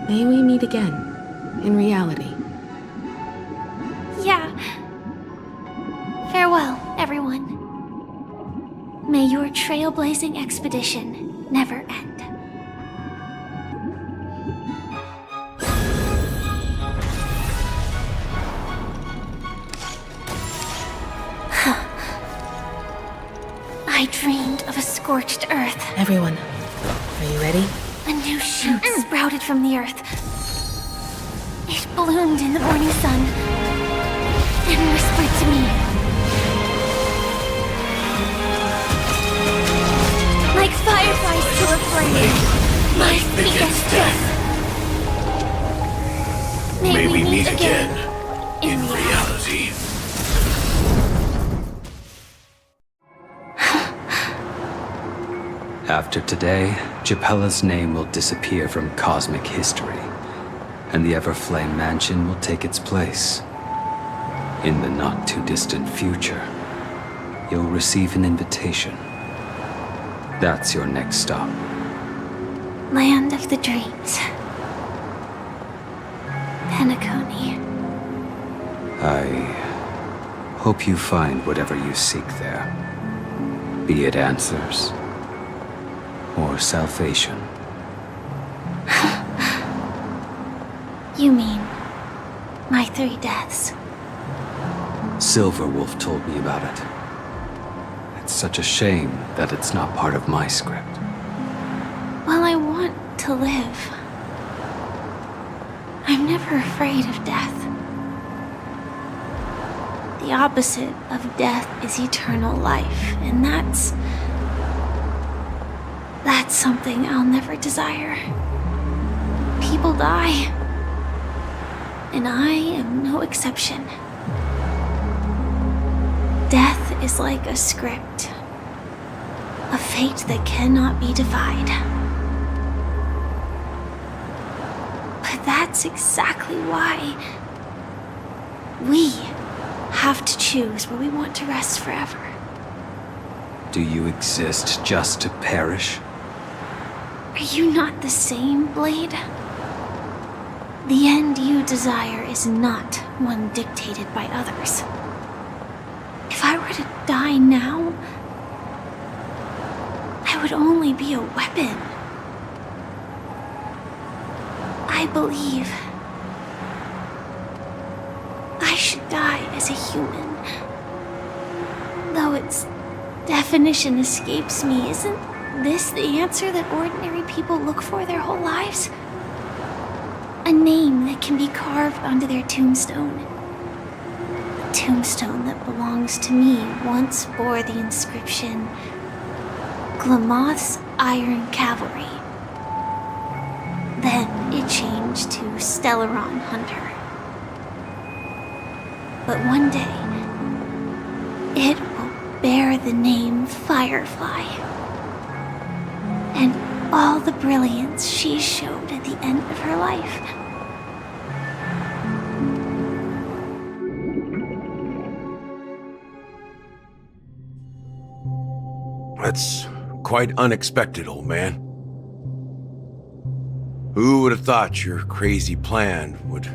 May we meet again, in reality. Yeah. Farewell, everyone. May your trailblazing expedition never end. I dreamed of a scorched earth. Everyone, are you ready? A new shoot sprouted from the earth. It bloomed in the morning sun and whispered to me. Like fireflies to a flame, life begets death. May we meet again in reality. After today, Japella's name will disappear from cosmic history, and the Everflame Mansion will take its place. In the not-too-distant future, you'll receive an invitation. That's your next stop. Land of the Dreams. Penacony. I hope you find whatever you seek there. Be it answers or salvation. You mean my 3 deaths? Silverwolf told me about it. It's such a shame that it's not part of my script. Well, I want to live. I'm never afraid of death. The opposite of death is eternal life, and that's something I'll never desire. People die, and I am no exception. Death is like a script, a fate that cannot be defied. But that's exactly why we have to choose where we want to rest forever. Do you exist just to perish? Are you not the same, Blade? The end you desire is not one dictated by others. If I were to die now, I would only be a weapon. I believe I should die as a human. Though its definition escapes me, isn't this the answer that ordinary people look for their whole lives? A name that can be carved onto their tombstone. A tombstone that belongs to me once bore the inscription, Glamoth's Iron Cavalry. Then it changed to Stellaron Hunter. But one day, it will bear the name Firefly. And all the brilliance she showed at the end of her life. That's quite unexpected, old man. Who would have thought your crazy plan would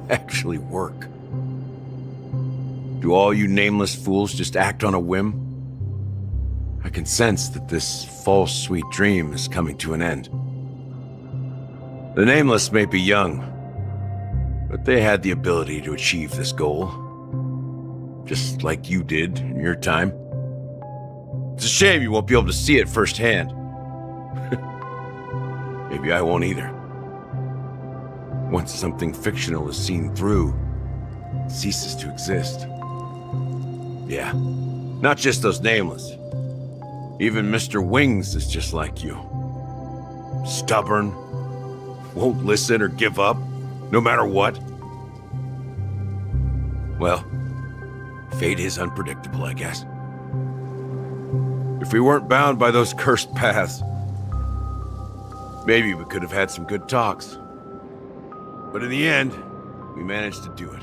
actually work? Do all you nameless fools just act on a whim? I can sense that this false sweet dream is coming to an end. The Nameless may be young, but they had the ability to achieve this goal. Just like you did in your time. It's a shame you won't be able to see it firsthand. Maybe I won't either. Once something fictional is seen through, it ceases to exist. Yeah, not just those Nameless. Even Mr. Wings is just like you. Stubborn, won't listen or give up, no matter what. Well, fate is unpredictable, I guess. If we weren't bound by those cursed paths, maybe we could have had some good talks. But in the end, we managed to do it.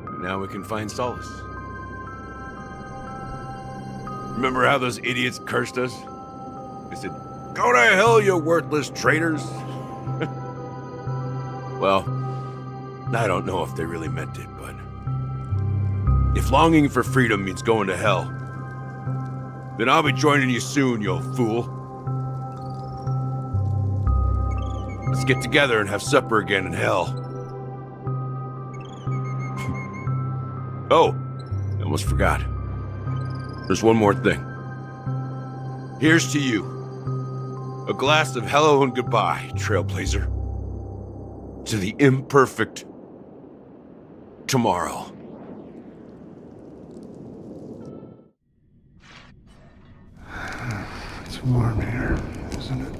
And now we can find solace. Remember how those idiots cursed us? They said, "Go to hell, you worthless traitors!" Well, I don't know if they really meant it, but if longing for freedom means going to hell, then I'll be joining you soon, you old fool. Let's get together and have supper again in hell. Oh, I almost forgot. There's one more thing. Here's to you. A glass of hello and goodbye, Trailblazer. To the imperfect tomorrow. It's warm here, isn't it?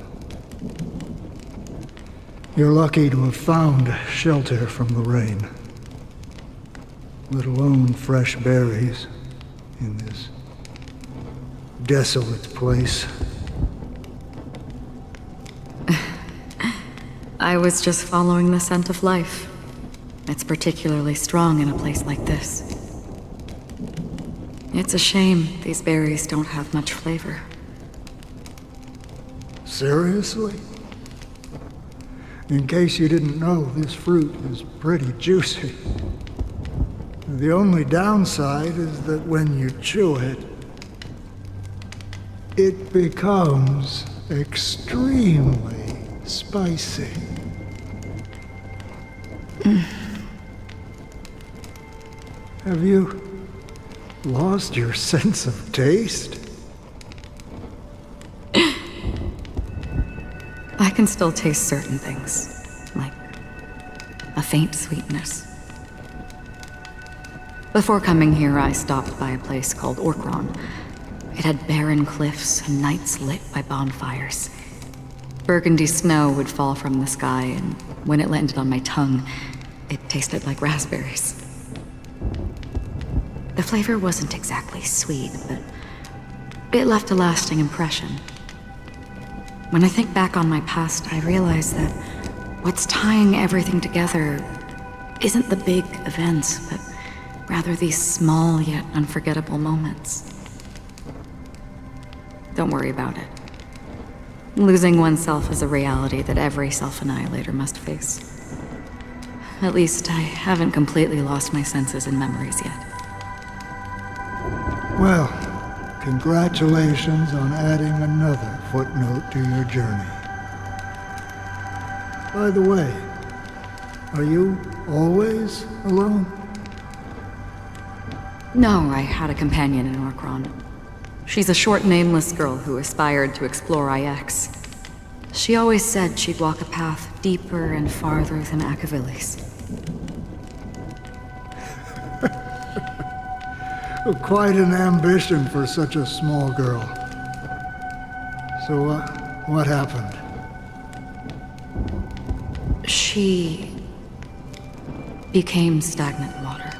You're lucky to have found shelter from the rain. Let alone fresh berries in this desolate place. I was just following the scent of life. It's particularly strong in a place like this. It's a shame these berries don't have much flavor. Seriously? In case you didn't know, this fruit is pretty juicy. The only downside is that when you chew it, it becomes extremely spicy. Have you lost your sense of taste? I can still taste certain things, like a faint sweetness. Before coming here, I stopped by a place called Orkron. It had barren cliffs and nights lit by bonfires. Burgundy snow would fall from the sky, and when it landed on my tongue, it tasted like raspberries. The flavor wasn't exactly sweet, but it left a lasting impression. When I think back on my past, I realize that what's tying everything together isn't the big events, but rather these small yet unforgettable moments. Don't worry about it. Losing oneself is a reality that every self-annihilator must face. At least I haven't completely lost my senses and memories yet. Well, congratulations on adding another footnote to your journey. By the way, are you always alone? No, I had a companion in Orkron. She's a short, nameless girl who aspired to explore IX. She always said she'd walk a path deeper and farther than Akavilis. Quite an ambition for such a small girl. So, what happened? She became stagnant water.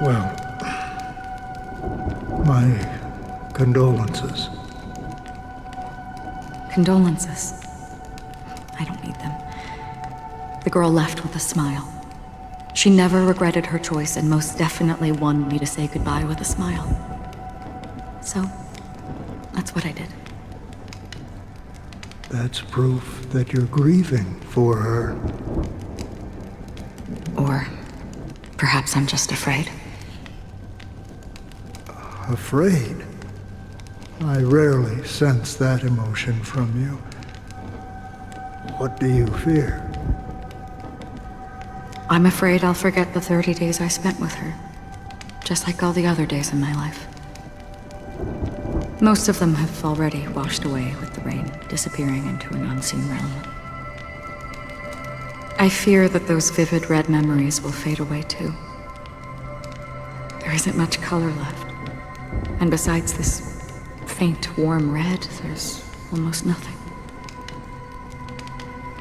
Well, my condolences. Condolences. I don't need them. The girl left with a smile. She never regretted her choice and most definitely wanted me to say goodbye with a smile. So, that's what I did. That's proof that you're grieving for her. Or perhaps I'm just afraid. Afraid? I rarely sense that emotion from you. What do you fear? I'm afraid I'll forget the 30 days I spent with her, just like all the other days in my life. Most of them have already washed away with the rain, disappearing into an unseen realm. I fear that those vivid red memories will fade away too. There isn't much color left, and besides this faint, warm red, there's almost nothing.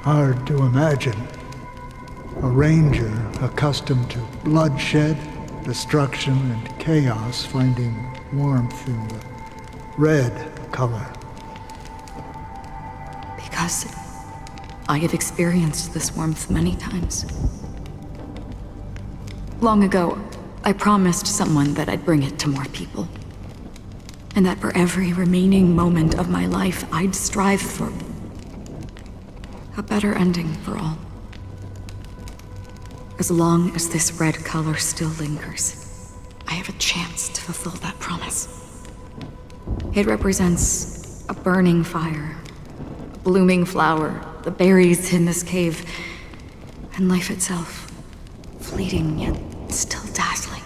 Hard to imagine. A ranger accustomed to bloodshed, destruction, and chaos finding warmth in the red color. Because I have experienced this warmth many times. Long ago, I promised someone that I'd bring it to more people. And that for every remaining moment of my life, I'd strive for a better ending for all. As long as this red color still lingers, I have a chance to fulfill that promise. It represents a burning fire, a blooming flower, the berries in this cave, and life itself, fleeting yet still dazzling.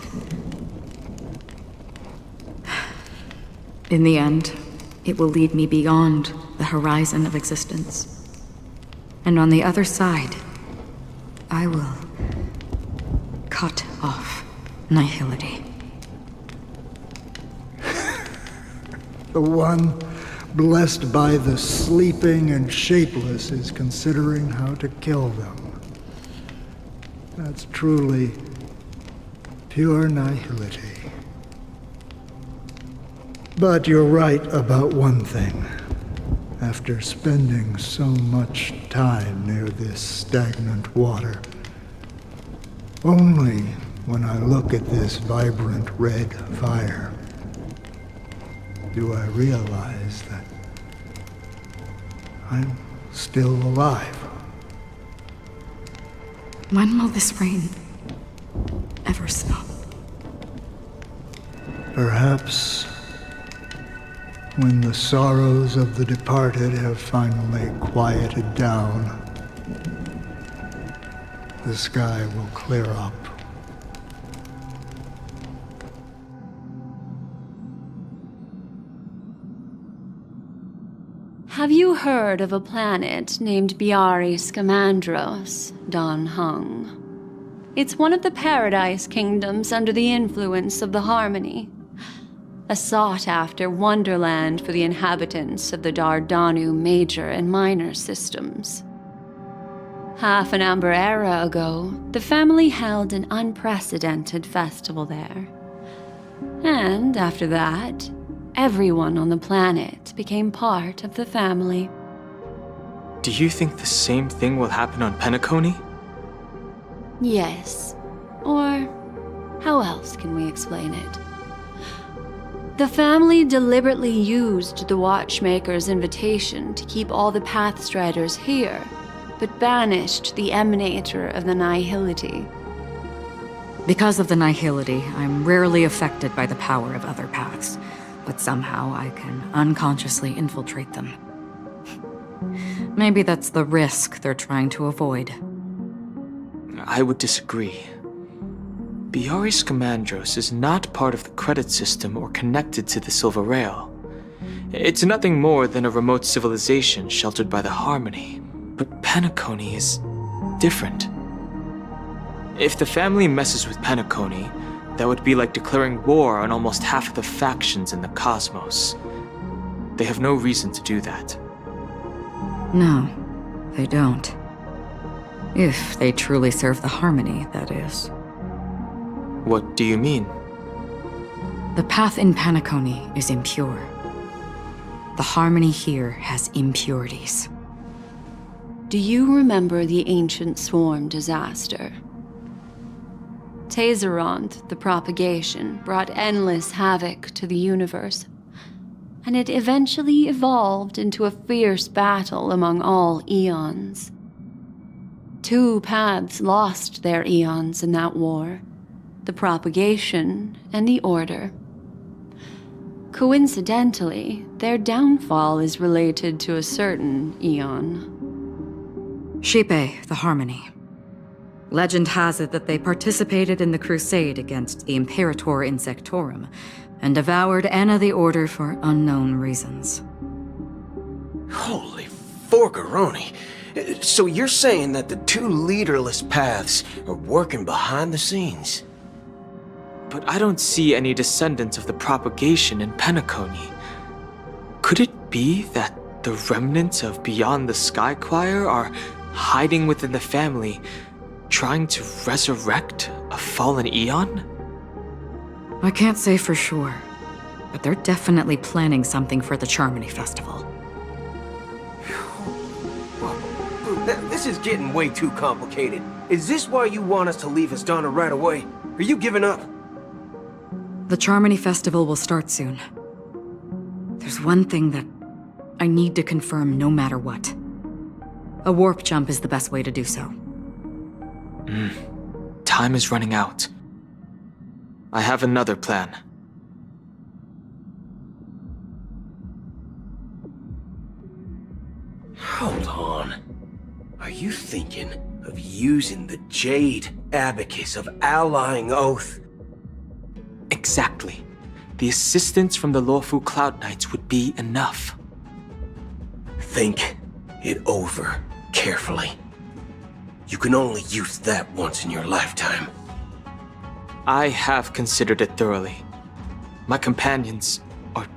In the end, it will lead me beyond the horizon of existence. And on the other side, I will cut off nihility. The one blessed by the sleeping and shapeless is considering how to kill them. That's truly pure nihility. But you're right about one thing. After spending so much time near this stagnant water, only when I look at this vibrant red fire do I realize that I'm still alive. When will this rain ever stop? Perhaps when the sorrows of the departed have finally quieted down, the sky will clear up. Have you heard of a planet named Biari Scamandros, Dan Heng? It's one of the Paradise Kingdoms under the influence of the Harmony. A sought-after wonderland for the inhabitants of the Dardanu major and minor systems. Half an Amber Era ago, the family held an unprecedented festival there. And after that, everyone on the planet became part of the family. Do you think the same thing will happen on Penacony? Yes. Or how else can we explain it? The family deliberately used the Watchmaker's invitation to keep all the Pathstriders here, but banished the Emanator of the Nihility. Because of the Nihility, I'm rarely affected by the power of other paths, but somehow I can unconsciously infiltrate them. Maybe that's the risk they're trying to avoid. I would disagree. Biari Scamandros is not part of the credit system or connected to the Silver Rail. It's nothing more than a remote civilization sheltered by the Harmony. But Penacony is different. If the family messes with Penacony, that would be like declaring war on almost half of the factions in the cosmos. They have no reason to do that. No, they don't. If they truly serve the Harmony, that is. What do you mean? The path in Penacony is impure. The Harmony here has impurities. Do you remember the Ancient Swarm disaster? Tazeront, the propagation, brought endless havoc to the universe, and it eventually evolved into a fierce battle among all eons. 2 paths lost their eons in that war, the propagation and the order. Coincidentally, their downfall is related to a certain eon. Xipe, the Harmony. Legend has it that they participated in the crusade against the Imperator Insectorum and devoured Anna the Order for unknown reasons. Holy forgaroni. So you're saying that the 2 leaderless paths are working behind the scenes? But I don't see any descendants of the propagation in Penacony. Could it be that the remnants of Beyond the Sky Choir are hiding within the family, trying to resurrect a fallen eon? I can't say for sure, but they're definitely planning something for the Charmony Festival. This is getting way too complicated. Is this why you want us to leave Asdana right away? Are you giving up? The Charmony Festival will start soon. There's one thing that I need to confirm no matter what. A warp jump is the best way to do so. Time is running out. I have another plan. Hold on. Are you thinking of using the Jade Abacus of Allying Oath? Exactly. the assistance from the lawful Cloud Knights would be enough. Think it over carefully. You can only use that once in your lifetime. I have considered it thoroughly. My companions are...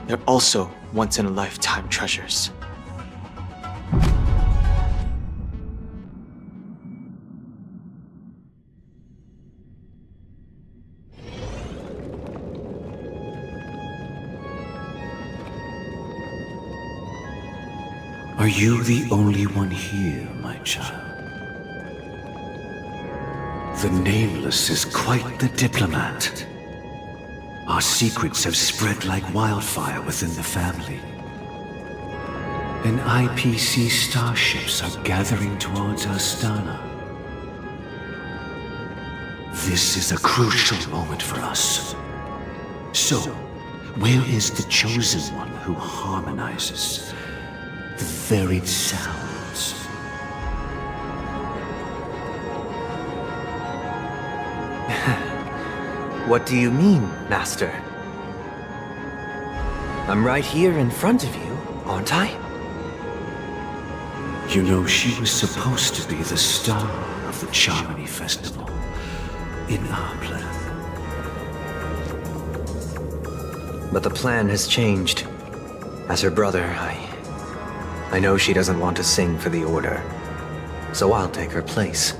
they're also once-in-a-lifetime treasures. Are you the only one here, my child? The Nameless is quite the diplomat. Our secrets have spread like wildfire within the family. And IPC starships are gathering towards Astana. This is a crucial moment for us. So, where is the Chosen One who harmonizes the varied sounds? What do you mean, Master? I'm right here in front of you, aren't I? You know, she was supposed to be the star of the Charmony Festival in our plan. But the plan has changed. As her brother, I know she doesn't want to sing for the Order, so I'll take her place.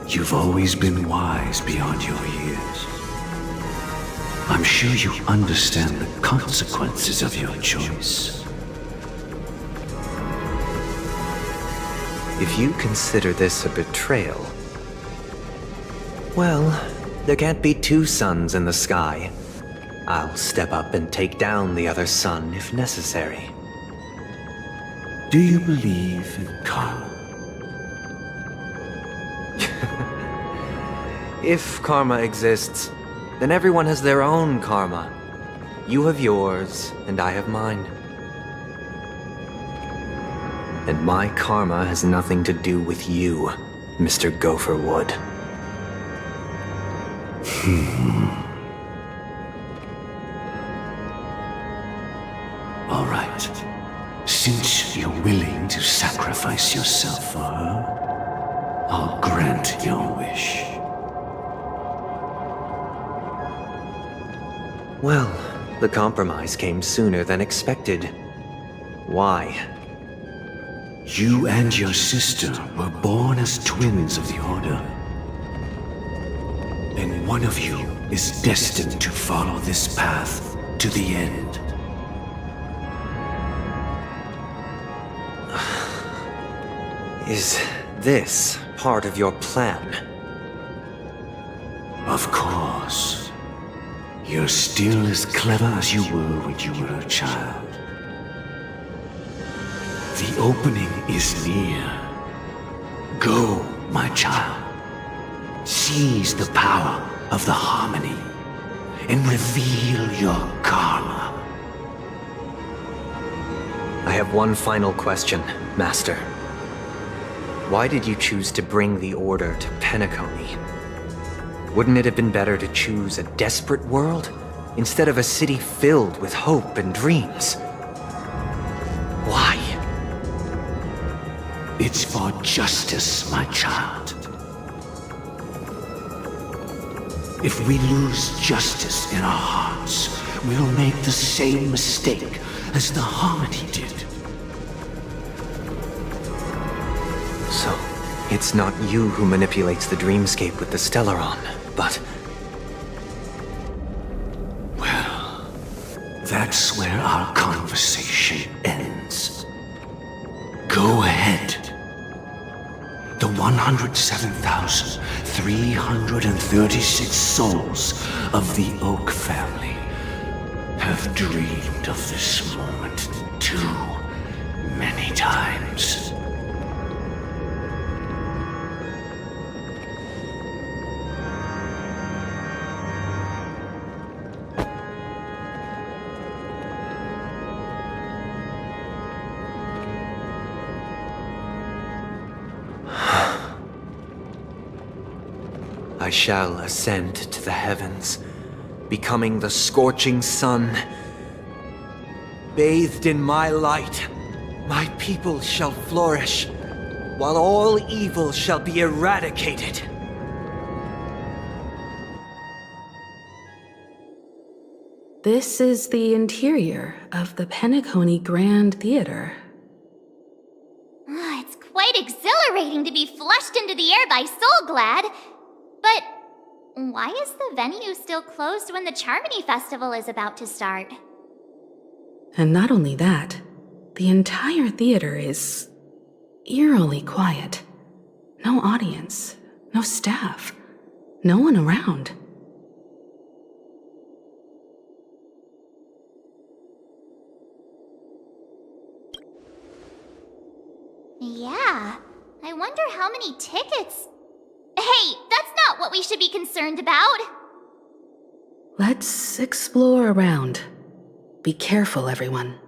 You've always been wise beyond your years. I'm sure you understand the consequences of your choice. If you consider this a betrayal, well, there can't be two suns in the sky. I'll step up and take down the other sun if necessary. Do you believe in karma? If karma exists, then everyone has their own karma. You have yours, and I have mine. And my karma has nothing to do with you, Mr. Gopherwood. All right. Since you're willing to sacrifice yourself for her, I'll grant your wish. Well, the compromise came sooner than expected. Why? You and your sister were born as twins of the Order. And one of you is destined to follow this path to the end. Is this part of your plan? Of course. You're still as clever as you were when you were a child. The opening is near. Go, my child. Seize the power of the harmony and reveal your karma. I have one final question, Master. Why did you choose to bring the Order to Penacony? Wouldn't it have been better to choose a desperate world instead of a city filled with hope and dreams? Why? It's for justice, my child. If we lose justice in our hearts, we'll make the same mistake as the Harmony did. So, it's not you who manipulates the dreamscape with the Stellaron, but... Well, that's where our conversation ends. Go ahead. The 107,336 souls of the Oak family have dreamed of this moment too many times. I shall ascend to the heavens, becoming the scorching sun. Bathed in my light, my people shall flourish, while all evil shall be eradicated. This is the interior of the Penacony Grand Theater. It's quite exhilarating to be flushed into the air by Soulglad. But why is the venue still closed when the Charmony Festival is about to start? And not only that, the entire theater is eerily quiet. No audience, no staff, no one around. Yeah, I wonder how many tickets... Hey, that's not what we should be concerned about! Let's explore around. Be careful, everyone.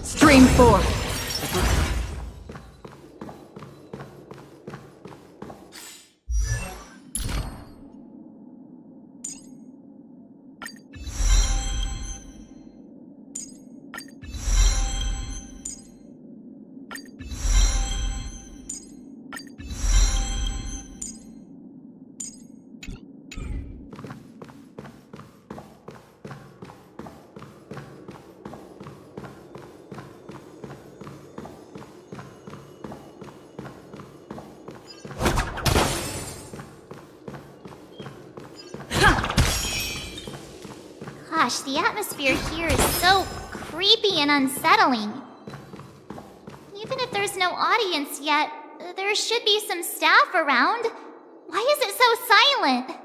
Stream 4. Gosh, the atmosphere here is so creepy and unsettling. Even if there's no audience yet, there should be some staff around. Why is it so silent?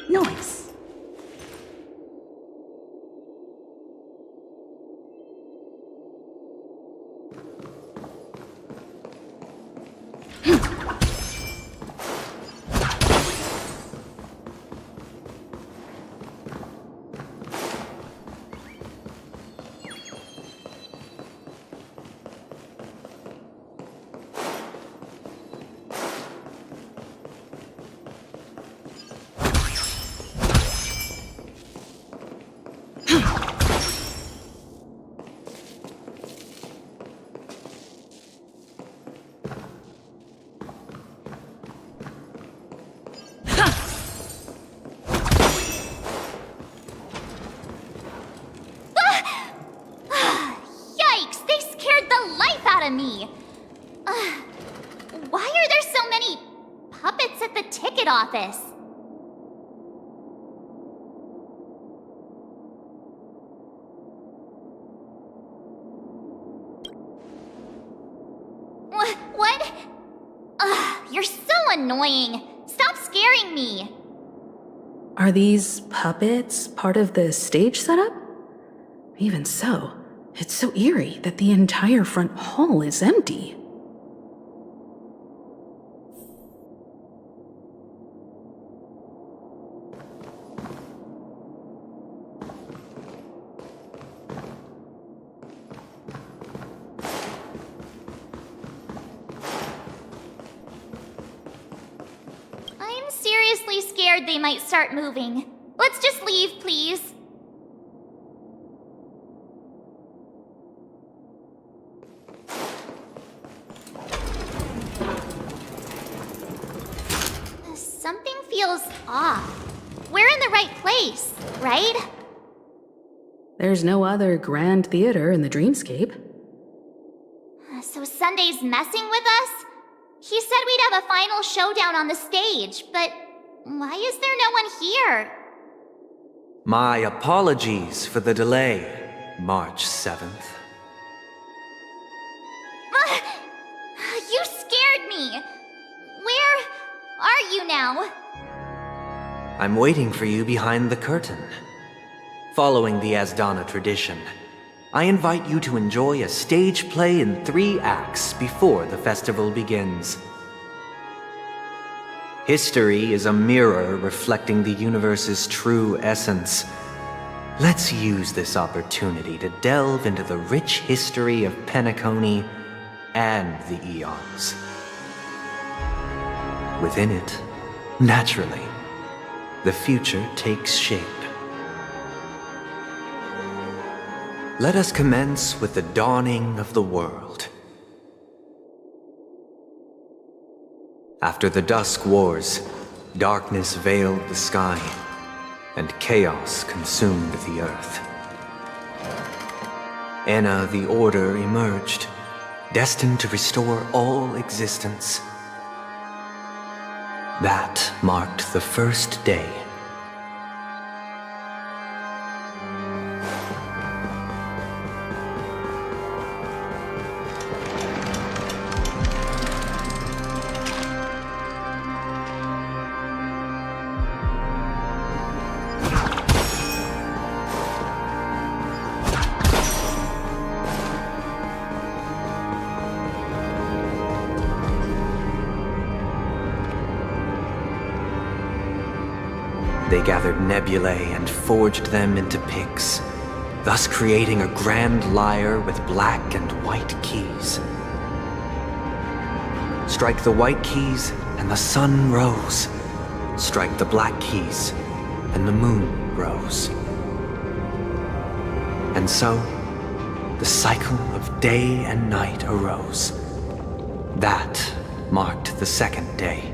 Noise. Yikes, they scared the life out of me! Why are there so many puppets at the ticket office? What? You're so annoying. Stop scaring me. Are these puppets part of the stage setup? Even so, it's so eerie that the entire front hall is empty. I'm seriously scared they might start moving. Let's just leave, please. Something feels off. right place, right? There's no other grand theater in the dreamscape. So Sunday's messing with us? He said we'd have a final showdown on the stage, but why is there no one here? My apologies for the delay, March 7th. You scared me! Where are you now? I'm waiting for you behind the curtain. Following the Asdana tradition, I invite you to enjoy a stage play in 3 acts before the festival begins. History is a mirror reflecting the universe's true essence. Let's use this opportunity to delve into the rich history of Penacony and the Eons. Within it, naturally, the future takes shape. Let us commence with the dawning of the world. After the Dusk Wars, darkness veiled the sky, and chaos consumed the earth. Enna the Order emerged, destined to restore all existence. That marked the first day. They gathered nebulae and forged them into picks, thus creating a grand lyre with black and white keys. Strike the white keys, and the sun rose. Strike the black keys, and the moon rose. And so, the cycle of day and night arose. That marked the second day.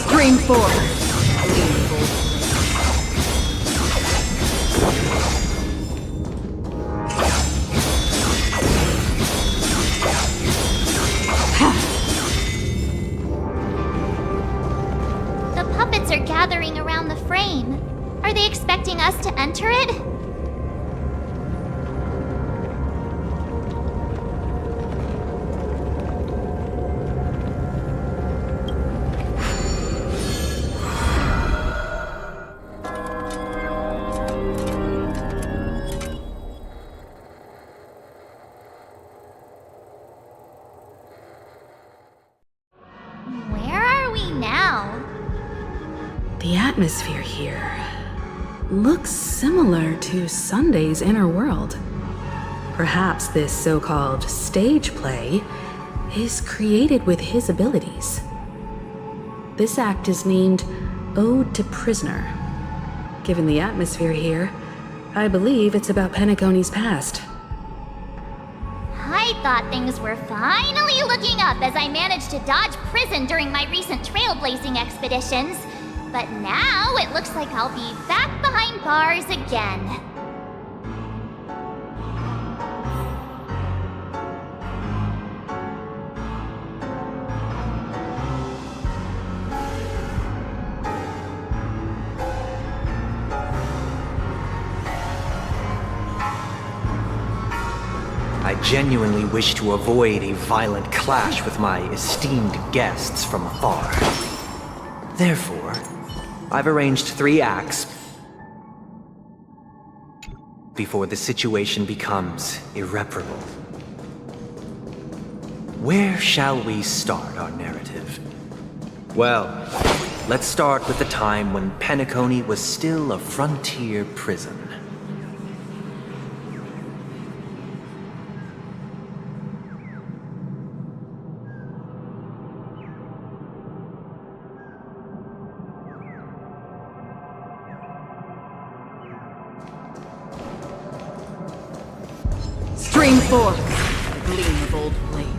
Stream forward. The puppets are gathering around the frame. Are they expecting us to enter it? The atmosphere here looks similar to Sunday's inner world. Perhaps this so-called stage play is created with his abilities. This act is named Ode to Prisoner, Given the atmosphere here, I believe it's about Penacony's past. I thought things were finally looking up as I managed to dodge prison during my recent trailblazing expeditions. But now it looks like I'll be back behind bars again. I genuinely wish to avoid a violent clash with my esteemed guests from afar. Therefore, I've arranged 3 acts before the situation becomes irreparable. Where shall we start our narrative? Well, let's start with the time when Penacony was still a frontier prison. Stream forth, the gleam of old blades.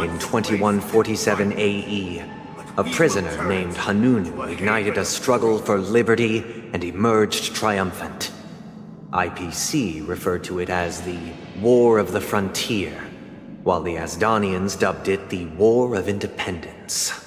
In 2147 AE, a prisoner named Hanunu ignited a struggle for liberty and emerged triumphant. IPC referred to it as the War of the Frontier, while the Asdanians dubbed it the War of Independence.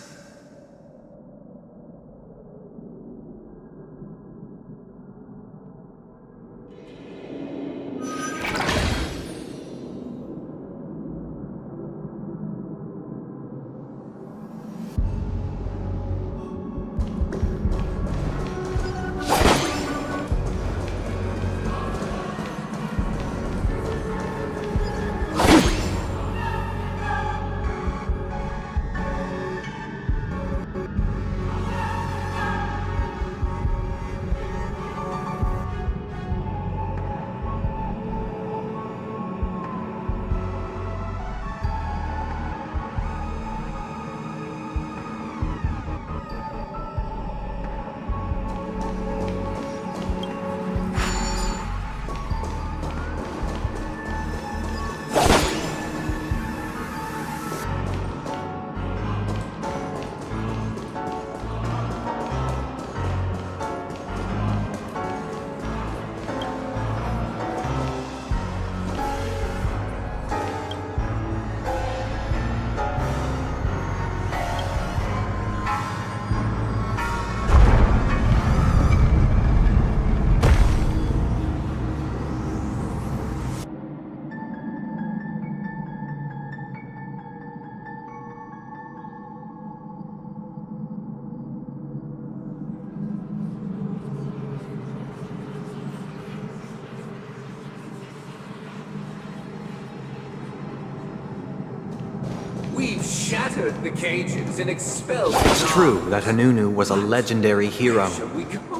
We've shattered the cages and expelled It's true that Hanunu was a legendary hero,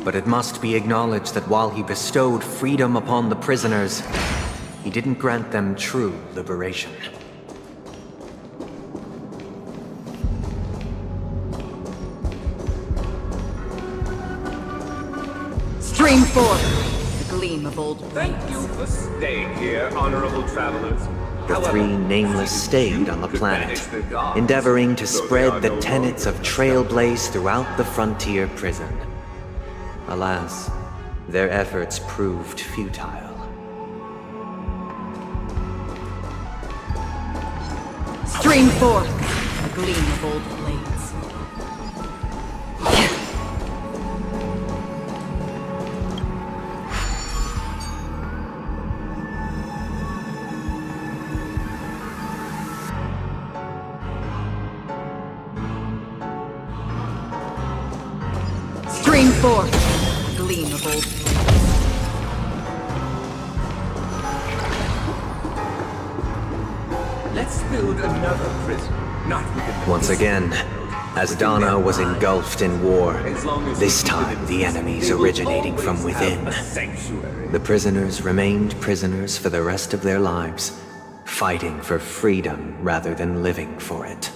but it must be acknowledged that while he bestowed freedom upon the prisoners, he didn't grant them true liberation. Stream forth, the gleam of old blades. Thank you for staying here, honorable travelers. the three nameless stayed on the planet, endeavoring to spread the tenets of Trailblaze throughout the frontier prison. Alas, their efforts proved futile. Stream forth, a gleam of old blades. Stream forth, a gleam of old blades. Let's build another prison, not within the Once again, as Donna was engulfed in war, this time the enemies originating from within. The prisoners remained prisoners for the rest of their lives, fighting for freedom rather than living for it.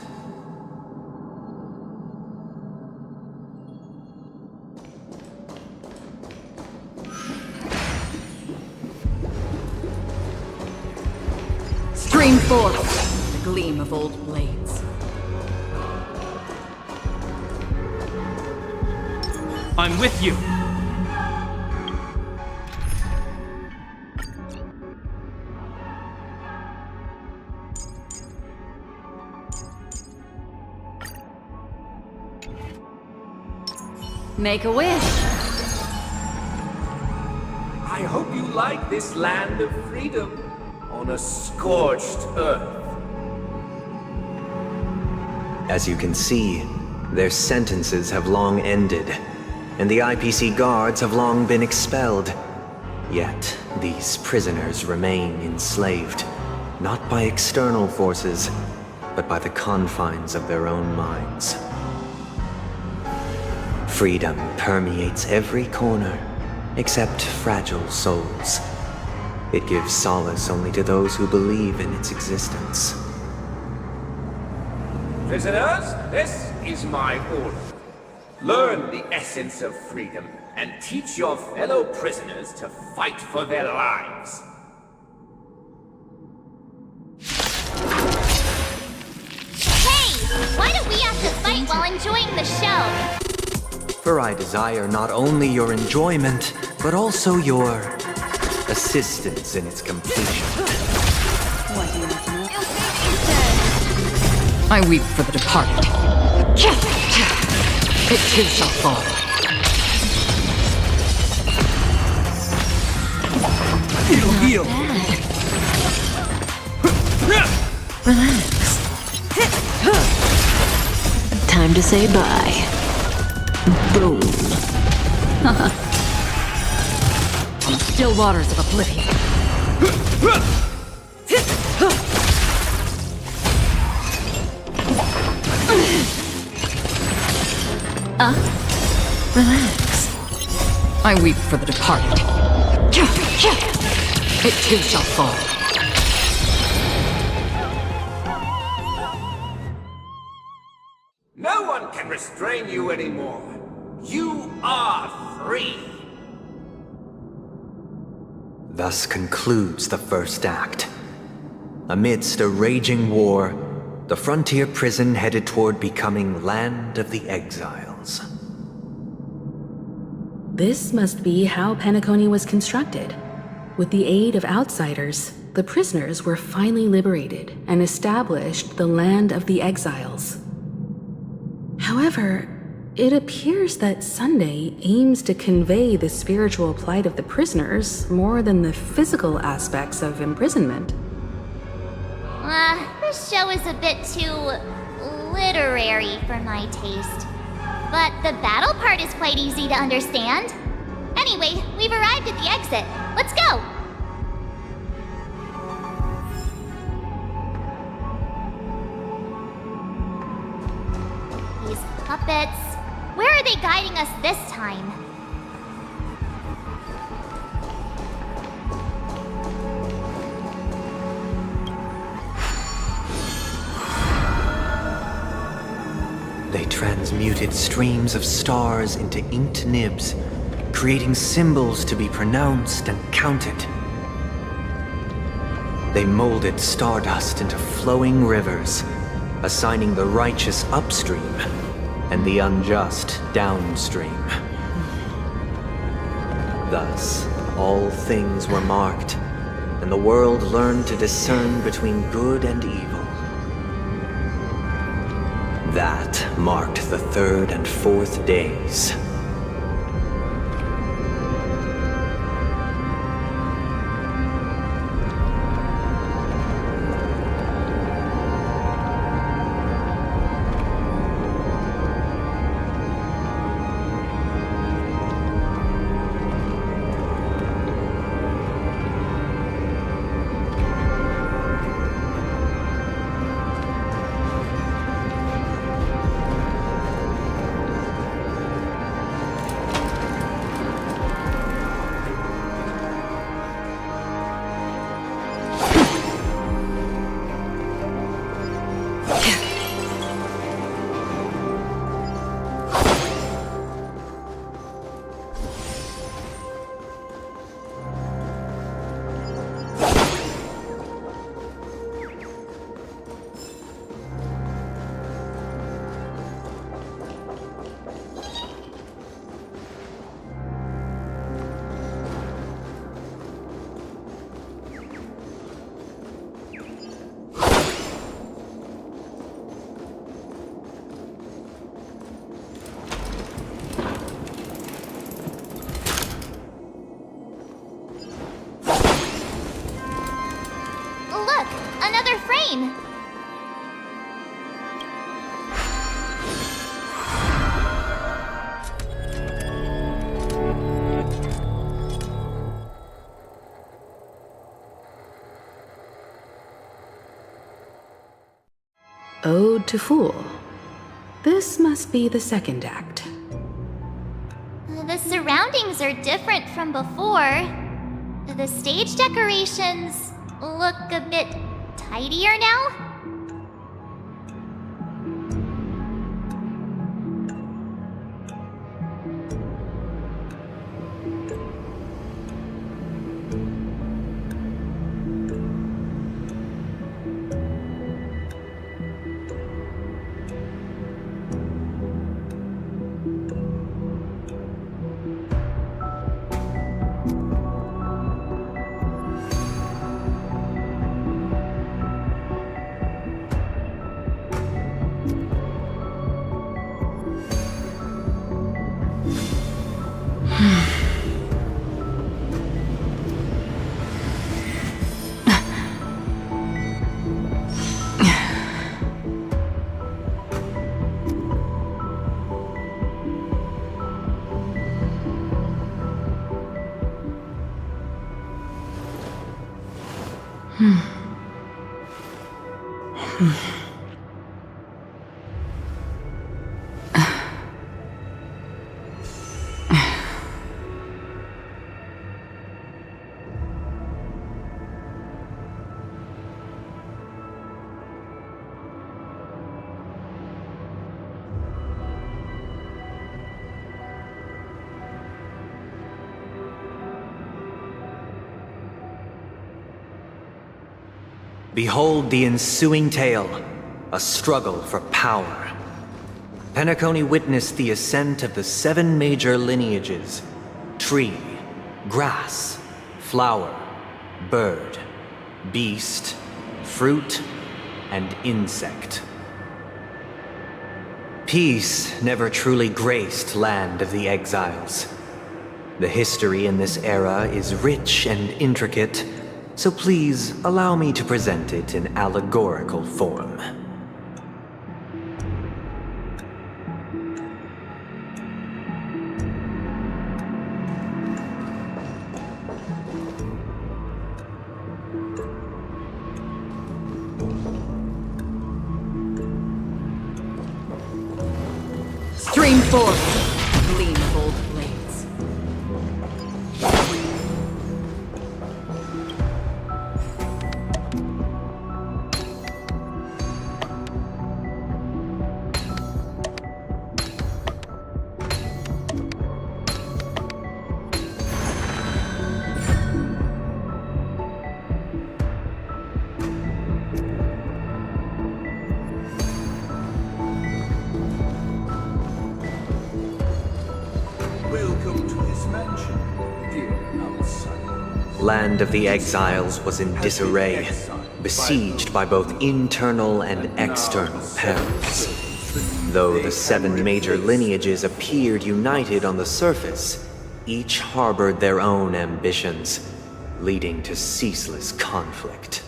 Stream forth, the gleam of old blades. I'm with you. Make a wish. I hope you like this land of freedom on a scorched earth. As you can see, their sentences have long ended, and the IPC guards have long been expelled. Yet, these prisoners remain enslaved, not by external forces, but by the confines of their own minds. Freedom permeates every corner, except fragile souls. It gives solace only to those who believe in its existence. Prisoners, this is my order. Learn the essence of freedom and teach your fellow prisoners to fight for their lives. Hey! Why do we have to fight while enjoying the show? For I desire not only your enjoyment, but also your assistance in its completion. I weep for the departed. It too shall fall. It'll heal. Relax. Time to say bye. Boom. On the still waters of oblivion. Relax. I weep for the departed. It too shall fall. No one can restrain you anymore. You are free. Thus concludes the first act. Amidst a raging war, the frontier prison headed toward becoming Land of the Exiles. This must be how Penacony was constructed. With the aid of outsiders, the prisoners were finally liberated and established the Land of the Exiles. However, it appears that Sunday aims to convey the spiritual plight of the prisoners more than the physical aspects of imprisonment. This show is a bit too literary for my taste. But the battle part is quite easy to understand. Anyway, we've arrived at the exit. Let's go! These puppets... Where are they guiding us this time? They transmuted streams of stars into inked nibs, creating symbols to be pronounced and counted. They molded stardust into flowing rivers, assigning the righteous upstream and the unjust downstream. Thus, all things were marked, and the world learned to discern between good and evil. That marked the third and fourth days. Look, another frame. Ode to Fool. This must be the second act. The surroundings are different from before. The stage decorations look a bit tidier now. Behold the ensuing tale, a struggle for power. Penacony witnessed the ascent of the 7 major lineages: tree, grass, flower, bird, beast, fruit, and insect. Peace never truly graced Land of the Exiles. The history in this era is rich and intricate, so please allow me to present it in allegorical form. Stream forth, gleam of old blades. Land of the Exiles was in disarray, besieged by both internal and external perils. Though the 7 major lineages appeared united on the surface, each harbored their own ambitions, leading to ceaseless conflict.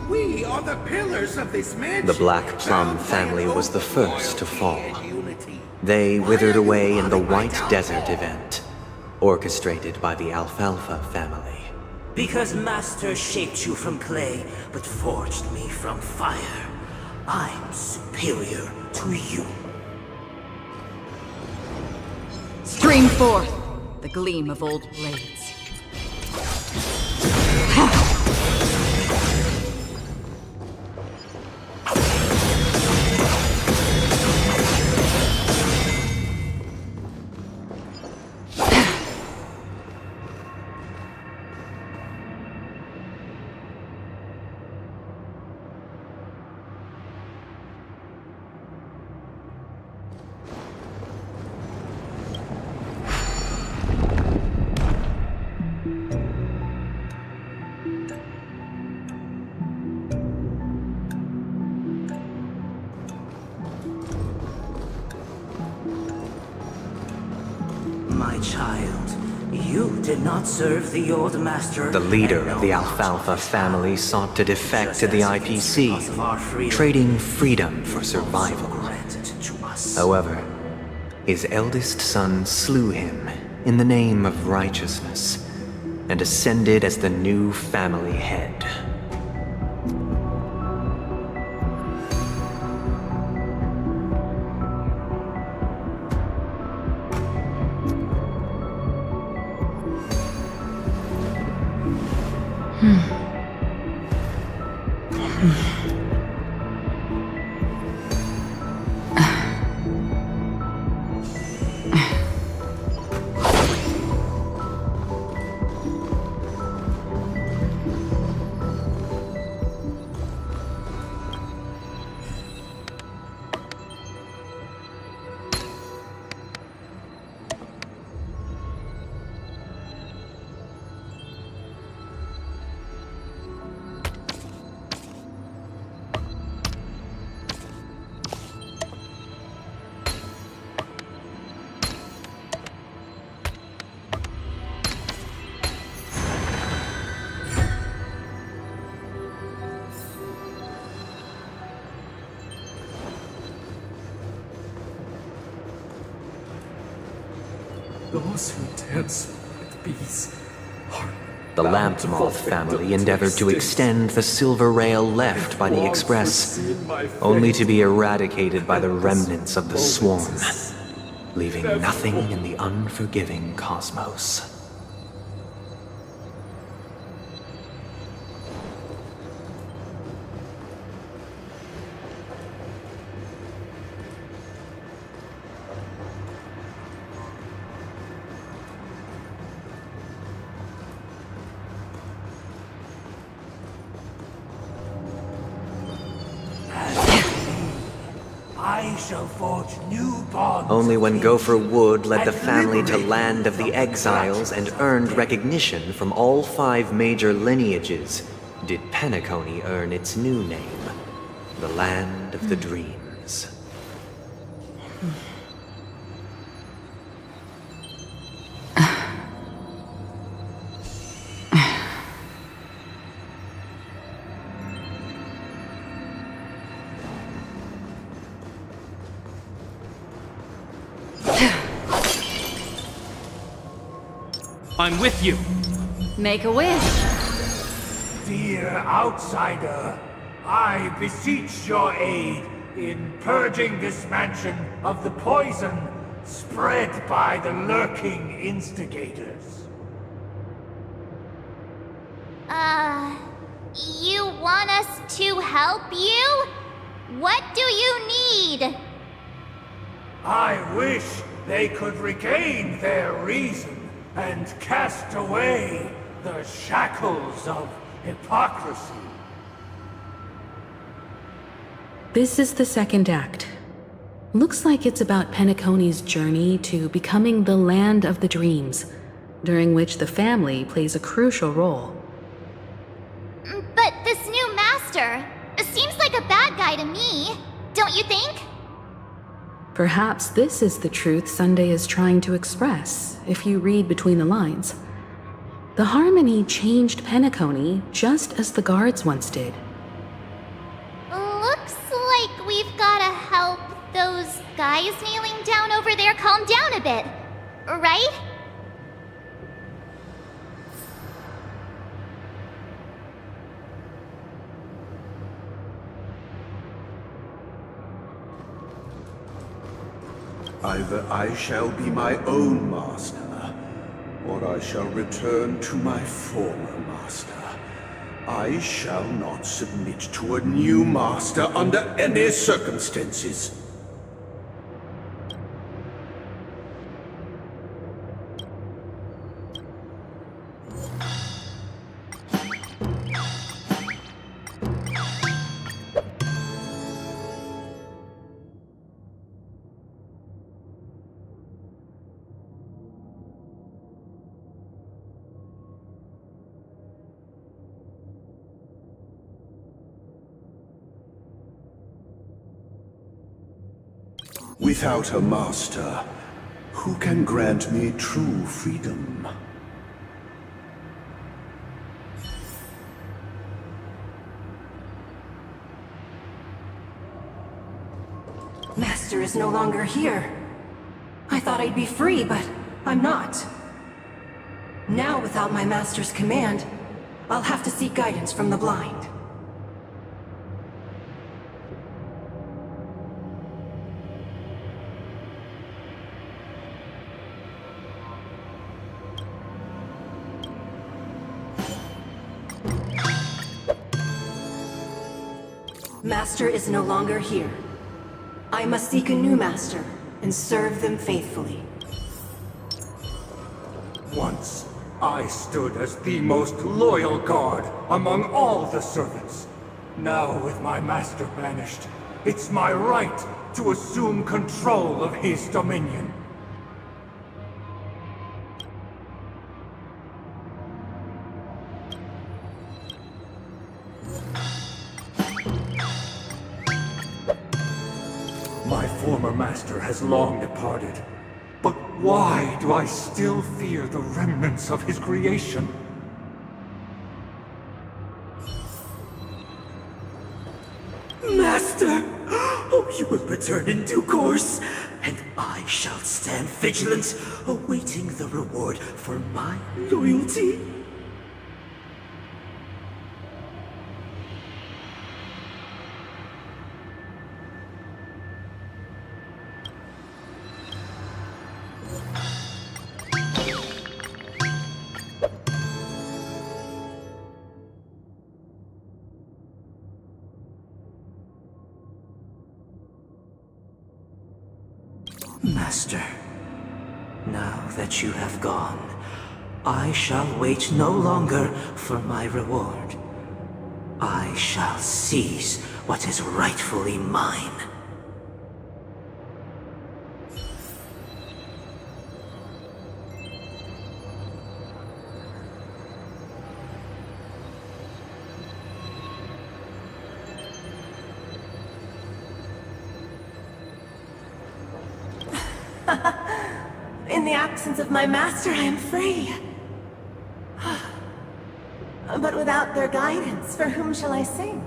We are the pillars of this mansion. The Black Plum family was the first to fall. They withered away in the White Desert event, orchestrated by the Alfalfa family. Because Master shaped you from clay, but forged me from fire, I'm superior to you. Stream forth the gleam of old blades. My child, you did not serve the old master. The leader of the Alfalfa family sought to defect to the IPC, trading freedom for survival. However, his eldest son slew him in the name of righteousness and ascended as the new family head. Those who dance with bees are The Lamp Moth family endeavored to extend the silver rail left by the Express, only to be eradicated by the remnants of the swarm, leaving nothing in the unforgiving cosmos. I shall forge new bonds. Only when Gopher Wood led the and family to liberate Land of the Exiles and earned recognition from all 5 major lineages did Penacony earn its new name, the Land of the Dreams. I'm with you. Make a wish. Dear outsider, I beseech your aid in purging this mansion of the poison spread by the lurking instigators. You want us to help you? What do you need? I wish they could regain their reason and cast away the shackles of hypocrisy. This is the second act. Looks like it's about Penacony's journey to becoming the Land of the Dreams, during which the family plays a crucial role. But this new master seems like a bad guy to me, don't you think? Perhaps this is the truth Sunday is trying to express, if you read between the lines. The Harmony changed Penacony just as the guards once did. Looks like we've gotta help those guys kneeling down over there calm down a bit, right? Either I shall be my own master, or I shall return to my former master. I shall not submit to a new master under any circumstances. Without a master, who can grant me true freedom? Master is no longer here. I thought I'd be free, but I'm not. Now, without my master's command, I'll have to seek guidance from the blind. Master is no longer here. I must seek a new master and serve them faithfully. Once, I stood as the most loyal guard among all the servants. Now, with my master banished, it's my right to assume control of his dominion. My former master has long departed. But why do I still fear the remnants of his creation? Master! Oh, you will return in due course, and I shall stand vigilant, awaiting the reward for my loyalty. Master, now that you have gone, I shall wait no longer for my reward. I shall seize what is rightfully mine. In the absence of my master, I am free. But without their guidance, for whom shall I sing?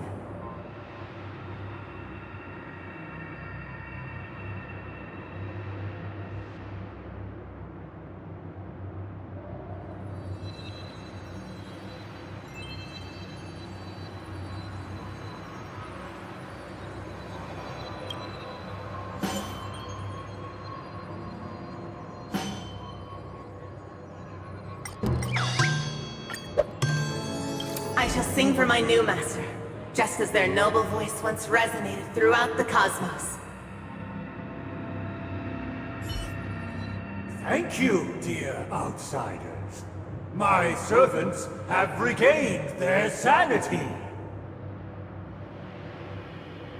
I shall sing for my new master, just as their noble voice once resonated throughout the cosmos. Thank you, dear outsiders. My servants have regained their sanity.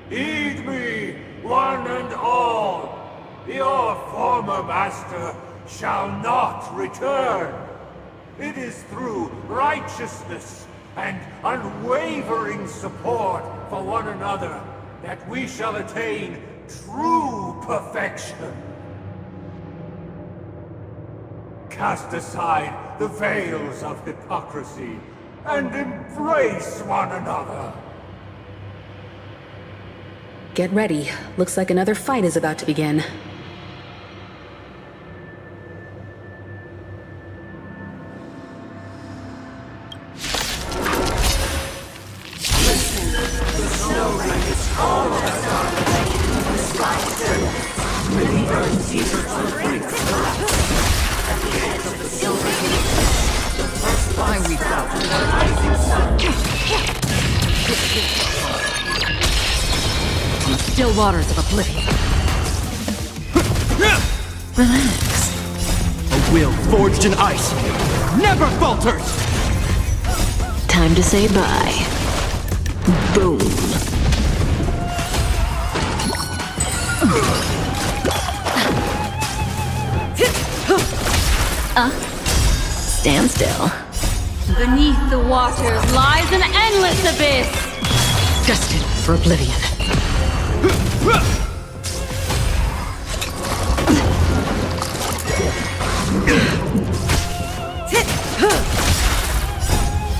Heed me, one and all. Your former master shall not return. It is through righteousness and unwavering support for one another that we shall attain true perfection. Cast aside the veils of hypocrisy and embrace one another. Get ready. Looks like another fight is about to begin. Still waters of oblivion. Relax. A will forged in ice never falters! Time to say bye. Boom. Stand still. Beneath the waters lies an endless abyss! Destined for oblivion.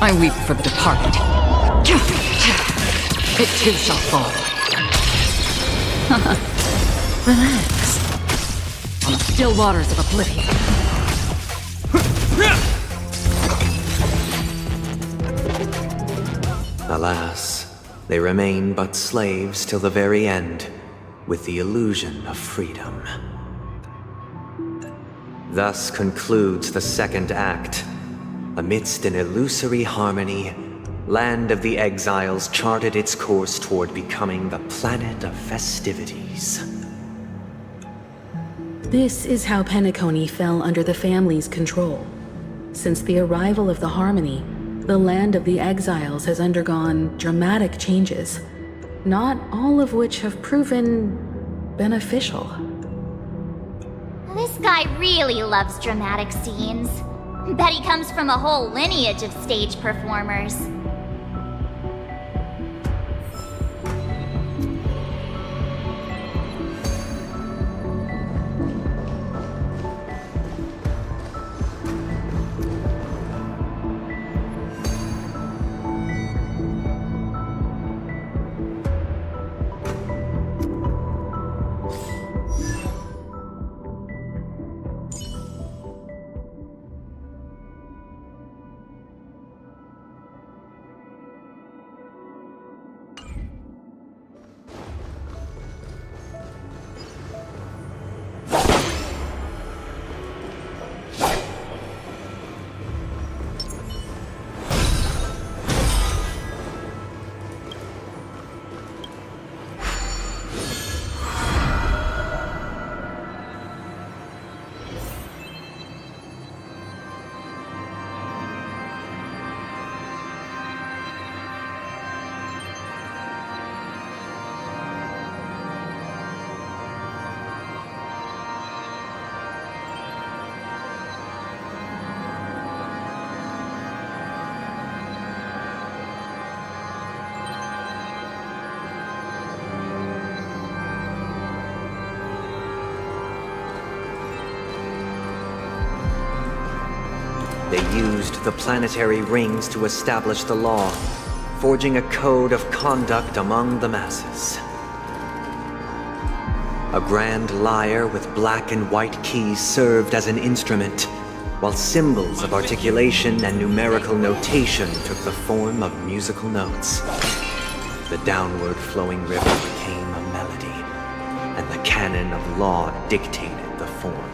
I weep for the departed. It too shall fall. Relax. On the still waters of oblivion. Alas, they remain but slaves till the very end, with the illusion of freedom. Thus concludes the second act. Amidst an illusory harmony, Land of the Exiles charted its course toward becoming the planet of festivities. This is how Penacony fell under the family's control. Since the arrival of the Harmony, the Land of the Exiles has undergone dramatic changes, not all of which have proven beneficial. This guy really loves dramatic scenes. Bet he comes from a whole lineage of stage performers. They used the planetary rings to establish the law, forging a code of conduct among the masses. A grand lyre with black and white keys served as an instrument, while symbols of articulation and numerical notation took the form of musical notes. The downward flowing river became a melody, and the canon of law dictated the form.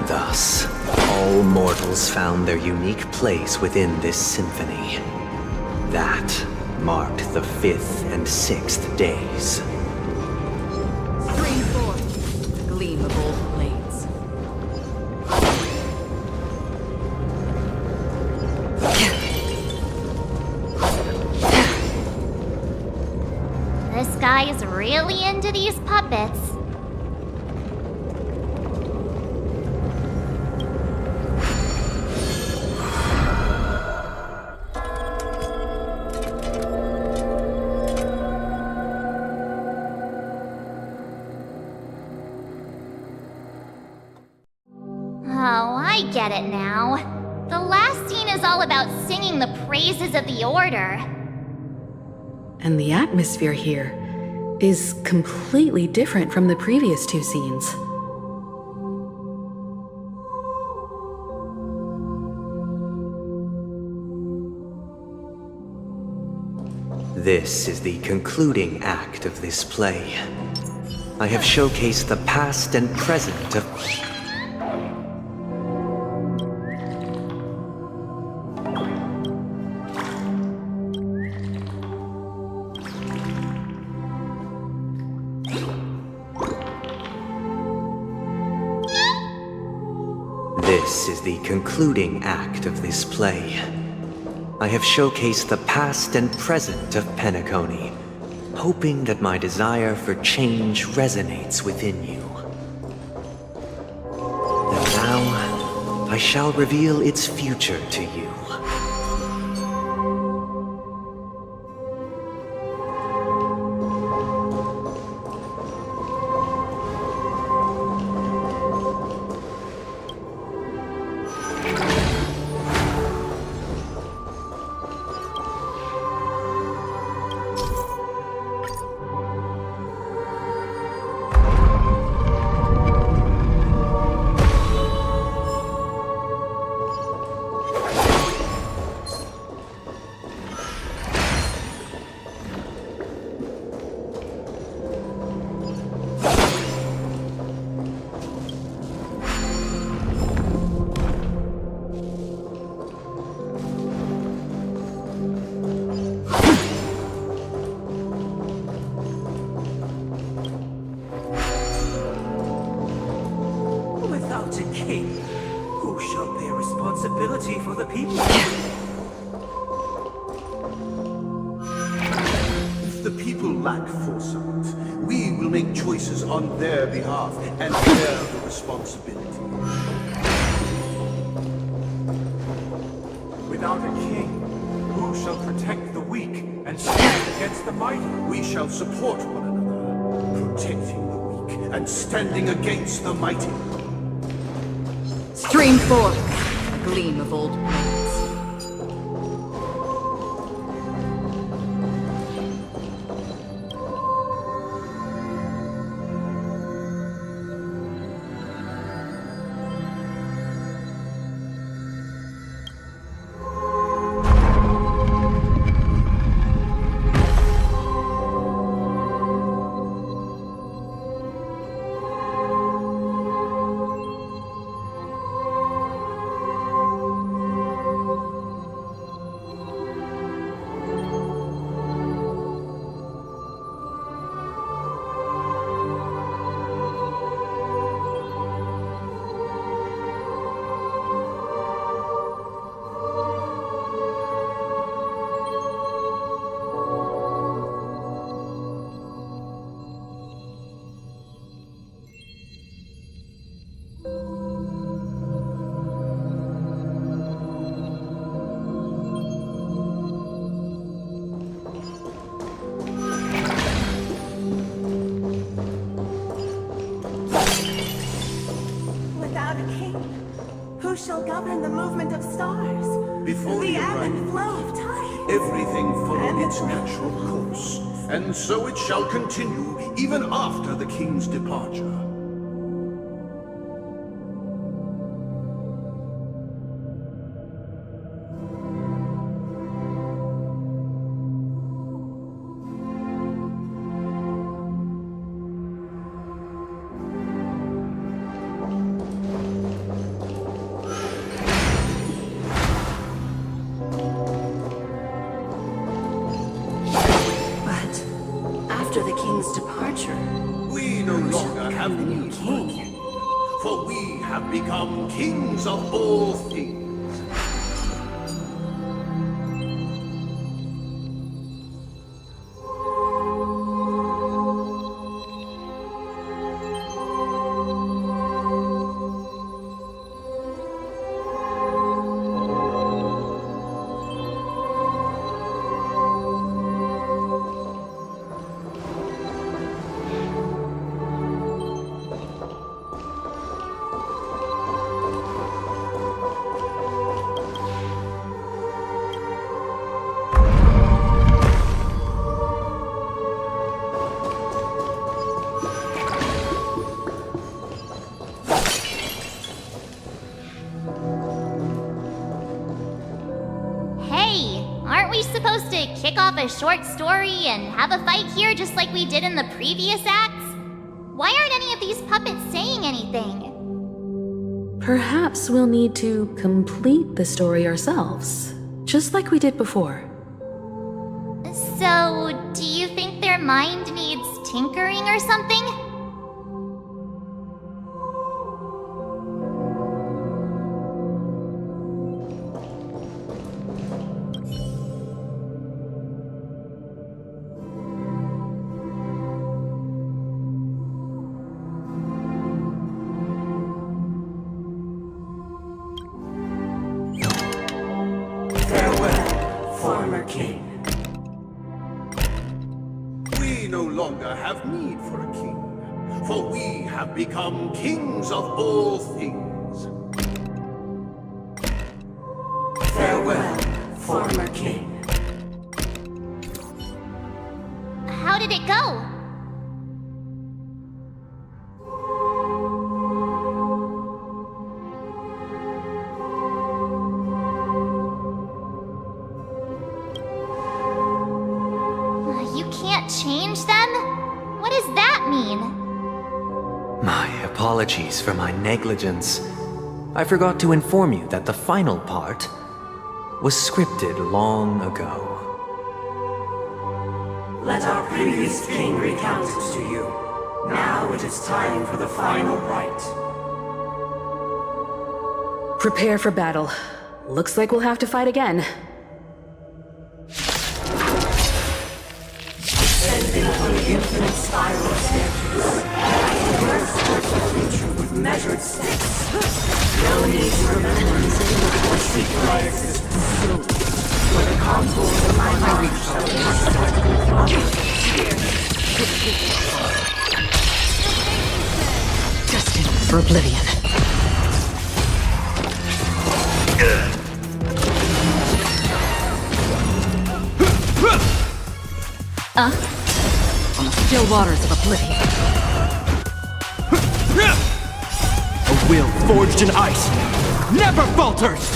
Thus, all mortals found their unique place within this symphony. That marked the 5th and 6th days. Stream forth, the gleam of old blades. This guy is really into these puppets. Oh, I get it now. The last scene is all about singing the praises of the Order. And the atmosphere here is completely different from the previous 2 scenes. This is the concluding act of this play. I have showcased the past and present of... This is the concluding act of this play. I have showcased the past and present of Penacony, hoping that my desire for change resonates within you. And now, I shall reveal its future to you. Without a king, who shall bear responsibility for the people? If the people lack foresight, we will make choices on their behalf and bear the responsibility. Without a king, who shall protect the weak and stand against the mighty? We shall support one another, protecting the weak and standing against the mighty. Stream forth, the gleam of old blades. shall govern the movement of stars? Before the you ebb arrive, and flow of time? everything followed its natural course, and so it shall continue even after the king's departure. After the king's departure, We no longer have need for a king, for we have become kings of all things. Hey, aren't we supposed to kick off a short story and have a fight here just like we did in the previous acts? Why aren't any of these puppets saying anything? Perhaps we'll need to complete the story ourselves, just like we did before. So, do you think their mind needs tinkering or something? Farewell, former king. We no longer have need for a king, for we have become kings of all things. Farewell, former king. How did it go? You can't change them? What does that mean? My apologies for my negligence. I forgot to inform you that the final part was scripted long ago. Let our previous king recount it to you. Now it is time for the final rite. Prepare for battle. Looks like we'll have to fight again. Descending from the infinite spiral staircase. Immerse the creature with measured steps. No need to remember or seek my existence soon. For the contours of my mind shall be Destined for oblivion. On the still waters of oblivion. A will forged in ice never falters!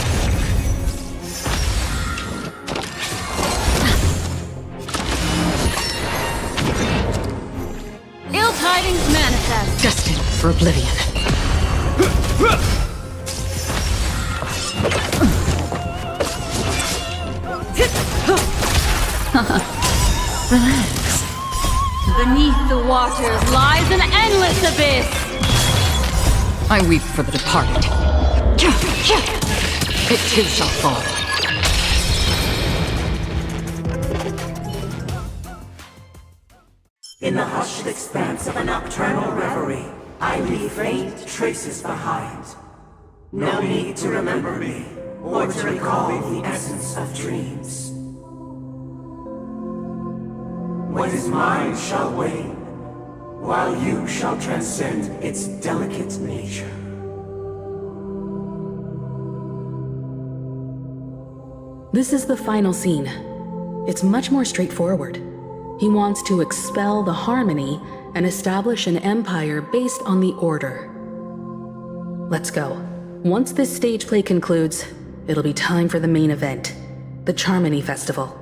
Ill tidings manifest. Destined for oblivion. Relax. Beneath the waters lies an endless abyss. I weep for the departed. It too shall fall. In the hushed expanse of a nocturnal reverie, I leave faint traces behind. No need to remember me, or to recall the essence of dreams. What is mine shall wane, while you shall transcend its delicate nature. This is the final scene. It's much more straightforward. He wants to expel the Harmony and establish an empire based on the Order. Let's go. Once this stage play concludes, it'll be time for the main event, the Charmony Festival.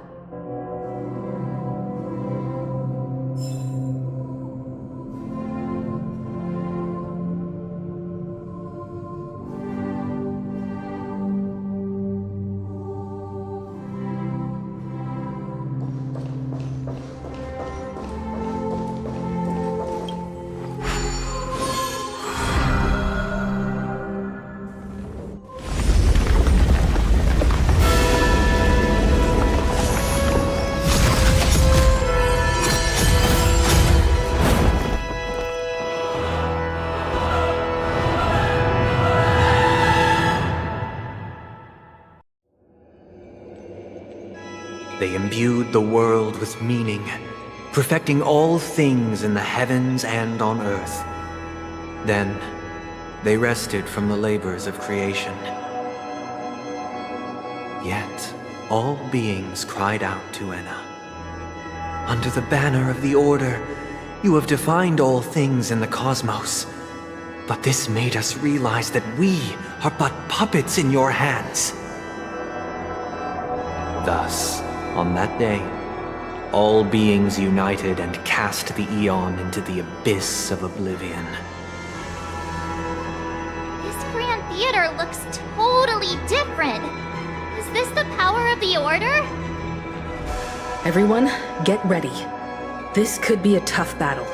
They imbued the world with meaning, perfecting all things in the heavens and on earth. Then, they rested from the labors of creation. Yet, all beings cried out to Enna. Under the banner of the Order, you have defined all things in the cosmos. But this made us realize that we are but puppets in your hands. Thus, on that day, all beings united and cast the Aeon into the abyss of oblivion. This Grand Theater looks totally different. Is this the power of the Order? Everyone, get ready. This could be a tough battle.